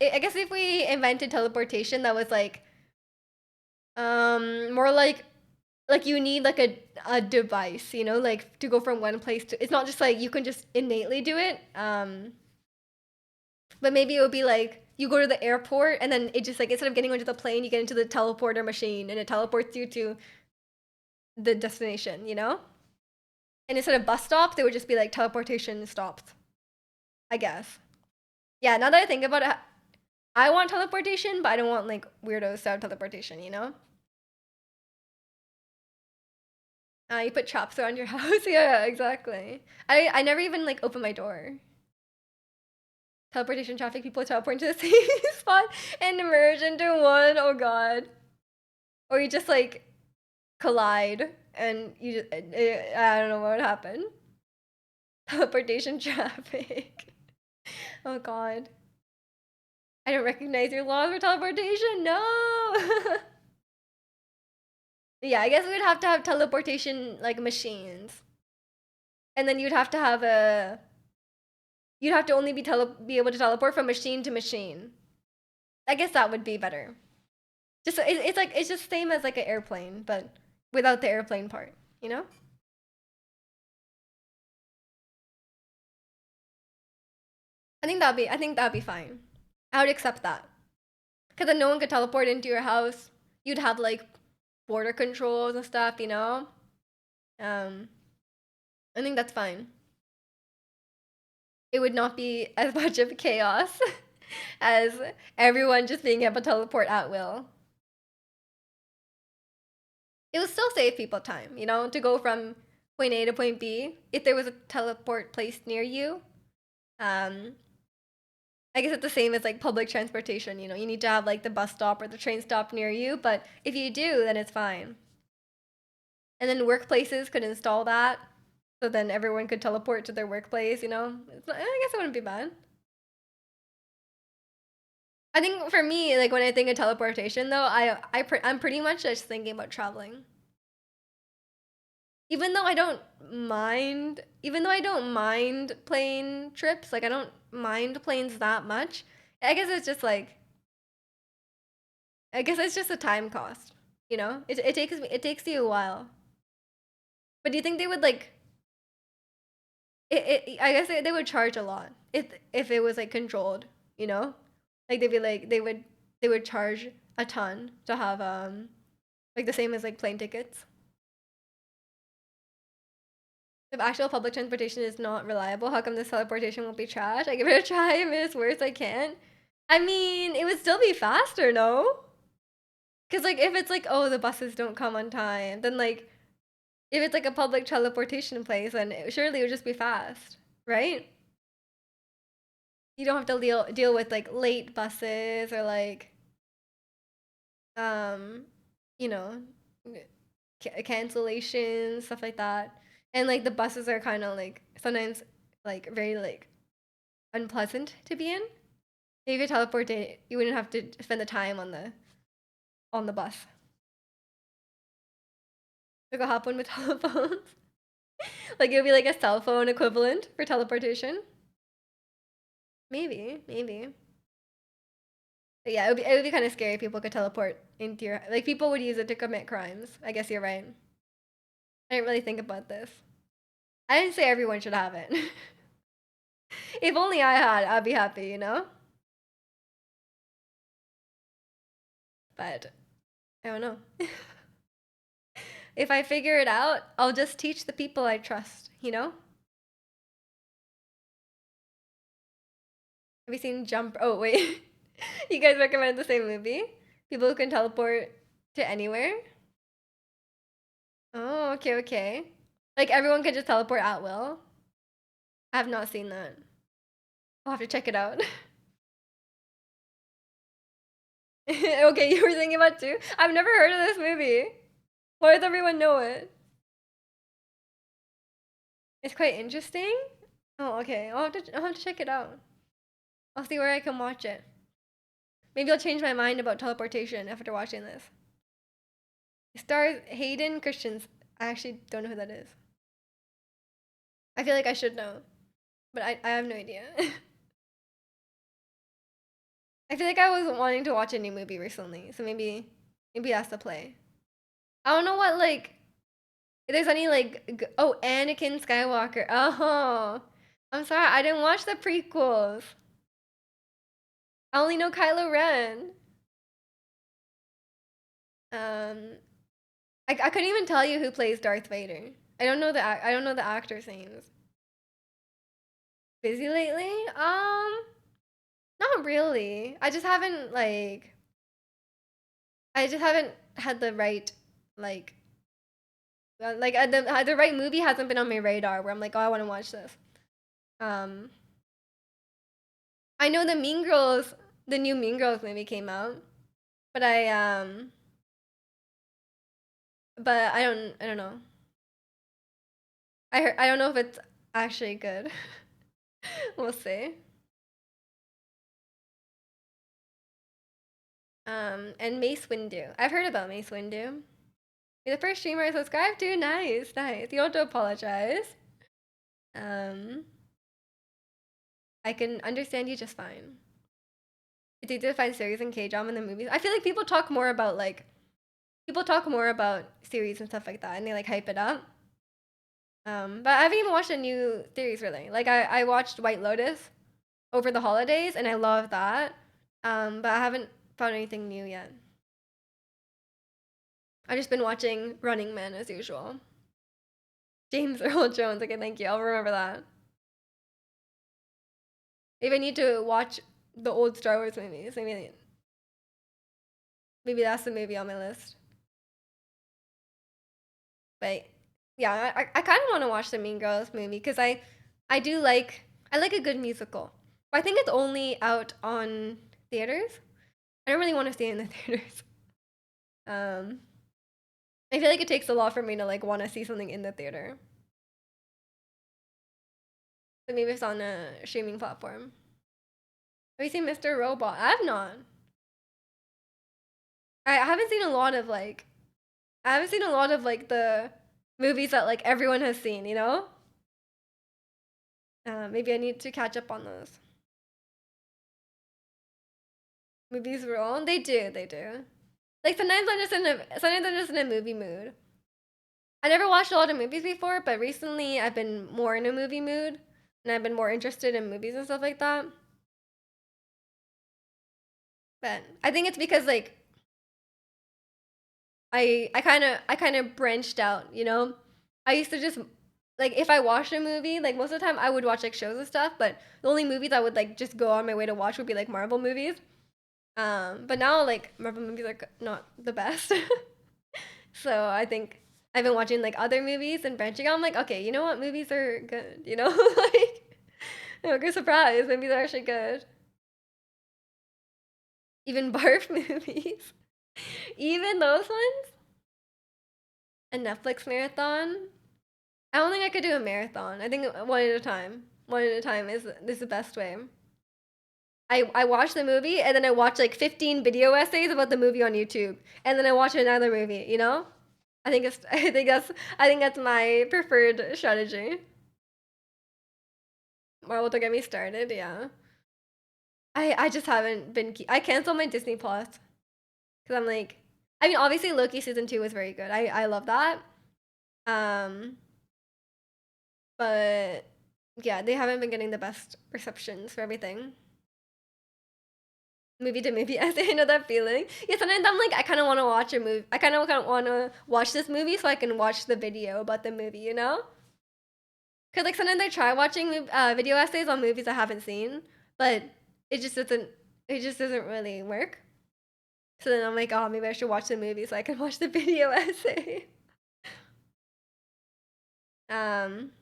I guess if we invented teleportation, that was like more like you need like a device, like to go from one place to. It's not just like you can just innately do it. But maybe it would be like you go to the airport and then it just like instead of getting onto the plane, you get into the teleporter machine and it teleports you to the destination. And instead of bus stops, they would just be like teleportation stops. I guess. Yeah. Now that I think about it, I want teleportation, but I don't want like weirdos style teleportation. You put traps around your house. Yeah, exactly. I never even like open my door. Teleportation traffic, people teleport into the same spot and merge into one. Oh god. Or you just like collide and you just, I don't know what would happen. Teleportation traffic. Oh god. I don't recognize your laws for teleportation. No. Yeah, I guess we would have to have teleportation like machines. And then you'd have to only be able to teleport from machine to machine. I guess that would be better. Just it's like it's just same as like an airplane, but without the airplane part. You know? I think that'd be fine. I would accept that. Cause then no one could teleport into your house. You'd have like border controls and stuff. Um, I think that's fine. It would not be as much of chaos as everyone just being able to teleport at will. It would still save people time, to go from point A to point B. If there was a teleport placed near you, um, I guess it's the same as like public transportation. You need to have like the bus stop or the train stop near you. But if you do, then it's fine. And then workplaces could install that, so then everyone could teleport to their workplace. I guess it wouldn't be bad. I think for me, like when I think of teleportation, though, I'm pretty much just thinking about traveling. Even though I don't mind plane trips, like I don't mind planes that much. I guess it's just like I guess it's just a time cost. It takes you a while. But do you think they would like I guess they would charge a lot if it was like controlled, you know? Like they would charge a ton to have like the same as like plane tickets. If actual public transportation is not reliable, how come this teleportation won't be trash? I give it a try. If it's worse, I can't. I mean, it would still be faster, no? Because like if it's like, oh, the buses don't come on time, then like if it's like a public teleportation place, then surely it would just be fast, right? You don't have to deal with like late buses or like um, you know, cancellations, stuff like that. And like the buses are kind of like sometimes like very like unpleasant to be in. If you could teleport it, you wouldn't have to spend the time on the bus. Like a hop on with telephones. Like it'll be like a cell phone equivalent for teleportation. Maybe, maybe. But yeah, it would be kind of scary if people could teleport into your like people would use it to commit crimes. I guess you're right. I didn't really think about this. I didn't say everyone should have it. If only I had, I'd be happy, you know? But I don't know. If I figure it out, I'll just teach the people I trust, you know? Have you seen Jump? Oh, wait. You guys recommend the same movie? People who can teleport to anywhere? Oh, okay, okay. Like everyone can just teleport at will? I have not seen that. I'll have to check it out. Okay, you were thinking about too? I've never heard of this movie. Why does everyone know it? It's quite interesting. Oh, okay. I'll have to check it out. I'll see where I can watch it. Maybe I'll change my mind about teleportation after watching this. It stars Hayden Christensen. I actually don't know who that is. I feel like I should know, but I have no idea. I feel like I was wanting to watch a new movie recently, so maybe that's the play. I don't know what like if there's any like oh Anakin Skywalker. Oh, I'm sorry, I didn't watch the prequels. I only know Kylo Ren. Um, I couldn't even tell you who plays Darth Vader. I don't know the actors' names. Busy lately? Not really. I just haven't had the right like the right movie hasn't been on my radar where I'm like, oh, I want to watch this. Um, I know the new Mean Girls movie came out, but I don't know. I don't know if it's actually good. We'll see. And Mace Windu. I've heard about Mace Windu. You're the first streamer I subscribed to. Nice, nice. You don't have to apologize. Um, I can understand you just fine. It's easy to find series and K-drama in the movies. I feel like people talk more about series and stuff like that, and they like hype it up. But I haven't even watched a new series really. Like I watched White Lotus over the holidays, and I love that. But I haven't found anything new yet. I've just been watching Running Man as usual. James Earl Jones. Okay, thank you. I'll remember that. Maybe I need to watch the old Star Wars movies. Maybe that's the movie on my list. But yeah, I kind of want to watch the Mean Girls movie because I like a good musical. But I think it's only out on theaters. I don't really want to see it in the theaters. Um, I feel like it takes a lot for me to like want to see something in the theater. So maybe it's on a streaming platform. Have you seen Mr. Robot? I have not. I haven't seen a lot of like I haven't seen a lot of like the movies that like everyone has seen, you know? Maybe I need to catch up on those. Movies roll. They do, they do. Like sometimes I'm just in a movie mood. I never watched a lot of movies before, but recently I've been more in a movie mood and I've been more interested in movies and stuff like that. But I think it's because like I kind of branched out, you know? I used to just like if I watched a movie, like most of the time I would watch like shows and stuff, but the only movies I would like just go on my way to watch would be like Marvel movies. But now like Marvel movies are not the best. So I think I've been watching like other movies and branching out. I'm like, okay, you know what? Movies are good, you know? Like, good surprise. Movies are actually good. Even barf movies. Even those ones? A Netflix marathon? I don't think I could do a marathon. I think one at a time. One at a time is the best way. I watch the movie and then I watch like 15 video essays about the movie on YouTube. And then I watch another movie, you know? I think that's my preferred strategy. Marvel, don't get me started. Yeah, I just haven't been. I canceled my Disney Plus because I'm like, I mean, obviously Loki season 2 was very good. I love that. Um, but yeah, they haven't been getting the best receptions for everything. Movie to movie essay. I know that feeling. Yeah, sometimes I'm like, I kind of want to watch a movie. I kind of want to watch this movie so I can watch the video about the movie. You know? Because like sometimes I try watching video essays on movies I haven't seen, but it just doesn't. It just doesn't really work. So then I'm like, oh, maybe I should watch the movie so I can watch the video essay. Um,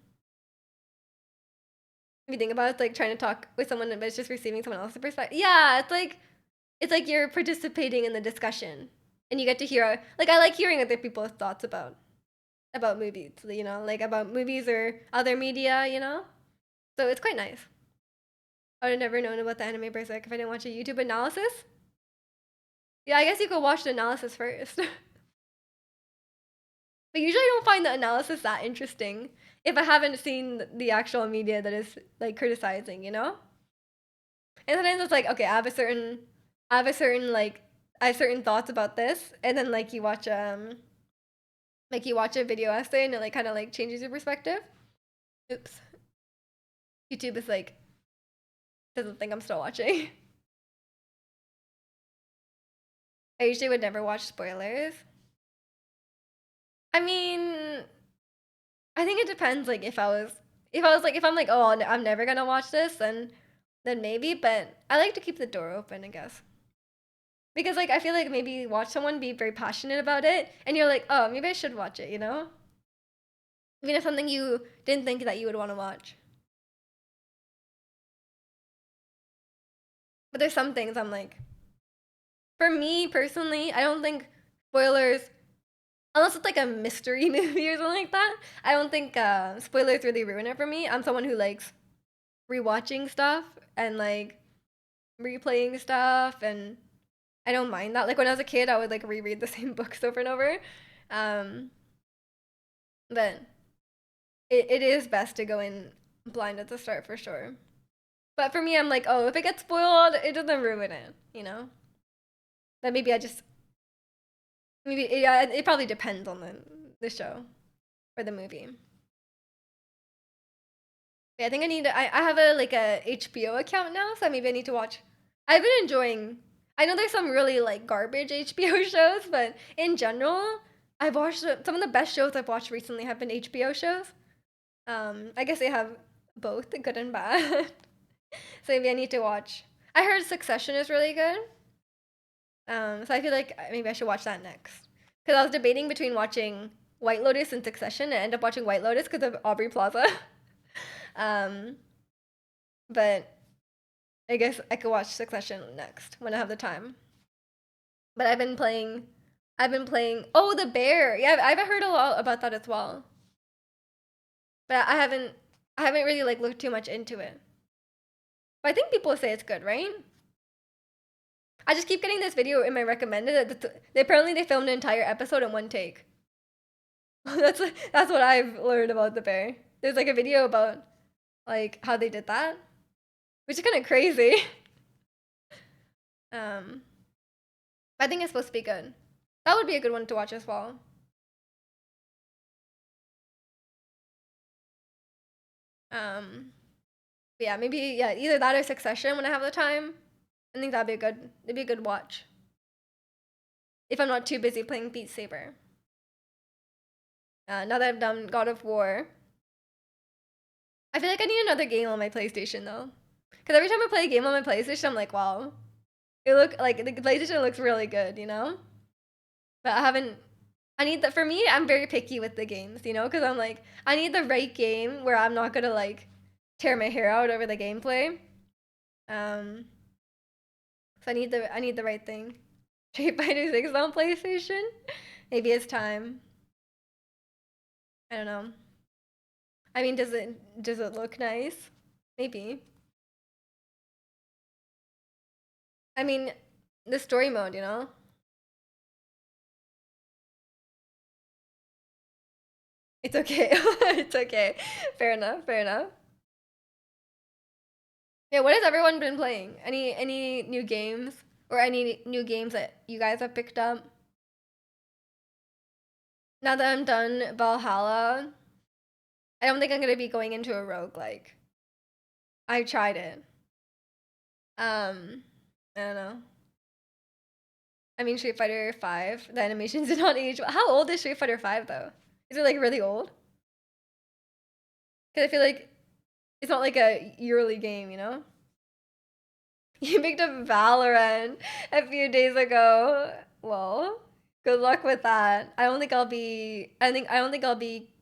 if you think about it, it's like trying to talk with someone but it's just receiving someone else's perspective. Yeah, it's like you're participating in the discussion, and you get to hear like I like hearing other people's thoughts about movies. You know, like about movies or other media. You know, so it's quite nice. I would have never known about the anime Berserk if I didn't watch a YouTube analysis. Yeah, I guess you could watch the analysis first. But usually I don't find the analysis that interesting if I haven't seen the actual media that is like criticizing, you know? And sometimes it's like, okay, I have a certain like I have certain thoughts about this, and then like you watch a video essay and it like kinda like changes your perspective. Oops. YouTube is like doesn't think I'm still watching. I usually would never watch spoilers. I mean, I think it depends. Like if I'm like, oh, I'm never gonna watch this, then maybe. But I like to keep the door open, I guess, because like I feel like maybe watch someone be very passionate about it, and you're like, oh, maybe I should watch it, you know? Even if something you didn't think that you would want to watch. But there's some things I'm like, for me personally, I don't think spoilers, unless it's like a mystery movie or something like that. I don't think spoilers really ruin it for me. I'm someone who likes rewatching stuff and like replaying stuff, and I don't mind that. Like when I was a kid, I would like reread the same books over and over. Um, but it is best to go in blind at the start for sure. But for me, I'm like, oh, if it gets spoiled, it doesn't ruin it, you know? But maybe I just maybe yeah, it probably depends on the show or the movie. Yeah, I think I have a like a HBO account now, so maybe I need to watch. I've been enjoying. I know there's some really like garbage HBO shows, but in general, I've watched some of the best shows I've watched recently have been HBO shows. I guess they have both good and bad. So maybe I need to watch. I heard Succession is really good. So I feel like maybe I should watch that next. Because I was debating between watching White Lotus and Succession, and I ended up watching White Lotus because of Aubrey Plaza. um, but I guess I could watch Succession next when I have the time. But I've been playing. Oh, the bear. Yeah, I've heard a lot about that as well. But I haven't really like looked too much into it. But I think people say it's good, right? I just keep getting this video in my recommended that they apparently they filmed an entire episode in one take. That's what I've learned about the bear. There's like a video about like how they did that, which is kind of crazy. Um, I think it's supposed to be good. That would be a good one to watch as well. Um, but yeah, maybe yeah, either that or Succession when I have the time. I think it'd be a good watch if I'm not too busy playing Beat Saber. Now that I've done God of War, I feel like I need another game on my PlayStation though. Because every time I play a game on my PlayStation, I'm like, wow, it look like the PlayStation looks really good, you know. But I haven't. I need that for me. I'm very picky with the games, you know, because I'm like, I need the right game where I'm not gonna like tear my hair out over the gameplay. Um, so I need the right thing. Street Fighter 6 on PlayStation. Maybe it's time. I don't know. I mean, does it look nice? Maybe. I mean, the story mode, you know. It's okay. It's okay. Fair enough. Fair enough. Yeah, what has everyone been playing? Any new games or any new games that you guys have picked up? Now that I'm done Valhalla, I don't think I'm gonna be going into a roguelike. I tried it. Um, I don't know. I mean, Street Fighter 5, the animations did not age well. How old is Street Fighter 5 though? Is it like really old? Because I feel like it's not like a yearly game, you know? You picked up Valorant a few days ago. Well, good luck with that. I don't think I'll be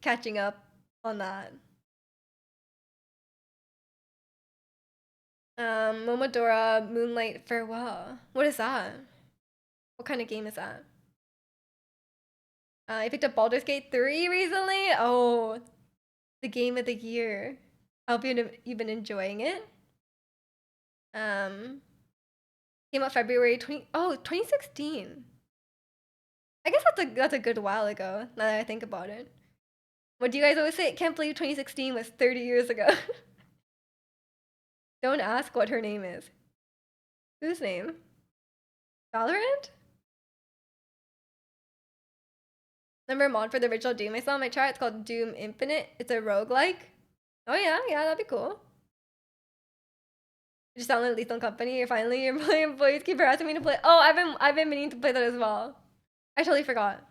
catching up on that. Momodora Moonlight Farewell. What is that? What kind of game is that? I picked up Baldur's Gate 3 recently. Oh, the game of the year. I hope you've been enjoying it. Um, Came out February 2016. I guess that's a good while ago, now that I think about it. What do you guys always say? Can't believe 2016 was 30 years ago. Don't ask what her name is. Whose name? Valorant? Remember a mod for the original Doom I saw on my chart? It's called Doom Infinite. It's a roguelike. Oh yeah, yeah, that'd be cool. You just download Lethal Company. You're finally your employees keep harassing me to play. Oh, I've been meaning to play that as well. I totally forgot.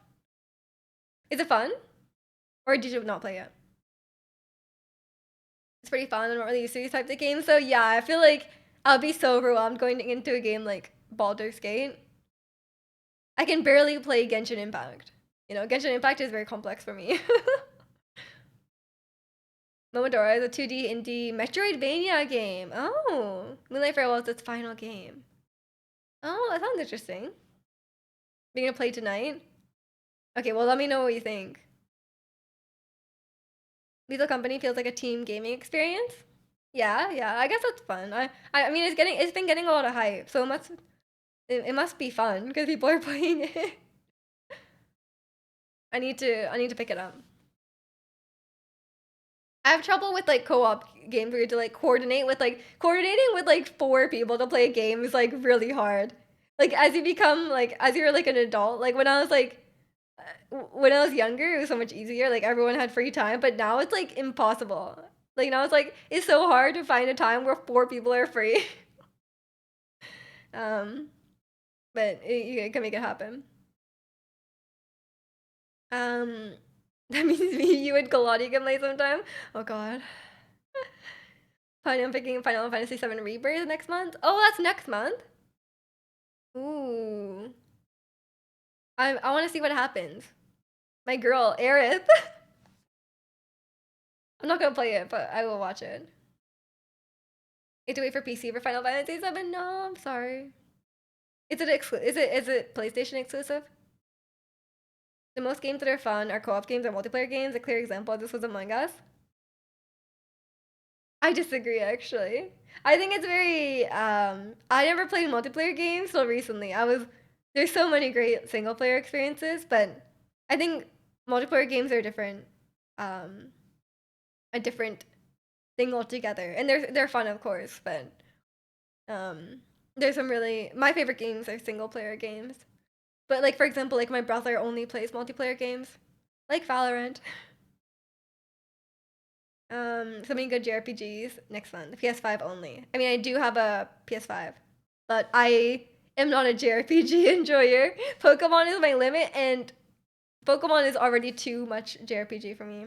Is it fun? Or did you not play it? It's pretty fun. I'm not really used to these types of games. So yeah, I feel like I'll be so overwhelmed going into a game like Baldur's Gate. I can barely play Genshin Impact. You know, Genshin Impact is very complex for me. Momodora is a 2D indie Metroidvania game. Oh, Moonlight Farewell is its final game. Oh, that sounds interesting. Being gonna play tonight? Okay, well, let me know what you think. Lethal Company feels like a team gaming experience. Yeah, yeah, I guess that's fun. I mean, it's been getting a lot of hype, so it must be fun because people are playing it. I need to pick it up. I have trouble with like co-op games where you have to like coordinating with like four people to play a game is like really hard. Like as you become like as you're like an adult, like when I was younger, it was so much easier. Like everyone had free time, but now it's like impossible. Like now it's like it's so hard to find a time where four people are free. um, but you can make it happen. Um, that means you and Kalani can play sometime. Oh God. I'm picking Final Fantasy VII Rebirth next month. Oh, that's next month. Ooh. I want to see what happens. My girl, Aerith. I'm not gonna play it, but I will watch it. You have to wait for PC for Final Fantasy VII. No, I'm sorry. Is it PlayStation exclusive? The most games that are fun are co-op games or multiplayer games. A clear example of this was Among Us. I disagree actually. I think it's very I never played multiplayer games till recently. There's so many great single player experiences, but I think multiplayer games are different um a different thing altogether. And they're fun of course, but um there's some really my favorite games are single player games. But like for example, like my brother only plays multiplayer games, like Valorant. So many good JRPGs next month. PS5 only. I mean, I do have a PS5, but I am not a JRPG enjoyer. Pokemon is my limit, and Pokemon is already too much JRPG for me.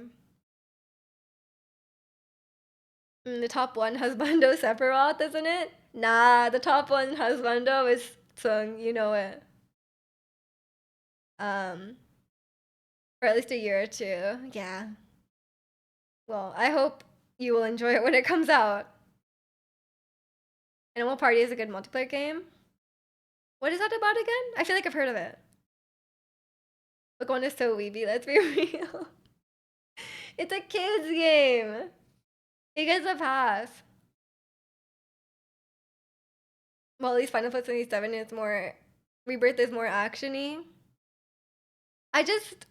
The top one husbando Sephiroth, isn't it? Nah, the top one husbando is Tsung. You know it. Um, for at least a year or two. Yeah. Well, I hope you will enjoy it when it comes out. Animal Party is a good multiplayer game. What is that about again? I feel like I've heard of it. Book one is so weeby, let's be real. It's a kid's game. It gets a pass. Well, at least Final Fantasy VII is more Rebirth is more actiony. I just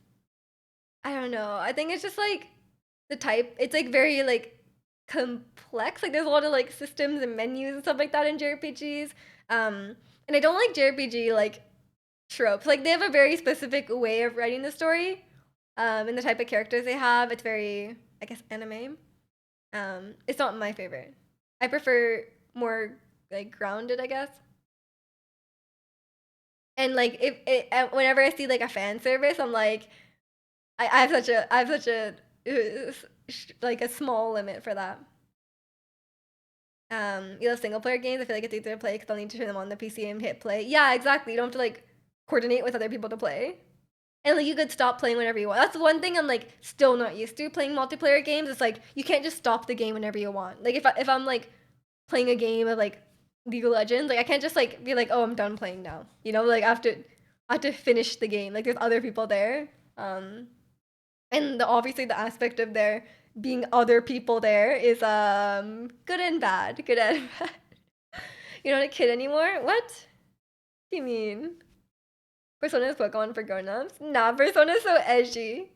I don't know. I think it's just like the type. It's like very like complex. Like there's a lot of like systems and menus and stuff like that in JRPGs. And I don't like JRPG like tropes. Like they have a very specific way of writing the story. And the type of characters they have. It's very, I guess, anime. It's not my favorite. I prefer more like grounded, I guess. And like if it, whenever I see like a fan service, I'm like, I have such a like a small limit for that. You love single player games. I feel like it's easier to play because don't need to turn them on the PC and hit play. Yeah, exactly. You don't have to like coordinate with other people to play. And like you could stop playing whenever you want. That's one thing I'm like still not used to playing multiplayer games. It's like you can't just stop the game whenever you want. Like if I'm like playing a game of like League of Legends, like I can't just like be like, oh, I'm done playing now. You know, like I have to finish the game. Like there's other people there. And obviously the aspect of there being other people there is good and bad. Good and bad. You're not a kid anymore? What? Do you mean? Persona is Pokemon for grown-ups? Nah, Persona is so edgy.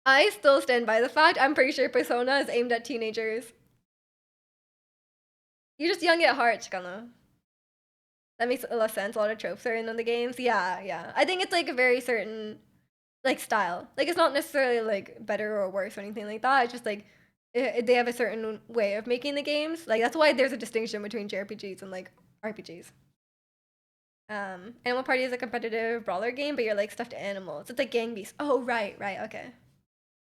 I still stand by the fact I'm pretty sure Persona is aimed at teenagers. You're just young at heart, Chikano. That makes a lot of sense. A lot of tropes are in the games. Yeah, yeah. I think it's like a very certain like style. Like it's not necessarily like better or worse or anything like that. It's just like they have a certain way of making the games. Like that's why there's a distinction between JRPGs and like RPGs. Animal Party is a competitive brawler game, but you're like stuffed animals. It's like Gang Beasts. Oh right, right, okay.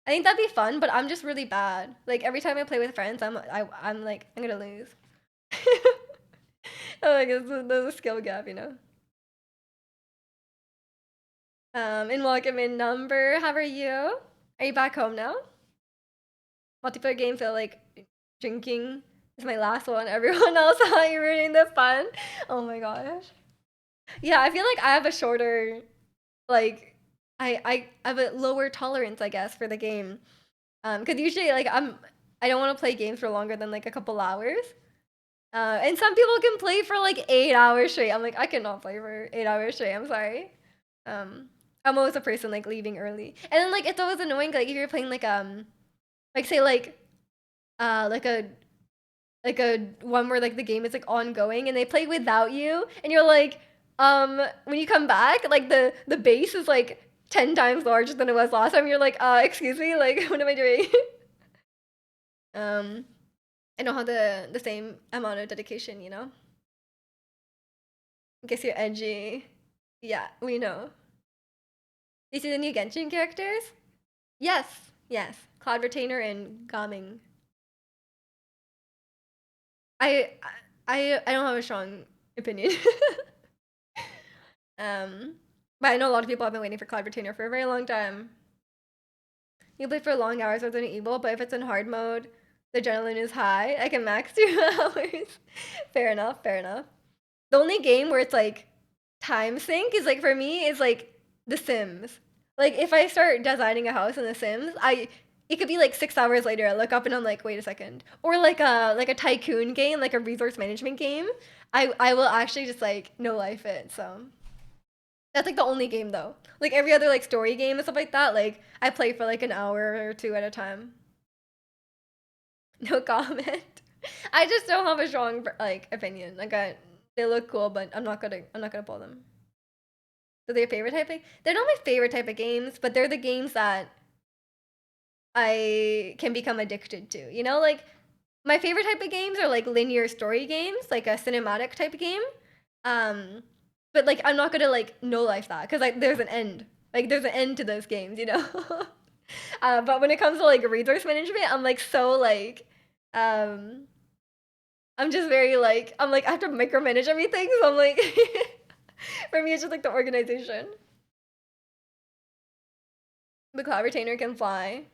I think that'd be fun, but I'm just really bad. Like every time I play with friends, I'm like I'm gonna lose. Like there's a skill gap, you know. And welcome in number. How are you? Are you back home now? Multiplayer game feel like drinking is my last one. Everyone else thought you ruining the fun. Oh my gosh. Yeah, I feel like I have a shorter like I have a lower tolerance, I guess, for the game. Because usually like I don't want to play games for longer than like a couple hours. And some people can play for like 8 hours straight. I'm like, I cannot play for 8 hours straight. I'm sorry. Um, I'm always a person like leaving early, and then like it's always annoying. Like if you're playing like say like a one where like the game is like ongoing and they play without you, and you're like, when you come back, like the base is like 10 times larger than it was last time. You're like, excuse me, like what am I doing? um, I don't have the same amount of dedication, you know. I guess you're edgy. Yeah, we know. You see the new Genshin characters? Yes, yes. Cloud Retainer and Gaming. I I don't have a strong opinion. um, but I know a lot of people have been waiting for Cloud Retainer for a very long time. You play for long hours with an evil, but if it's in hard mode, the adrenaline is high. I can max 2 hours. Fair enough, fair enough. The only game where it's like time sync is like for me is like The Sims. Like if I start designing a house in The Sims, I it could be like 6 hours later. I look up and I'm like, wait a second. Or like a tycoon game, like a resource management game. I will actually just like no life it. So that's like the only game though. Like every other like story game and stuff like that, like I play for like an hour or two at a time. No comment. I just don't have a strong like opinion. Like they look cool, but I'm not gonna pull them. So they're your favorite type of they're not my favorite type of games, but they're the games that I can become addicted to. You know, like my favorite type of games are like linear story games, like a cinematic type of game. Um, but like I'm not gonna like no life that because like there's an end. Like there's an end to those games, you know. But when it comes to like resource management, I'm like so like um I'm just very like I'm like I have to micromanage everything, so I'm like for me it's just like the organization. The cloud retainer can fly.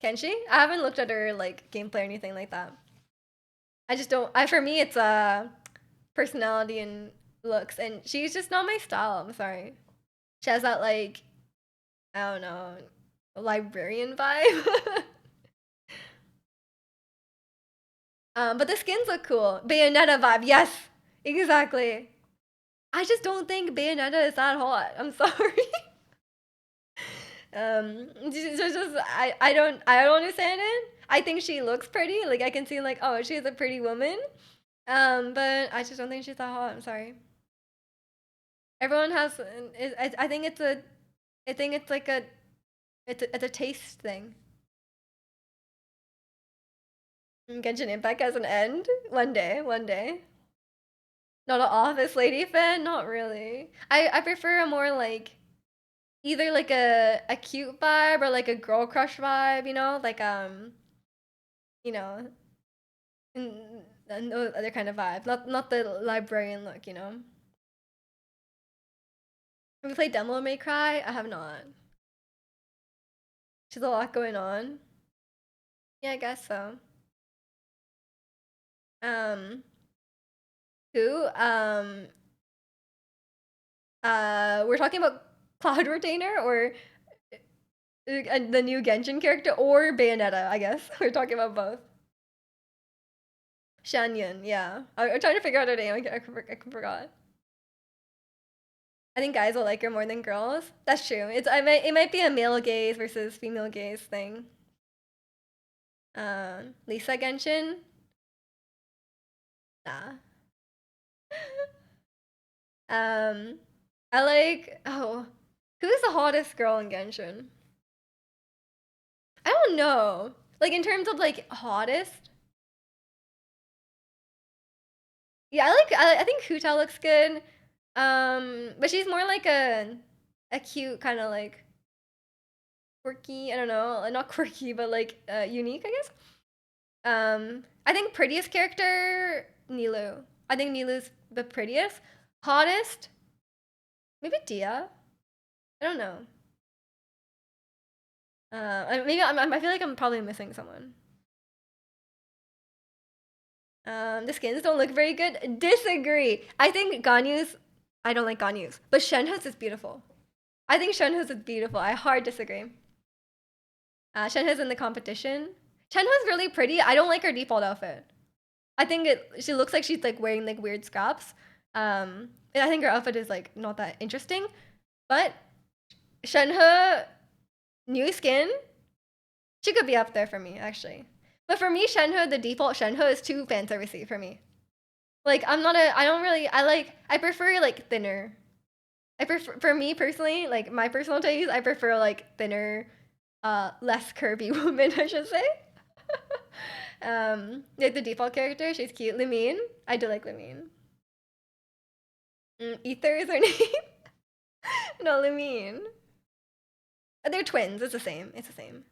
Can she? I haven't looked at her like gameplay or anything like that. I just don't. I for me it's personality and looks, and she's just not my style. I'm sorry. She has that like I don't know librarian vibe. But the skins look cool. Bayonetta vibe. Yes, exactly. I just don't think Bayonetta is that hot. I'm sorry. I don't understand it. I think she looks pretty. Like I can see like, oh, she's a pretty woman. But I just don't think she's that hot. I'm sorry. Everyone has. I think it's a. I think it's like a. It's a taste thing. Genshin Impact has an end one day. One day. Not an Office Lady fan. Not really. I prefer a more like either like a cute vibe or like a girl crush vibe. Like you know, and those other kind of vibe. Not the librarian look. Have you played Devil May Cry? I have not. There's a lot going on. Yeah, I guess so. Um, who? We're talking about Cloud Retainer or the new Genshin character or Bayonetta, I guess. We're talking about both. Shanyan, yeah. I'm trying to figure out her name. I forgot. I think guys will like her more than girls. That's true. It might be a male gaze versus female gaze thing. Lisa Genshin? Nah. Um, I like who's the hottest girl in Genshin? I don't know. Like in terms of like hottest. Yeah, I think Huta looks good. But she's more like a cute kind of like quirky, I don't know, not quirky, but like unique, I guess. I think prettiest character Nilu. I think Nilu's the prettiest. Hottest, maybe Dia. I don't know. Maybe I feel like I'm probably missing someone. The skins don't look very good. Disagree. I think Ganyu's. I don't like Ganyu's, but Shenhe's is beautiful. I think Shenhe's is beautiful. I hard disagree. Shenhe's in the competition. Shenhe's really pretty. I don't like her default outfit. I think she looks like she's like wearing like weird scraps. And I think her outfit is like not that interesting. But Shenhe new skin, she could be up there for me actually. But for me, Shenhe, the default Shenhe is too fan servicey for me. Like I don't really I prefer like thinner. I prefer for me personally, like my personal taste, I prefer like thinner, less curvy women, I should say. Like the default character, she's cute. Limine, I do like Limine. Ether is her name. No, Limine. They're twins. It's the same. It's the same.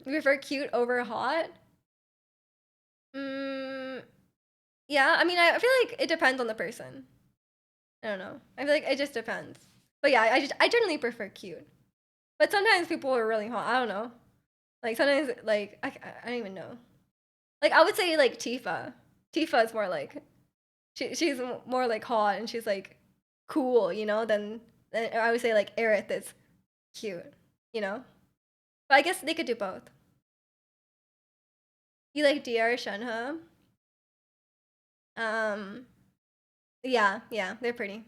We prefer cute over hot. Mm, yeah, I mean, I feel like it depends on the person. I don't know. I feel like it just depends. But yeah, I generally prefer cute. But sometimes people are really hot. I don't know. Like sometimes like I don't even know. Like I would say like Tifa. Tifa is more like she's more like hot and she's like cool, than I would say like Aerith is cute, you know. But I guess they could do both. You like DR Shenhe? Um, yeah, they're pretty.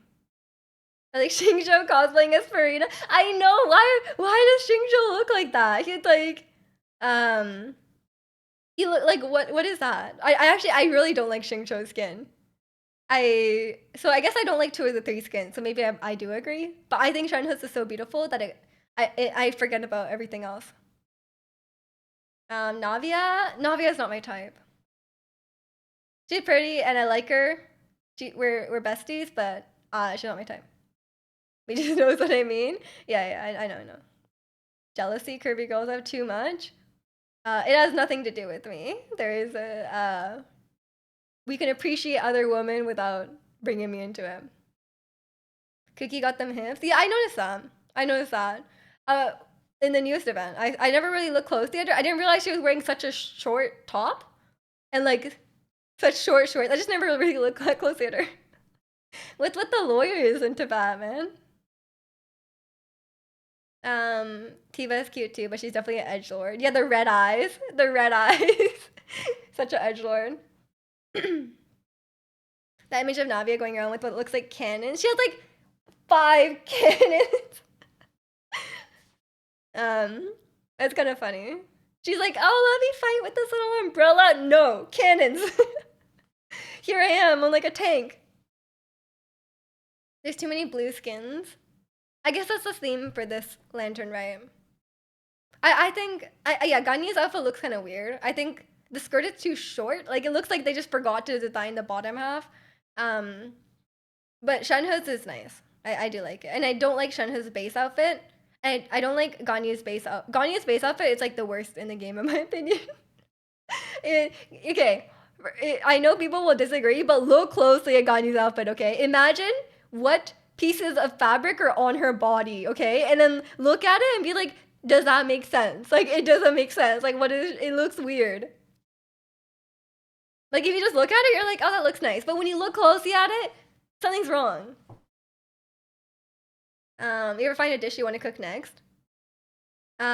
I like Xingqiu cosplaying as Farina. I know why does Xingqiu look like that? He's like, um, he look like what is that? I really don't like Xingqiu's skin. I guess I don't like two of the three skins, so maybe I do agree. But I think Shenhe's is so beautiful that I forget about everything else. Navia is not my type. She's pretty and I like her. We're besties, but she's not my type. We just knows what I mean. Yeah, I know. Jealousy, curvy girls have too much. It has nothing to do with me. There is we can appreciate other women without bringing me into it. Cookie got them hips. Yeah, I noticed that. I noticed that. Uh, in the newest event, I never really looked closely at her. I didn't realize she was wearing such a short top, and like such short shorts. I just never really looked that closely at her. What's with the lawyers into Batman? Tiva is cute too, but she's definitely an edge lord. Yeah, the red eyes. The red eyes. Such an edge lord. That image of Navia going around with what looks like cannons. She has like 5 cannons. Um, that's kind of funny. She's like, oh, let me fight with this little umbrella. No, cannons. Here I am, I'm like a tank. There's too many blue skins. I guess that's the theme for this lantern, right? I think, yeah, Ganye's outfit looks kind of weird. I think the skirt is too short. Like, it looks like they just forgot to design the bottom half. Um, but Shenhe's is nice. I do like it. And I don't like Shenhe's base outfit. I don't like Ganye's base outfit. Ganye's base outfit is like the worst in the game, in my opinion. it, okay, I know people will disagree, but look closely at Ganye's outfit, okay? Imagine what pieces of fabric are on her body, okay? And then look at it and be like, does that make sense? Like, it doesn't make sense. Like, what is it? Looks weird. Like, if you just look at it, you're like, oh, that looks nice. But when you look closely at it, something's wrong. You ever find a dish you want to cook next? You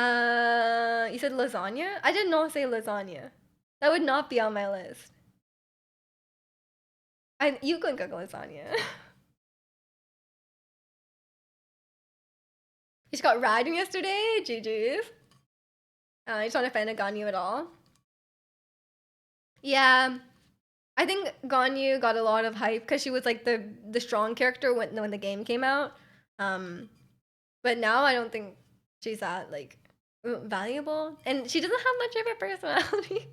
said lasagna? I did not say lasagna. That would not be on my list. You can cook lasagna. You just got riding yesterday? GG's. I just not a fan of Ganyu at all. Yeah. I think Ganyu got a lot of hype because she was like the strong character when the game came out. But now I don't think she's that like valuable, and she doesn't have much of a personality.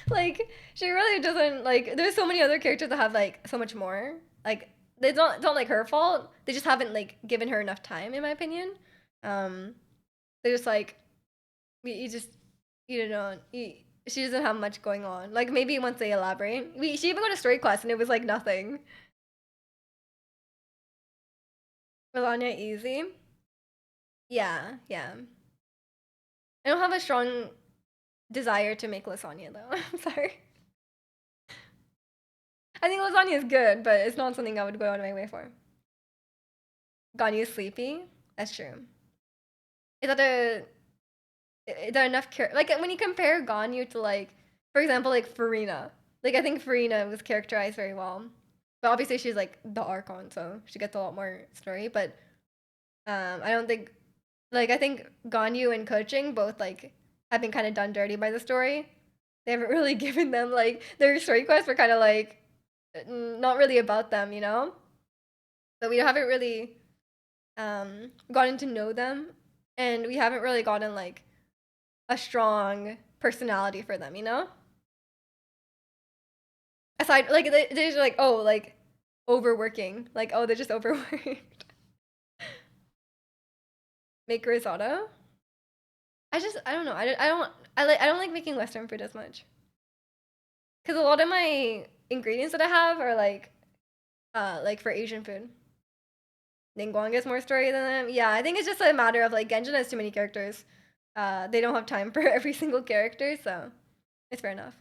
Like she really doesn't like. There's so many other characters that have like so much more. Like it's not like her fault. They just haven't like given her enough time, in my opinion. They're just like you just you know she doesn't have much going on. Like maybe once they elaborate, she even got a story quest and it was like nothing. Melania easy. Yeah, yeah. I don't have a strong desire to make lasagna though. I'm sorry. I think lasagna is good, but it's not something I would go out of my way for. Ganyu sleepy. That's true. Is that a is there enough like when you compare Ganyu to like, for example, like Farina. Like I think Farina was characterized very well, but obviously she's like the Archon, so she gets a lot more story. But I don't think like I think Ganyu and Coaching both like have been kind of done dirty by the story. They haven't really given them like their story quests were kind of like not really about them, you know. So we haven't really gotten to know them, and we haven't really gotten like a strong personality for them, you know. Aside like they're just like oh like overworking, like oh they're just overworked. Make risotto. I don't know. I don't like making Western food as much. Because a lot of my ingredients that I have are like for Asian food. Ningguang gets more story than them. Yeah, I think it's just a matter of like Genjin has too many characters. They don't have time for every single character, so it's fair enough.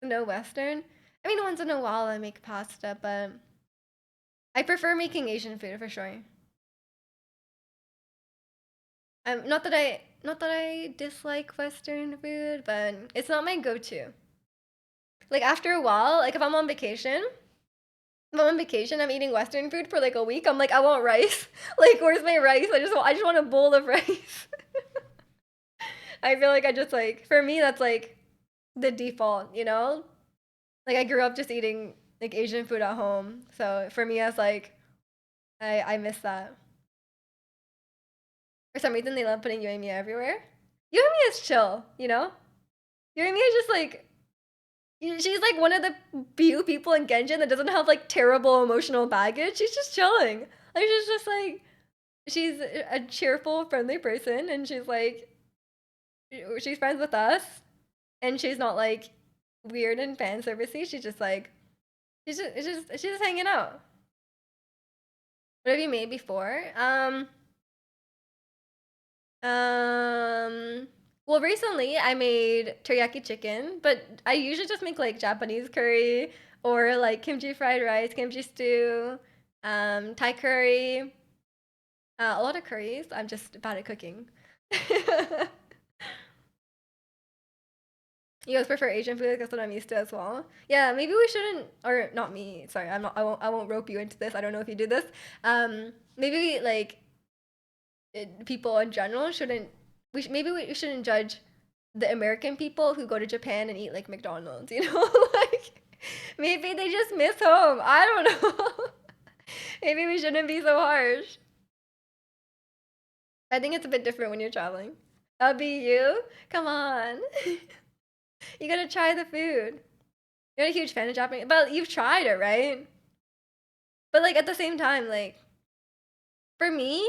No Western. I mean, once in a while I make pasta, but I prefer making Asian food for sure. Not that I dislike Western food, but it's not my go-to. Like after a while, like if I'm on vacation, if I'm on vacation, I'm eating Western food for like a week. I'm like, I want rice. Like, where's my rice? I just want a bowl of rice. I feel like I just like for me that's like the default, you know? Like I grew up just eating like Asian food at home. So for me it's like I miss that. For some reason they love putting Yoimiya everywhere. Yoimiya is chill, you know? Yoimiya is just like she's like one of the few people in Genshin that doesn't have like terrible emotional baggage. She's just chilling. Like she's just like she's a cheerful, friendly person, and she's friends with us, and she's not like weird and fan servicey. She's just like she's just hanging out. What have you made before? Well, recently I made teriyaki chicken, but I usually just make like Japanese curry or like kimchi fried rice, kimchi stew, Thai curry. A lot of curries. I'm just bad at cooking. You guys prefer Asian food? That's what I'm used to as well. Yeah, maybe we shouldn't, or not me. Sorry, I'm not. I won't rope you into this. I don't know if you do this. Maybe like people in general shouldn't. Maybe we shouldn't judge the American people who go to Japan and eat like McDonald's. You know, like maybe they just miss home. I don't know. Maybe we shouldn't be so harsh. I think it's a bit different when you're traveling. That'll be you. Come on, you gotta try the food. You're not a huge fan of Japanese, but you've tried it, right? But like at the same time, like for me,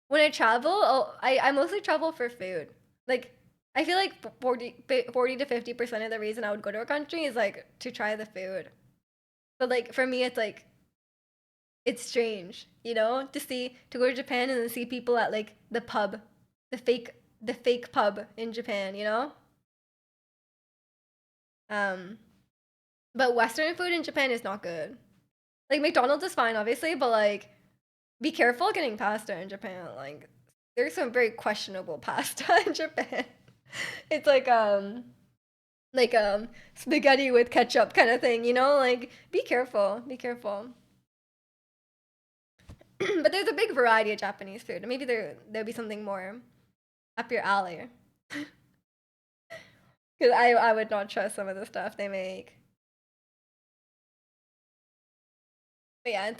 when I travel, I mostly travel for food. Like I feel like 40 to 50% of the reason I would go to a country is like to try the food. But like for me, it's like it's strange, you know, to go to Japan and then see people at like the pub, the fake pub in Japan, you know. Um, but Western food in Japan is not good. Like McDonald's is fine, obviously, but like be careful getting pasta in Japan. Like there's some very questionable pasta in Japan. It's like spaghetti with ketchup kind of thing, you know? Like be careful, be careful. But there's a big variety of Japanese food. Maybe there'll be something more up your alley. Cuz I would not trust some of the stuff they make. But yeah,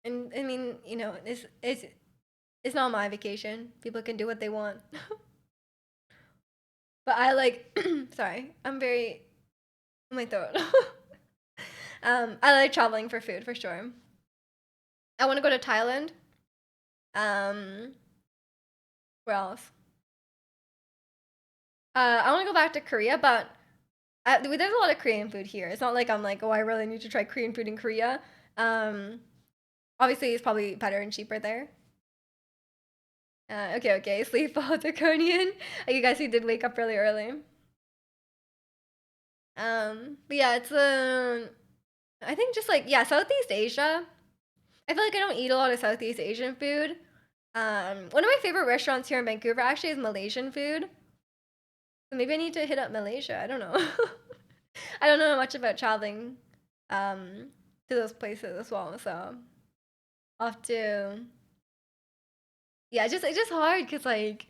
and I mean, you know, it's not my vacation. People can do what they want. But I like sorry, I'm very my throat. I like traveling for food for sure. I want to go to Thailand. Um, where else? I want to go back to Korea, but there's a lot of Korean food here. It's not like I'm like, oh, I really need to try Korean food in Korea. Um, obviously, it's probably better and cheaper there. Okay, okay. Sleep while draconian. You guys who did wake up really early. But yeah, it's I think just like yeah, Southeast Asia. I feel like I don't eat a lot of Southeast Asian food. One of my favorite restaurants here in Vancouver actually is Malaysian food. So maybe I need to hit up Malaysia. I don't know. I don't know much about traveling um to those places as well. So I'll have to yeah, it's just hard because like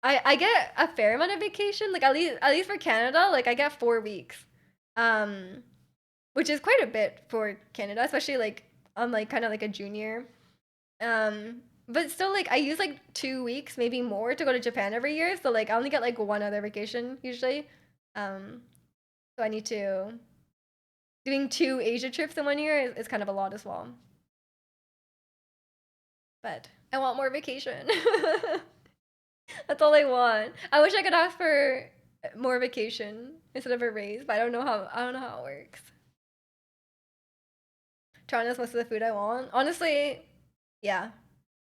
I get a fair amount of vacation. Like at least for Canada, like I get 4 weeks. Um which is quite a bit for Canada, especially like I'm like kind of like a junior. But still like I use like 2 weeks, maybe more, to go to Japan every year. So like I only get like one other vacation usually. Um, so I need to doing two Asia trips in one year is kind of a lot as well. But I want more vacation. That's all I want. I wish I could ask for more vacation instead of a raise, but I don't know how it works. Toronto's most of the food I want. Honestly, yeah,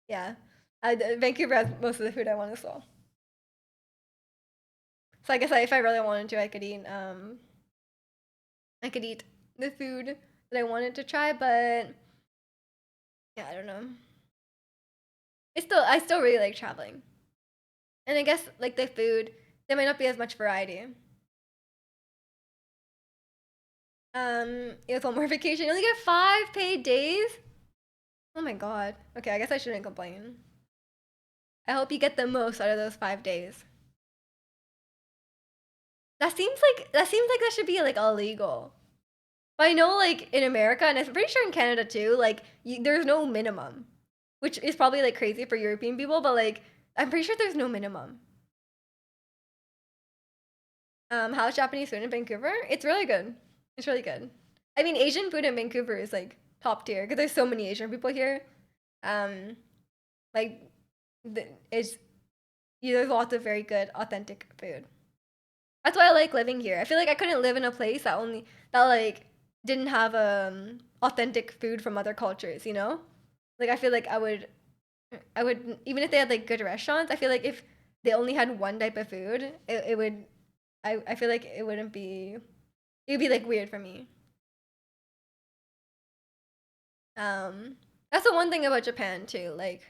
yeah. Vancouver has most of the food I want as well. So I guess if I really wanted to, I could eat the food that I wanted to try, but yeah, I don't know. I still really like traveling, and I guess like the food, there might not be as much variety. It's one more vacation. You only get 5 paid days. Oh my god. Okay, I guess I shouldn't complain. I hope you get the most out of those 5 days. That seems like that should be like illegal. But I know like in America and I'm pretty sure in Canada too, like there's no minimum, which is probably like crazy for European people, but like I'm pretty sure there's no minimum. How's Japanese food in Vancouver? It's really good. It's really good. I mean, Asian food in Vancouver is like top tier because there's so many Asian people here. Um, like it's there's lots of very good authentic food. That's why I like living here. I feel like I couldn't live in a place that like didn't have authentic food from other cultures, you know? Like I feel like I would even if they had like good restaurants, I feel like if they only had one type of food, it would I feel like it would be like weird for me. That's the one thing about Japan too. Like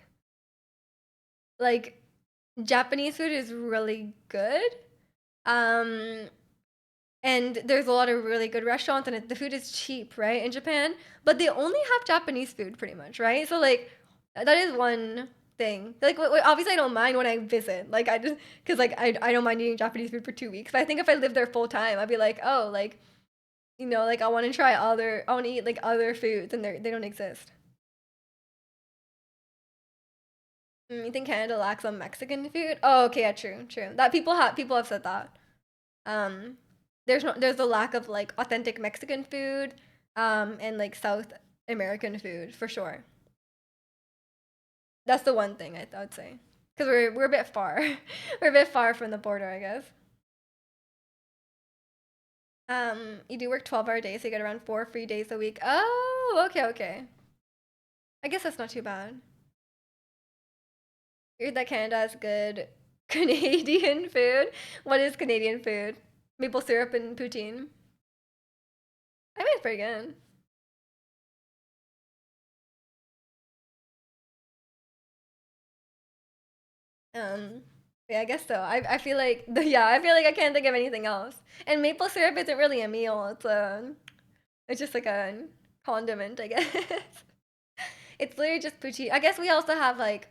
Japanese food is really good. Um, and there's a lot of really good restaurants, and the food is cheap, right, in Japan. But they only have Japanese food, pretty much, right? So like, that is one thing. Like, obviously, I don't mind when I visit. Like, I just because like I don't mind eating Japanese food for 2 weeks. But I think if I lived there full time, I'd be like, oh, like like I want to try other, I want to eat like other foods, and they don't exist. You think Canada lacks on Mexican food? Oh, okay, yeah, true, true. That people have said that. Um, there's a lack of like authentic Mexican food, and like South American food for sure. That's the one thing I would say, because we're a bit far, we're a bit far from the border, I guess. You do work 12-hour days, so you get around 4 free days a week. Oh, okay, okay. I guess that's not too bad. Heard that Canada has good Canadian food. What is Canadian food? Maple syrup and poutine. I mean, it's pretty good. Um, yeah, I guess so. I feel like yeah, I feel like I can't think of anything else. And maple syrup isn't really a meal. It's just like a condiment, I guess. It's literally just poutine. I guess we also have like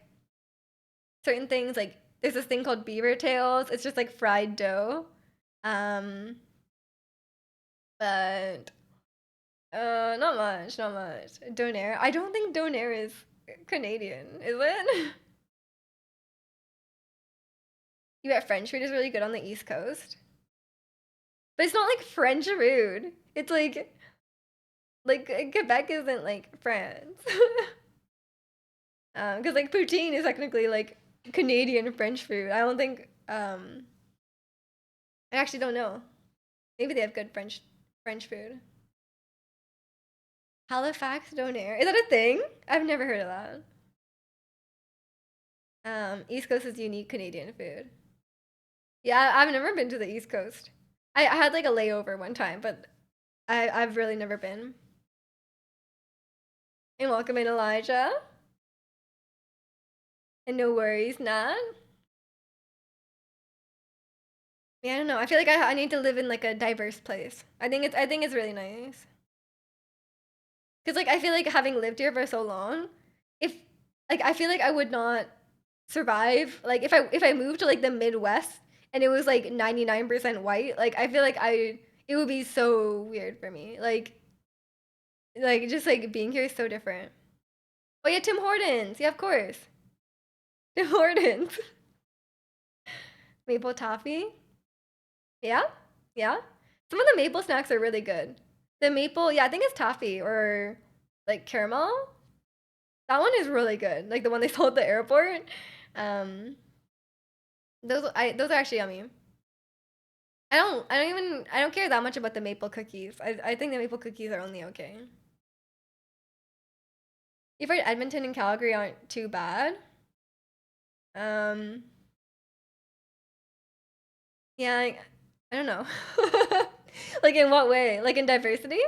certain things like there's this thing called beaver tails. It's just like fried dough. Um, but not much, not much. Donair. I don't think Donair is Canadian, is it? You bet French food is really good on the East Coast. But it's not like French food. It's like Quebec isn't like France. Because like poutine is technically like Canadian French food. I don't think I actually don't know. Maybe they have good French food. Halifax Donair. Is that a thing? I've never heard of that. East Coast is unique Canadian food. Yeah, I've never been to the East Coast. I had like a layover one time, but I've really never been. And welcome in Elijah. And no worries, Nat. Yeah, I don't know. I feel like I need to live in like a diverse place. I think it's really nice. Cause like I feel like having lived here for so long, if like I feel like I would not survive. Like if I moved to like the Midwest and it was like 99% white, like I feel like I it would be so weird for me. Like just like being here is so different. Oh yeah, Tim Hortons. Yeah, of course. Tim Hortons. Maple toffee. Yeah, yeah. Some of the maple snacks are really good. The maple, yeah, I think it's toffee or like caramel. That one is really good. Like the one they sold at the airport. Um, those are actually yummy. I don't care that much about the maple cookies. I think the maple cookies are only okay. You've heard Edmonton and Calgary aren't too bad. Um, yeah, I don't know. Like in what way? Like in diversity?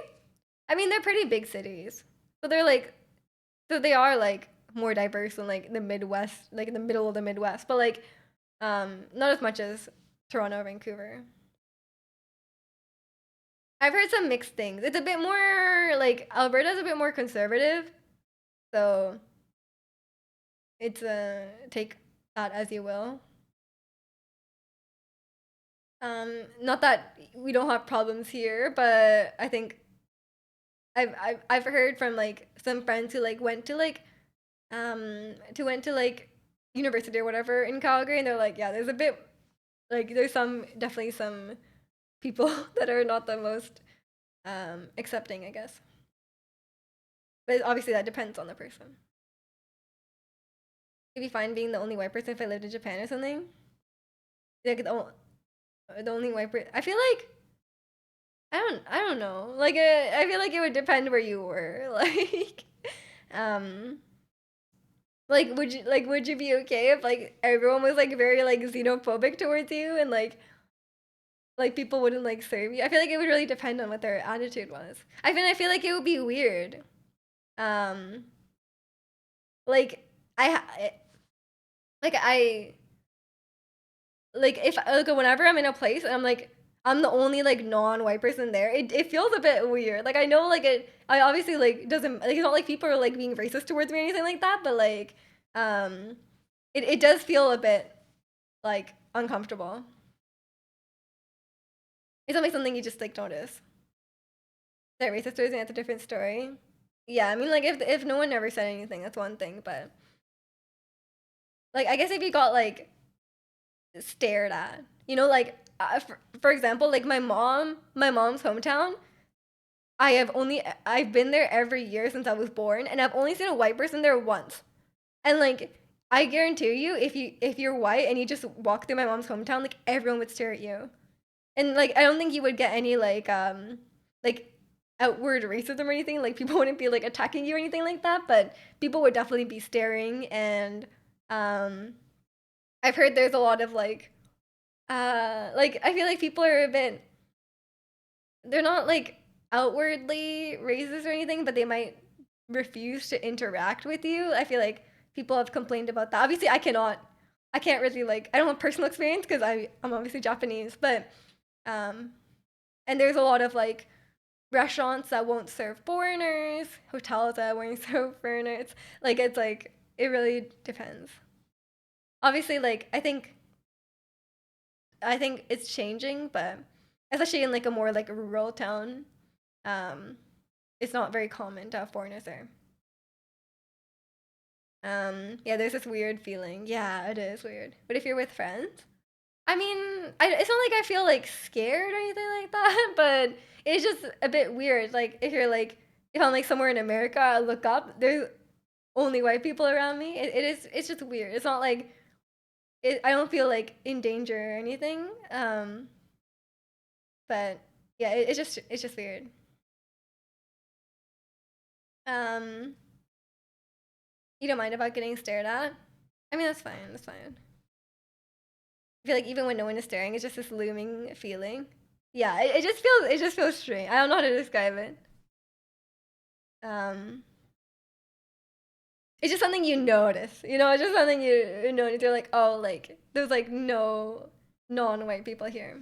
I mean, they're pretty big cities. So they are like more diverse than like the Midwest, like in the middle of the Midwest, but like not as much as Toronto or Vancouver. I've heard some mixed things. It's a bit more like Alberta's a bit more conservative, so it's take that as you will. Not that we don't have problems here, but I think I've heard from like some friends who like went to like university or whatever in Calgary, and they're like, yeah, there's a bit like there's some definitely some people that are not the most accepting, I guess. But obviously that depends on the person. It'd be fine being the only white person if I lived in Japan or something. Like the only white person. I feel like I don't know. Like I feel like it would depend where you were. Um would you be okay if like everyone was like very like xenophobic towards you and like people wouldn't like serve you? I feel like it would really depend on what their attitude was. I feel like it would be weird. Um like I ha- like like if like whenever I'm in a place and I'm like I'm the only like non-white person there, it feels a bit weird. Like I know like I obviously like doesn't like it's not like people are like being racist towards me or anything like that, but like um it does feel a bit like uncomfortable. It's not like something you just like notice. That racist towards me, that's a different story. Yeah, I mean like if no one ever said anything, that's one thing, but like I guess if you got like stared at, you know, like for example, like my mom's hometown, I've been there every year since I was born, and I've only seen a white person there once. And like I guarantee you, if you're white and you just walk through my mom's hometown, like everyone would stare at you. And like I don't think you would get any like outward racism or anything. Like people wouldn't be like attacking you or anything like that, but people would definitely be staring. And um I've heard there's a lot of like I feel like people are a bit, they're not like outwardly racist or anything, but they might refuse to interact with you. I feel like people have complained about that. Obviously, I can't really like, I don't have personal experience because I'm obviously Japanese, but um, and there's a lot of like restaurants that won't serve foreigners, hotels that won't serve foreigners. Like it's like it really depends. Obviously, like I think it's changing, but especially in like a more like rural town, um, it's not very common to have foreigners there. Yeah, there's this weird feeling. Yeah, it is weird. But if you're with friends, I mean, it's not like I feel like scared or anything like that, but it's just a bit weird. Like if I'm like somewhere in America, I look up, there's only white people around me. It's just weird. It's not like I don't feel like in danger or anything. But yeah, it's just weird. Um, you don't mind about getting stared at? I mean, that's fine. That's fine. I feel like even when no one is staring, it's just this looming feeling. Yeah, it just feels strange. I don't know how to describe it. Um, it's just something you notice. You know, it's just something you notice. You're like, oh, like there's like no non-white people here.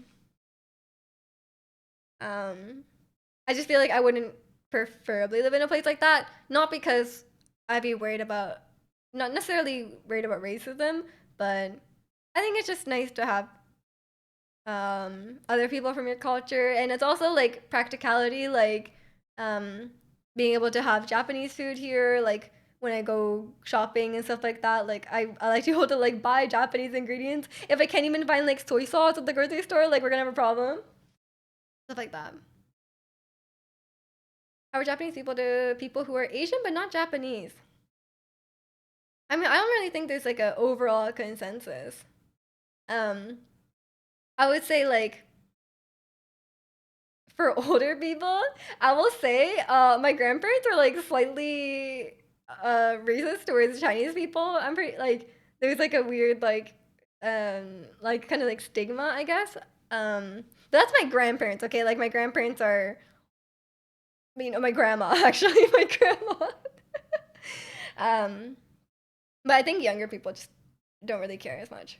Um, I just feel like I wouldn't preferably live in a place like that. Not because I'd be worried about, not necessarily worried about racism, but I think it's just nice to have other people from your culture, and it's also like practicality, like um being able to have Japanese food here, like when I go shopping and stuff like that, like I like to be able to like buy Japanese ingredients. If I can't even find like soy sauce at the grocery store, like we're gonna have a problem. Stuff like that. How are Japanese people to people who are Asian but not Japanese? I mean, I don't really think there's like a overall consensus. um I would say like for older people, I will say, my grandparents are like slightly racist towards Chinese people. I'm pretty like there's like a weird like kind of like stigma, I guess. But that's my grandparents, okay? Like my grandparents are, you know, my grandma actually, my grandma. um, but I think younger people just don't really care as much.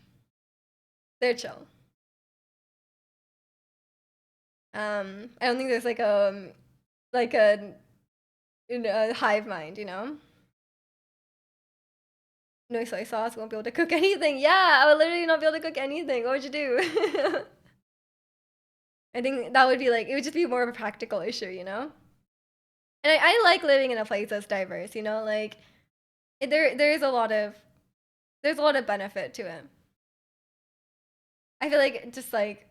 They're chill. I don't think there's like a, a hive mind, you know? No soy sauce, won't be able to cook anything. Yeah, I would literally not be able to cook anything. What would you do? I think that would be like, it would just be more of a practical issue, you know? And I like living in a place that's diverse, you know? Like, there's a lot of, there's a lot of benefit to it. I feel like just like,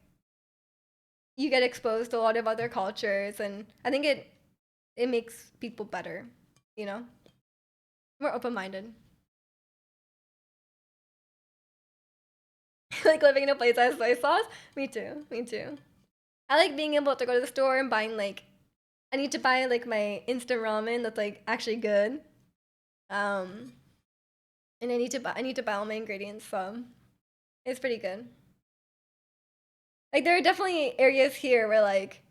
you get exposed to a lot of other cultures, and I think it makes people better, you know? More open-minded. Like living in a place that has soy sauce? Me too, me too. I like being able to go to the store and buying like, I need to buy like my instant ramen that's like actually good. Um, and I need to buy all my ingredients, so it's pretty good. Like there are definitely areas here where like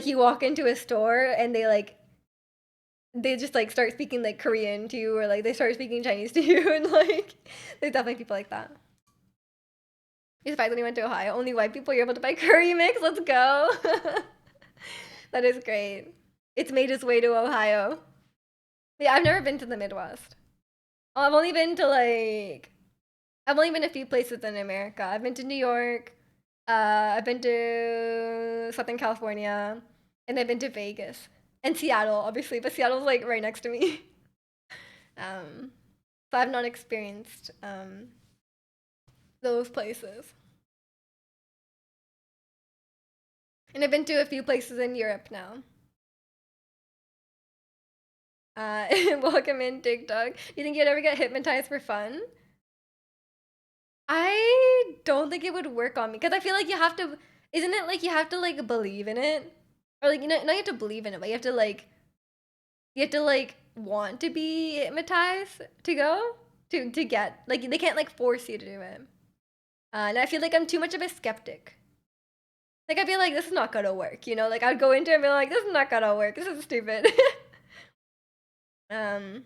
you walk into a store and they just like start speaking like Korean to you, or like they start speaking Chinese to you, and like there's definitely people like that. You surprisingly went to Ohio. Only white people you're able to buy curry mix. Let's go. That is great. It's made its way to Ohio. Yeah, I've never been to the Midwest. Oh, I've only been a few places in America. I've been to New York. I've been to Southern California, and I've been to Vegas and Seattle, obviously. But Seattle's like right next to me. Um, so I've not experienced those places. And I've been to a few places in Europe now. Welcome in TikTok. You think you'd ever get hypnotized for fun? I don't think it would work on me because I feel like you have to. Isn't it like you have to like believe in it, or like not you have to believe in it, but you have to like want to be hypnotized to go to get like they can't like force you to do it. And I feel like I'm too much of a skeptic. Like I feel like this is not gonna work, you know? Like I'd go into it and be like, this is not gonna work. This is stupid. um,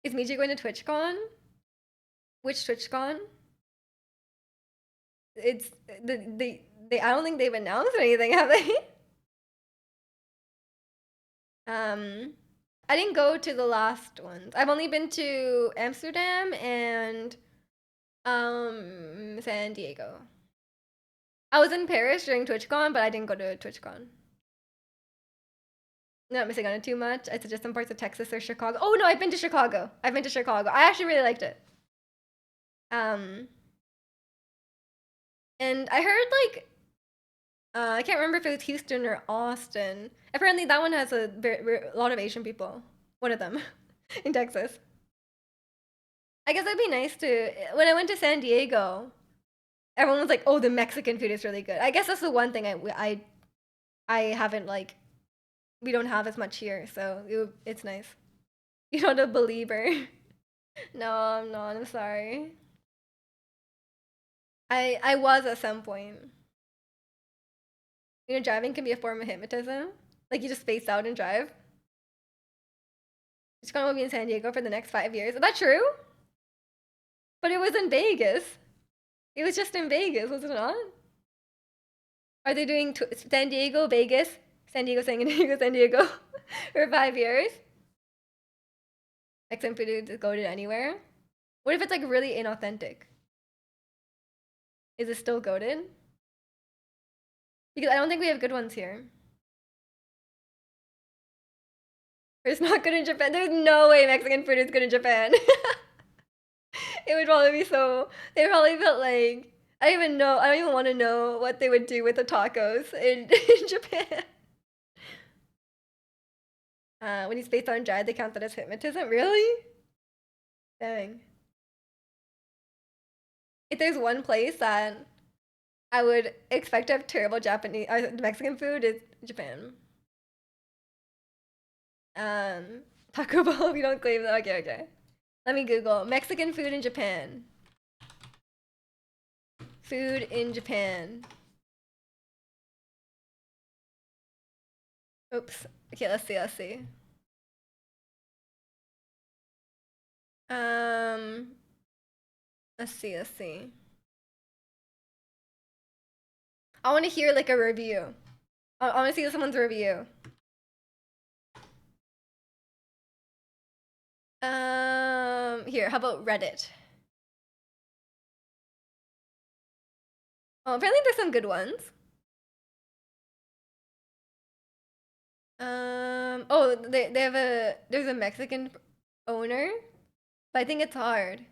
is Miji going to TwitchCon? Which TwitchCon? It's they I don't think they've announced anything, have they? Um, I didn't go to the last ones. I've only been to Amsterdam and San Diego. I was in Paris during TwitchCon, but I didn't go to TwitchCon. Not missing on it too much. I suggest some parts of Texas or Chicago. Oh no, I've been to Chicago. I've been to Chicago. I actually really liked it. Um, and I heard like I can't remember if it was Houston or Austin. Apparently, that one has a lot of Asian people. One of them in Texas. I guess it'd be nice to. When I went to San Diego, everyone was like, "Oh, the Mexican food is really good." I guess that's the one thing I haven't like. We don't have as much here, so it's nice. You're not a believer. No, I'm not. I'm sorry. I was at some point. You know, driving can be a form of hypnotism. Like you just space out and drive. Just gonna be in San Diego for the next 5 years. Is that true? But it was in Vegas. It was just in Vegas, was it not? Are they doing San Diego, Vegas, San Diego, San Diego, San Diego for 5 years? Mexican food is goated anywhere. What if it's like really inauthentic? Is it still goated? Because I don't think we have good ones here. It's not good in Japan. There's no way Mexican food is good in Japan. It would probably be so. They probably felt like I don't even know. I don't even want to know what they would do with the tacos in, in Japan. When he's based on drive, they count that as hypnotism. Really? Dang. If there's one place that I would expect to have terrible Japanese Mexican food, is Japan. Taco Bell. We don't claim that. Okay, okay. Let me Google Mexican food in Japan. Food in Japan. Oops. Okay, let's see. Let's see. Um, let's see. Let's see. I want to hear like a review. I want to see someone's review. Here. How about Reddit? Oh, apparently there's some good ones. Oh, they have there's a Mexican owner, but I think it's hard.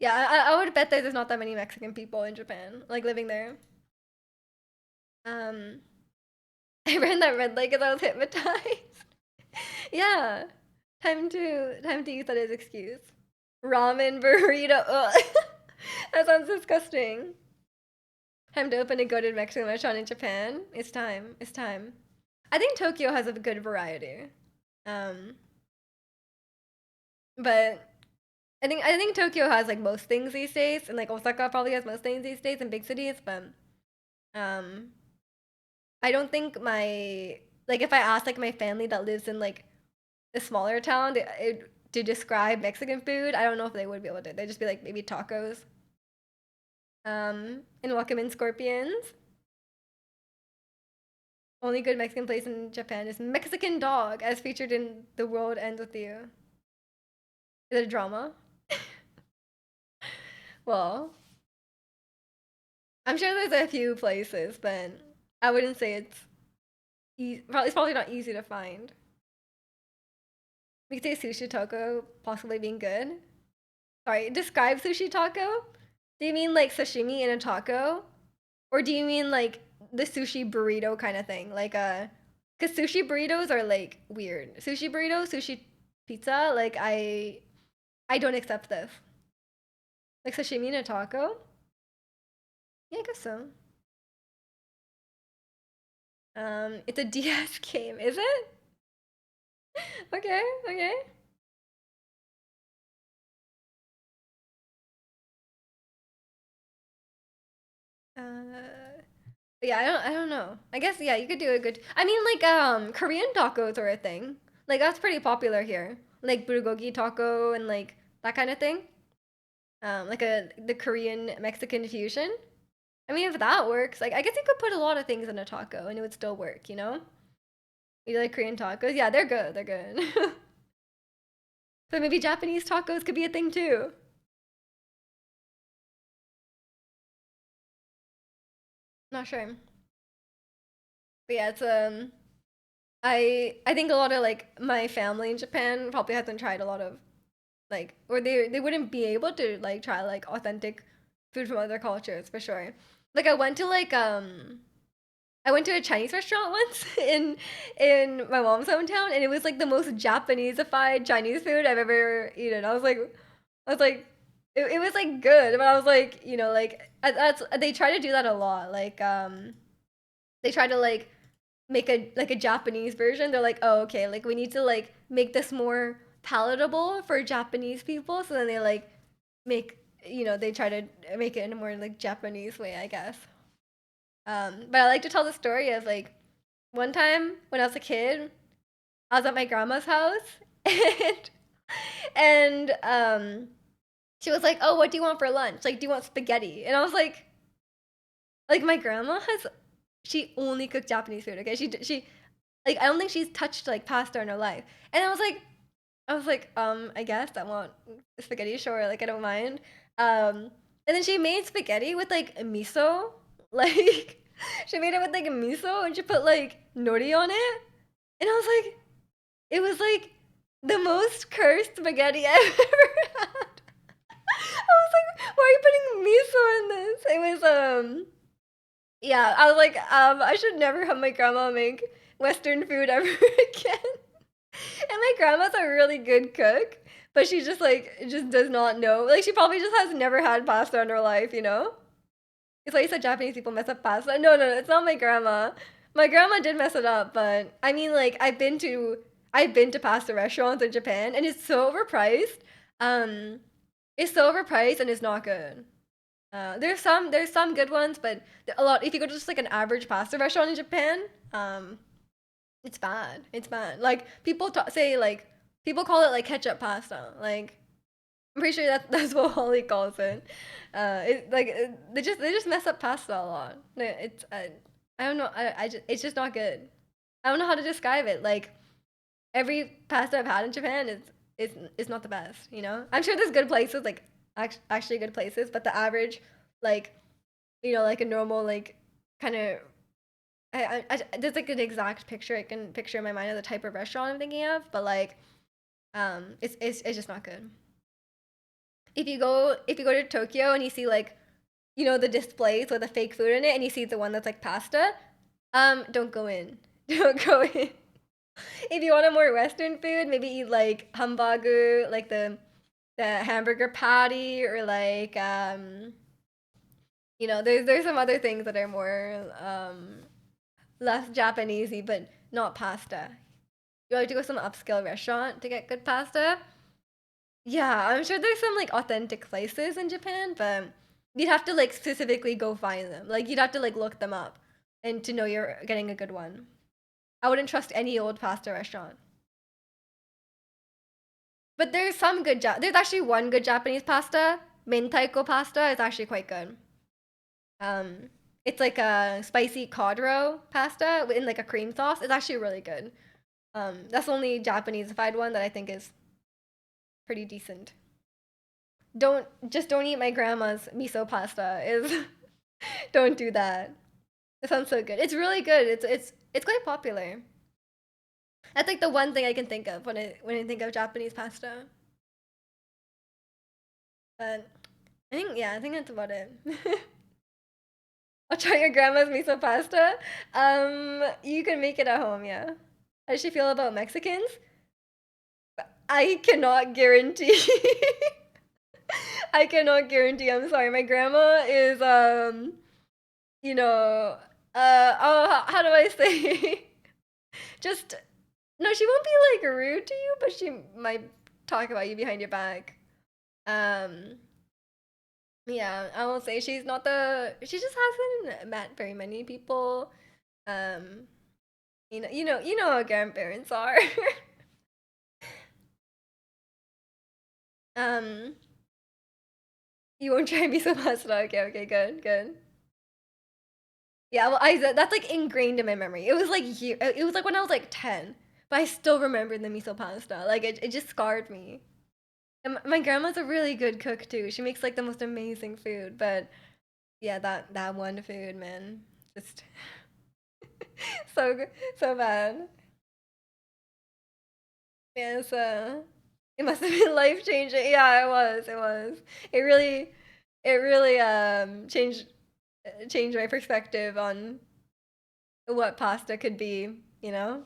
Yeah, I would bet that there's not that many Mexican people in Japan, like living there. Um, I ran that red light because I was hypnotized. Yeah, time to use that as excuse. Ramen burrito. Ugh. That sounds disgusting. Time to open a goated Mexican restaurant in Japan. It's time. It's time. I think Tokyo has a good variety. Um, but I think Tokyo has like most things these days, and like Osaka probably has most things these days in big cities. But um, I don't think my like if I ask like my family that lives in like a smaller town to describe Mexican food, I don't know if they would be able to. They'd just be like maybe tacos. And welcome in scorpions. Only good Mexican place in Japan is Mexican Dog, as featured in The World Ends With You. Is it a drama? Well, I'm sure there's a few places, but I wouldn't say it's probably not easy to find. We could say sushi taco possibly being good. Sorry, describe sushi taco. Do you mean like sashimi in a taco, or do you mean like the sushi burrito kind of thing? Like cause sushi burritos are like weird. Sushi burrito, sushi pizza. Like I don't accept this. Like sashimi in a taco. Yeah, I guess so. It's a DS game, is it? Okay, okay. Uh, yeah, I don't know. I guess yeah, you could do a good. I mean, like Korean tacos are a thing. Like that's pretty popular here. Like bulgogi taco and like that kind of thing. Like the Korean Mexican fusion. I mean, if that works, like I guess you could put a lot of things in a taco and it would still work. You know? You like Korean tacos? Yeah, they're good. They're good. So maybe Japanese tacos could be a thing too. Not sure. But yeah, it's I think a lot of like my family in Japan probably hasn't tried a lot of like or they wouldn't be able to like try like authentic food from other cultures for sure. Like I went to a Chinese restaurant once in my mom's hometown and it was like the most Japaneseified Chinese food I've ever eaten. I was like it was like good, but I was like, you know, like that's they try to do that a lot. Like they try to like make a Japanese version. They're like, oh okay, like we need to like make this more palatable for Japanese people. So then they like make they try to make it in a more like Japanese way, I guess. But I like to tell the story of like one time when I was a kid, I was at my grandma's house and she was like, "Oh, what do you want for lunch? Like, do you want spaghetti?" And I was like my grandma has she only cooked Japanese food. Okay, she like I don't think she's touched like pasta in her life. And I was like, I guess I want spaghetti. Sure, like I don't mind. And then she made spaghetti with like miso, like she made it with like miso, and she put like nori on it. And I was like, it was like the most cursed spaghetti I've ever had. I was like, why are you putting miso in this? It was yeah, I was like, I should never have my grandma make Western food ever again. And my grandma's a really good cook, but she just like just does not know. Like she probably just has never had pasta in her life, you know? It's like you said Japanese people mess up pasta. No, it's not my grandma. My grandma did mess it up, but I mean like I've been to pasta restaurants in Japan and it's so overpriced. Um it's so overpriced and it's not good. There's some good ones, but a lot if you go to just like an average pasta restaurant in Japan, it's bad. It's bad. Like say like people call it like ketchup pasta. Like I'm pretty sure that's what Holly calls it. They just mess up pasta a lot. It's I don't know. It's just not good. I don't know how to describe it. Like every pasta I've had in Japan is not the best. You know. I'm sure there's good places like actually good places, but the average like like a normal like kind of there's like an exact picture I can picture in my mind of the type of restaurant I'm thinking of, but like it's just not good. If you go to Tokyo and you see like the displays with the fake food in it and you see the one that's like pasta, don't go in. Don't go in. If you want a more Western food, maybe eat like hamburger, like the hamburger patty, or like there's some other things that are more less Japanesey, but not pasta. You like to go to some upscale restaurant to get good pasta? Yeah, I'm sure there's some like authentic places in Japan, but you'd have to like specifically go find them. Like you'd have to like look them up. and to know you're getting a good one. I wouldn't trust any old pasta restaurant. But there's some good there's actually one good Japanese pasta. Mentaiko pasta is actually quite good. Um, it's like a spicy cod roe pasta in like a cream sauce. It's actually really good. That's the only Japaneseified one that I think is pretty decent. Don't eat my grandma's miso pasta. Is don't do that. It sounds so good. It's really good. It's quite popular. That's like the one thing I can think of when I think of Japanese pasta. But I think that's about it. I'll try your grandma's miso pasta. You can make it at home, yeah. How does she feel about Mexicans? I cannot guarantee. I cannot guarantee. I'm sorry. My grandma is you know, oh, how do I say? Just no, she won't be like rude to you, but she might talk about you behind your back. Um, yeah, I won't say she's not the. She just hasn't met very many people. Um, you know how grandparents are. um, you won't try miso pasta. Okay, okay, good, good. Yeah, well, that's like ingrained in my memory. It was like when I was like 10, but I still remember the miso pasta. Like it just scarred me. And my grandma's a really good cook too. She makes like the most amazing food, but yeah, that one food, man, just so good, so bad. Yeah, so it must have been life changing. Yeah, it was. It was. It really, it really changed my perspective on what pasta could be. You know,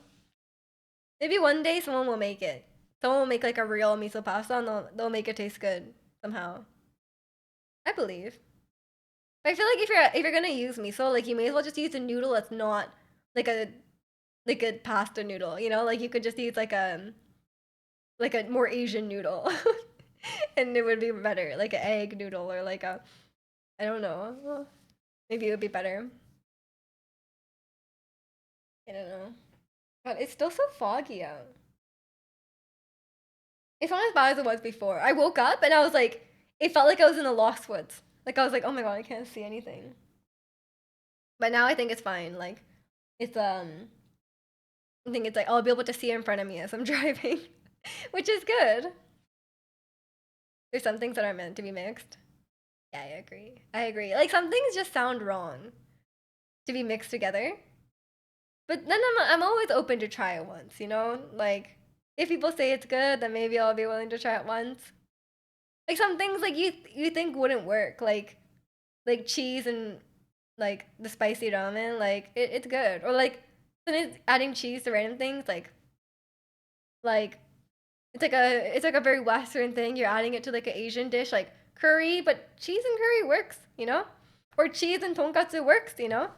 maybe one day someone will make it. Someone will make like a real miso pasta and they'll make it taste good somehow. I believe. But I feel like if you're gonna use miso, like you may as well just use a noodle that's not like a pasta noodle. You know, like you could just use like a more Asian noodle, and it would be better, like an egg noodle or like a I don't know. Well, maybe it would be better. I don't know. But it's still so foggy out. It's not as bad as it was before. I woke up and I was like, it felt like I was in the lost woods. Like I was like, oh my god, I can't see anything. But now I think it's fine. Like it's I think it's like I'll be able to see in front of me as I'm driving, which is good. There's some things that are meant to be mixed. Yeah, I agree. I agree. Like some things just sound wrong to be mixed together. But then I'm always open to try it once, you know? Like if people say it's good, then maybe I'll be willing to try it once. Like some things like you think wouldn't work, like cheese and like the spicy ramen, like it's good. Or like sometimes adding cheese to random things, like it's like a very Western thing. You're adding it to like an Asian dish, like curry, but cheese and curry works, you know? Or cheese and tonkatsu works, you know?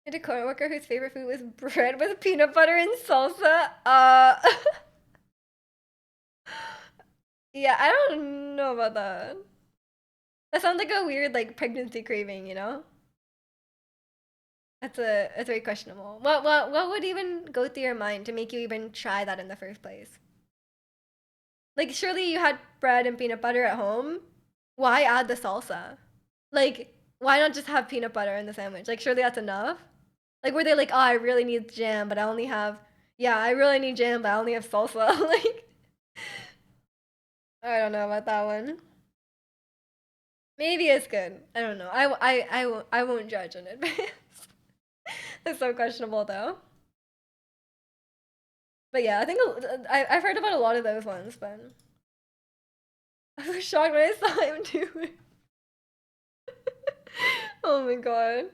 I had a coworker whose favorite food was bread with peanut butter and salsa. Yeah, I don't know about that. That sounds like a weird like pregnancy craving, you know? That's very questionable. What would even go through your mind to make you even try that in the first place? Like surely you had bread and peanut butter at home. Why add the salsa? Like why not just have peanut butter in the sandwich? Like surely that's enough? Like were they like, "Oh, I really need jam, but I only have yeah, I really need jam, but I only have salsa." Like I don't know about that one. Maybe it's good. I don't know. I won't judge in advance. That's so questionable though. But yeah, I think I've heard about a lot of those ones, but I was shocked when I saw him do it. Oh my god.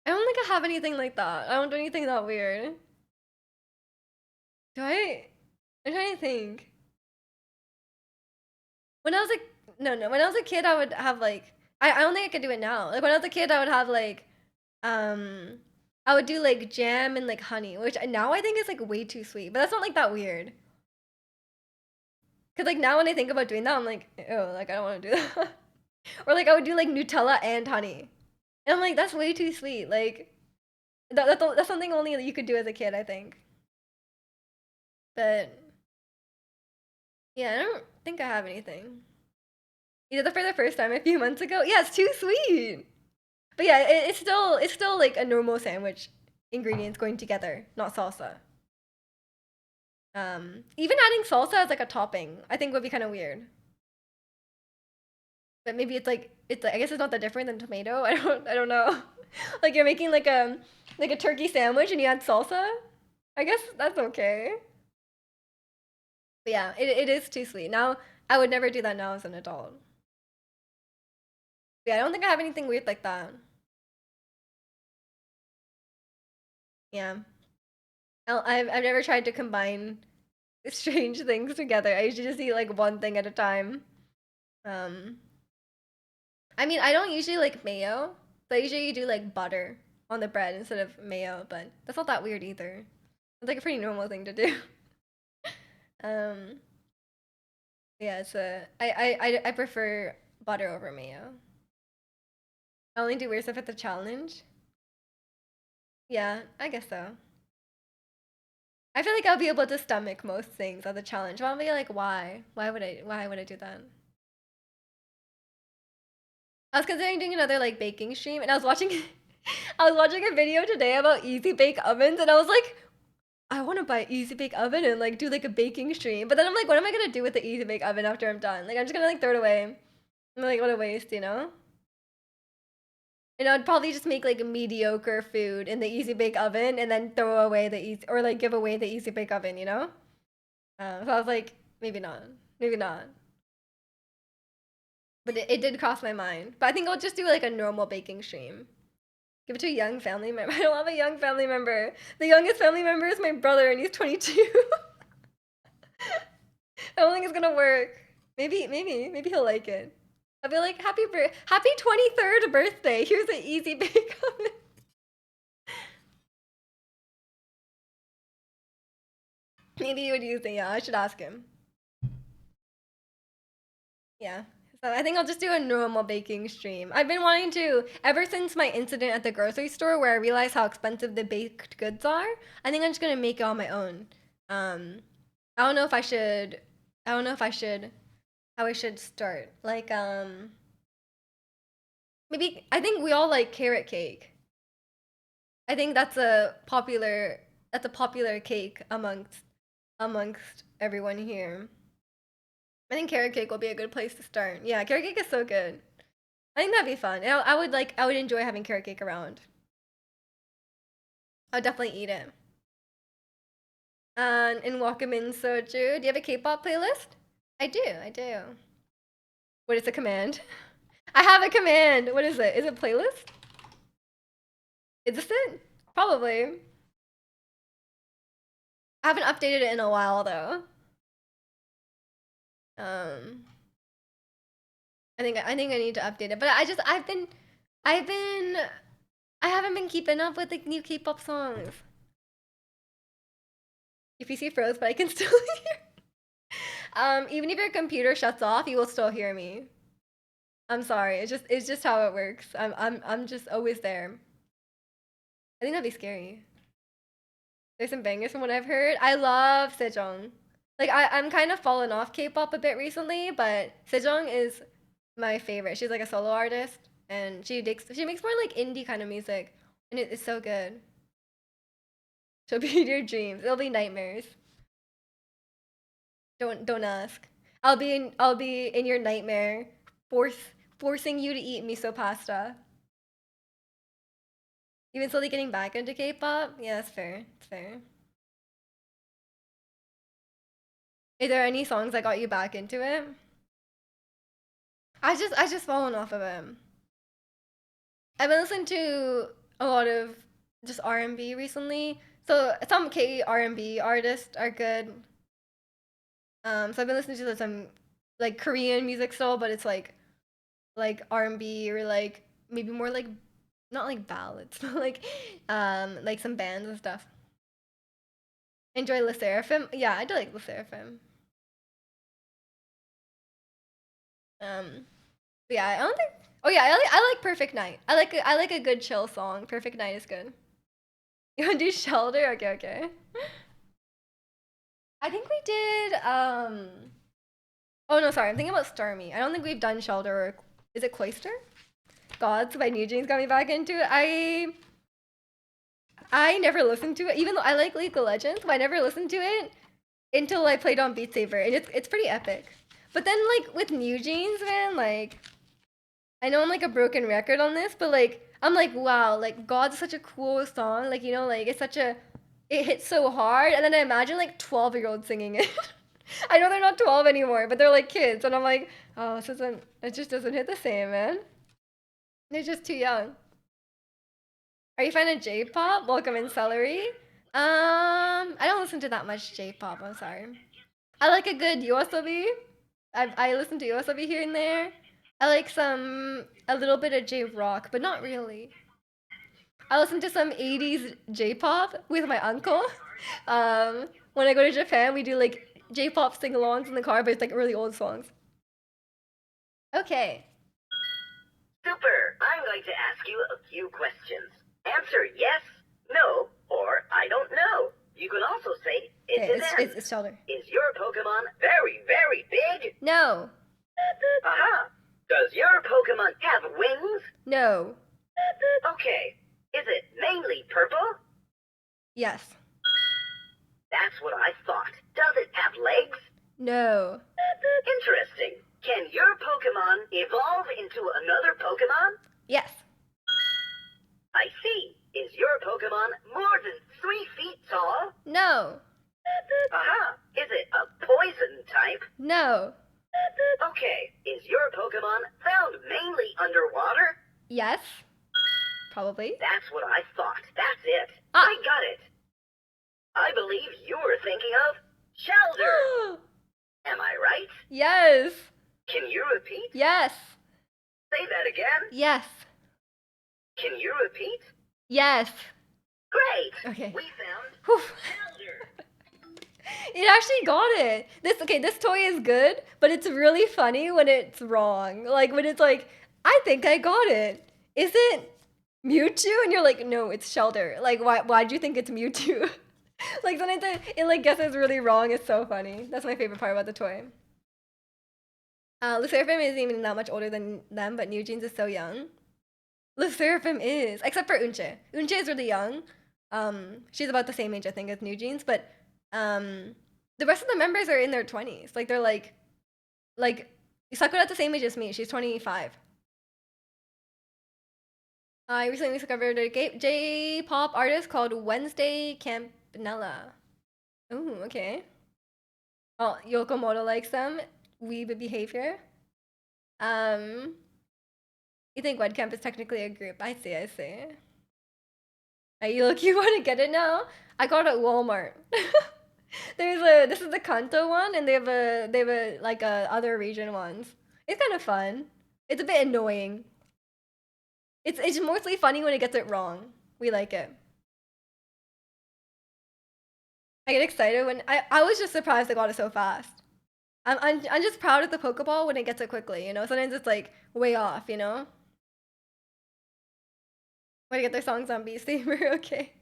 I don't think I have anything like that. I don't do anything that weird. Do I? I'm trying to think. When I was like, no. When I was a kid, I would have like, I don't think I could do it now. Like when I was a kid, I would have like, um, I would do like jam and like honey, which now I think is like way too sweet. But that's not like that weird. Cause like now when I think about doing that, I'm like, oh, like I don't want to do that. Or like I would do like Nutella and honey. And I'm like, that's way too sweet. Like that's something only that you could do as a kid, I think. But yeah, I don't think I have anything. You did that for the first time a few months ago. Yeah, it's too sweet. But yeah, it's still like a normal sandwich ingredients going together, not salsa. Even adding salsa as like a topping, I think would be kind of weird. But maybe it's like I guess it's not that different than tomato. I don't know. Like you're making like a turkey sandwich and you add salsa. I guess that's okay. But yeah, it is too sweet. Now I would never do that now as an adult. But yeah, I don't think I have anything weird like that. Yeah. I've never tried to combine strange things together. I usually just eat like one thing at a time. Um, I mean, I don't usually like mayo. So I usually do like butter on the bread instead of mayo, but that's not that weird either. It's like a pretty normal thing to do. Um, yeah, I prefer butter over mayo. I only do weird stuff at the challenge. Yeah, I guess so. I feel like I'll be able to stomach most things at the challenge. But I'll be like, why? Why would I do that? I was considering doing another like baking stream, and I was watching I was watching a video today about easy bake ovens, and I was like, I want to buy an easy bake oven and like do like a baking stream. But then I'm like, what am I gonna do with the easy bake oven after I'm done? Like I'm just gonna like throw it away. I'm like, what a waste, you know? And I'd probably just make like mediocre food in the easy bake oven and then throw away the easy or like give away the easy bake oven, you know? So I was like, maybe not, maybe not. But it did cross my mind. But I think I'll just do like a normal baking stream. Give it to a young family member. I don't have a young family member. The youngest family member is my brother, and he's 22. I don't think it's gonna work. Maybe he'll like it. I'll be like, happy 23rd birthday. Here's an easy bake oven. Maybe he would use it. Yeah, I should ask him. Yeah. So I think I'll just do a normal baking stream. I've been wanting to ever since my incident at the grocery store where I realized how expensive the baked goods are. I think I'm just gonna make it on my own. Um, I don't know if I should. I don't know if I should. How I should start. Like maybe I think we all like carrot cake. I think that's a popular cake amongst everyone here. I think carrot cake will be a good place to start. Yeah, carrot cake is so good. I think that'd be fun. I would enjoy having carrot cake around. I would definitely eat it. And Wakamin Soju. Do you have a K-pop playlist? I do. What is a command? I have a command. What is it? Is it playlist? Is this it? Probably. I haven't updated it in a while though. Um, I think I need to update it. But I've been I haven't been keeping up with the new K-pop songs. Your PC froze, but I can still hear. Even if your computer shuts off, you will still hear me. I'm sorry. It's just how it works. I'm just always there. I think that'd be scary. There's some bangers from what I've heard. I love Sejong. Like I'm kind of fallen off K-pop a bit recently, but Sejong is my favorite. She's like a solo artist, and she makes more like indie kind of music, and it's so good. She'll be in your dreams. It'll be nightmares. Don't ask. I'll be in your nightmare, force forcing you to eat miso pasta. Even slowly getting back into K-pop. Yeah, that's fair. It's fair. Is there any songs that got you back into it? I just fallen off of it. I've been listening to a lot of just R&B recently. So some K R&B artists are good. So I've been listening to some like Korean music still, but it's like R&B or like maybe more like not like ballads, but like some bands and stuff. Enjoy Le Seraphim. Yeah, I do like Le Seraphim. Um, but yeah, I don't think. Oh yeah, I like Perfect Night. I like a good chill song. Perfect Night is good. You wanna do Shelter? Okay, okay. I think we did oh no, sorry, I'm thinking about Stormy. I don't think we've done Shelter or is it Cloister? Gods by New Jeans got me back into it. I never listened to it, even though I like League of Legends, but I never listened to it until I played on Beat Saber, and it's pretty epic. But then like with New Jeans, man, like I know I'm like a broken record on this, but like I'm like wow, like God's such a cool song, like you know, like it's such a it hits so hard, and then I imagine like 12-year-olds singing it. I know they're not 12 anymore, but they're like kids, and I'm like, oh, it just doesn't hit the same, man. They're just too young. Are you a fan of J-pop? Welcome in Celery. I don't listen to that much J-pop. I'm sorry. I like a good YOASOBI. I listen to YOASOBI here and there. I like a little bit of J-rock, but not really. I listen to some 80s J-pop with my uncle. When I go to Japan, we do like J-pop sing-alongs in the car, but it's like really old songs. Okay. Super! I'm going to ask you a few questions. Answer yes, no, or I don't know. You can also say it Okay, depends. it's Shelter. Is your Pokemon very, very big? No. Aha! Does your Pokemon have wings? No. Okay. Is it mainly purple? Yes. That's what I thought. Does it have legs? No. Interesting. Can your Pokemon evolve into another Pokemon? Yes. I see. Is your Pokemon more than 3 feet tall? No. Aha! Is it a poison type? No. Okay. Is your Pokemon found mainly underwater? Yes. Probably. That's what I thought. That's it. Ah. I got it. I believe you were thinking of Shelter. Am I right? Yes. Can you repeat? Yes. Say that again. Yes. Can you repeat? Yes. Great. Okay. We found Whew. Shelter. It actually got it. This toy is good, but it's really funny when it's wrong. Like when it's like, I think I got it. Is it Mewtwo? And you're like, no, it's Shelter. Like why'd you think it's Mewtwo? Like sometimes it like guesses really wrong. It's so funny. That's my favorite part about the toy. Luciferium isn't even that much older than them, but New Jeans is so young. Luciferium is, except for Unche. Unche is really young. She's about the same age, I think, as New Jeans, but the rest of the members are in their 20s. Like they're like Sakura at the same age as me. She's 25. I recently discovered a J-pop artist called Wednesday Campanella. Ooh, okay. Oh, Yokomoto likes them. Weeb behavior. You think Webcamp is technically a group? I see, I see. You want to get it now? I got it at Walmart. This is the Kanto one, and they have a like other region ones. It's kind of fun. It's a bit annoying. It's mostly funny when it gets it wrong. We like it. I get excited when I was just surprised I got it so fast. I'm just proud of the Pokeball when it gets it quickly, you know? Sometimes it's like way off, you know? Way to get their songs on Beat Saber, okay.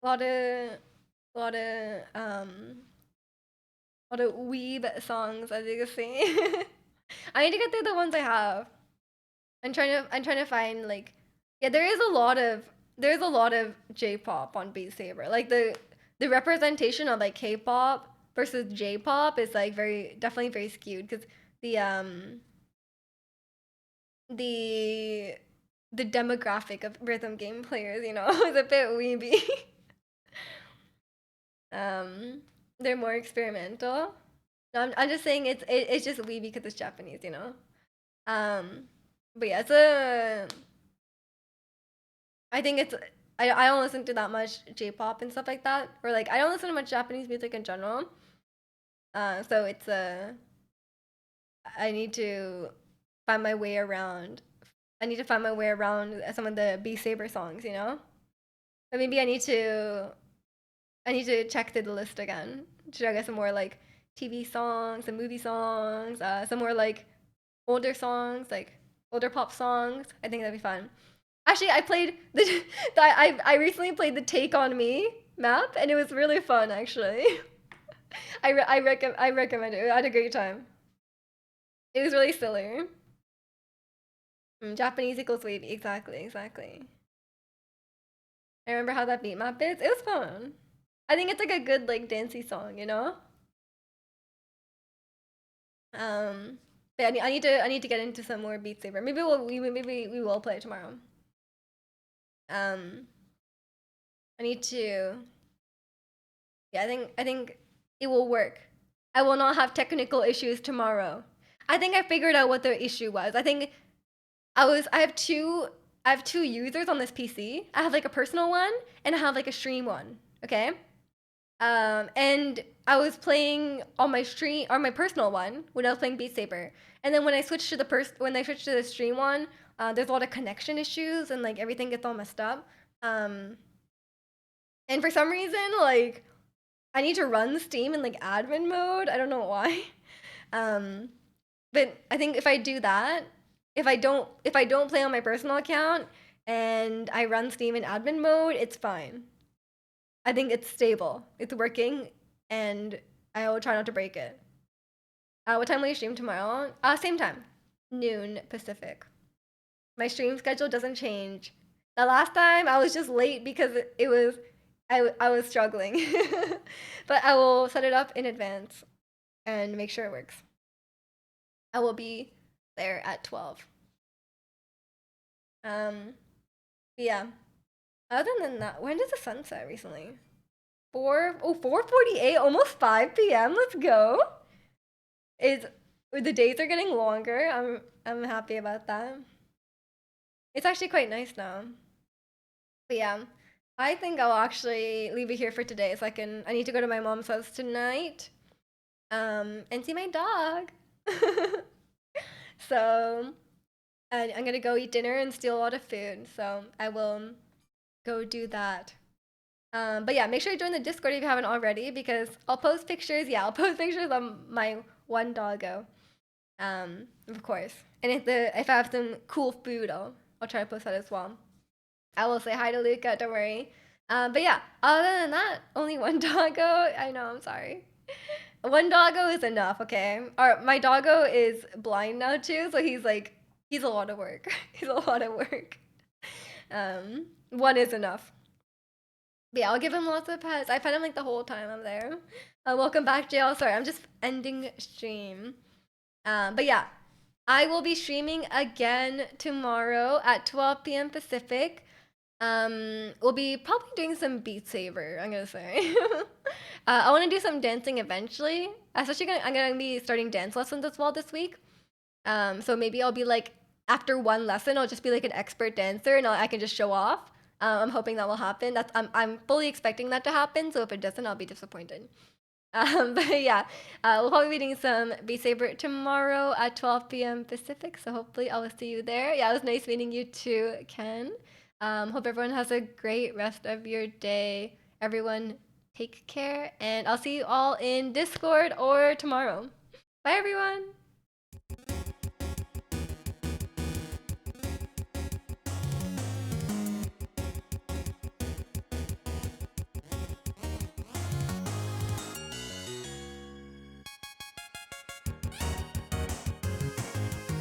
A lot of weeb songs as you can see. I need to get through the ones I have. I'm trying to find like yeah, there's a lot of J-pop on Beat Saber. Like the representation of like K-pop versus J-pop is like definitely very skewed because the um the the demographic of rhythm game players, you know, is a bit weeby. um they're more experimental. No, I'm just saying it's just weeby because it's Japanese, you know. Um but yeah, I think it's I don't listen to that much J-pop and stuff like that, or like I don't listen to much Japanese music in general. So it's I need to find my way around. I need to find my way around some of the B Saber songs, you know. But maybe I need to check through the list again to try to get some more like TV songs, some movie songs, some more like older songs like older pop songs. I think that'd be fun. Actually, I played the I recently played the Take on Me map, and it was really fun. Actually, I recommend it. I had a great time. It was really silly. Japanese equals wavy. Exactly, exactly. I remember how that beat map is. It was fun. I think it's like a good like dancey song, you know. Um, but I need to get into some more Beat Saber. Maybe we will play tomorrow. Um, I need to. Yeah, I think it will work. I will not have technical issues tomorrow. I think I figured out what the issue was. I think I have two users on this PC. I have like a personal one and I have like a stream one. Okay. And I was playing on my stream or my personal one when I was playing Beat Saber. And then when I switched to when I switched to the stream one, there's a lot of connection issues and like everything gets all messed up. Um, and for some reason, like I need to run Steam in like admin mode. I don't know why. Um, but I think if I do that, if I don't play on my personal account and I run Steam in admin mode, it's fine. I think it's stable. It's working, and I will try not to break it. What time will you stream tomorrow? Same time, noon Pacific. My stream schedule doesn't change. The last time I was just late because it was I was struggling, but I will set it up in advance and make sure it works. I will be there at 12. Um, yeah. Other than that, when did the sun set recently? 4:48, almost 5 p.m. Let's go. It's the days are getting longer. I'm happy about that. It's actually quite nice now. But yeah, I think I'll actually leave it here for today so I need to go to my mom's house tonight. And see my dog. So, and I'm gonna go eat dinner and steal a lot of food. So I will go do that. But yeah, make sure you join the Discord if you haven't already because I'll post pictures. Yeah, I'll post pictures of my one doggo. Of course. And if I have some cool food, I'll try to post that as well. I will say hi to Luca. Don't worry. But yeah, other than that, only one doggo. I know. I'm sorry. One doggo is enough. Okay. Or my doggo is blind now too, so he's a lot of work. He's a lot of work. One is enough. But yeah, I'll give him lots of pets. I pet him like the whole time I'm there. Welcome back, JL. Sorry, I'm just ending stream. But yeah, I will be streaming again tomorrow at 12 p.m. Pacific. We'll be probably doing some Beat Saber, I'm gonna say. I want to do some dancing eventually. I'm gonna be starting dance lessons as well this week. So maybe I'll be like after one lesson, I'll just be like an expert dancer and I can just show off. I'm hoping that will happen. I'm fully expecting that to happen. So if it doesn't, I'll be disappointed. But yeah, we'll probably be doing some Beat Saber tomorrow at 12 p.m. Pacific. So hopefully I will see you there. Yeah, it was nice meeting you too, Ken. Hope everyone has a great rest of your day. Everyone, take care, and I'll see you all in Discord or tomorrow. Bye, everyone.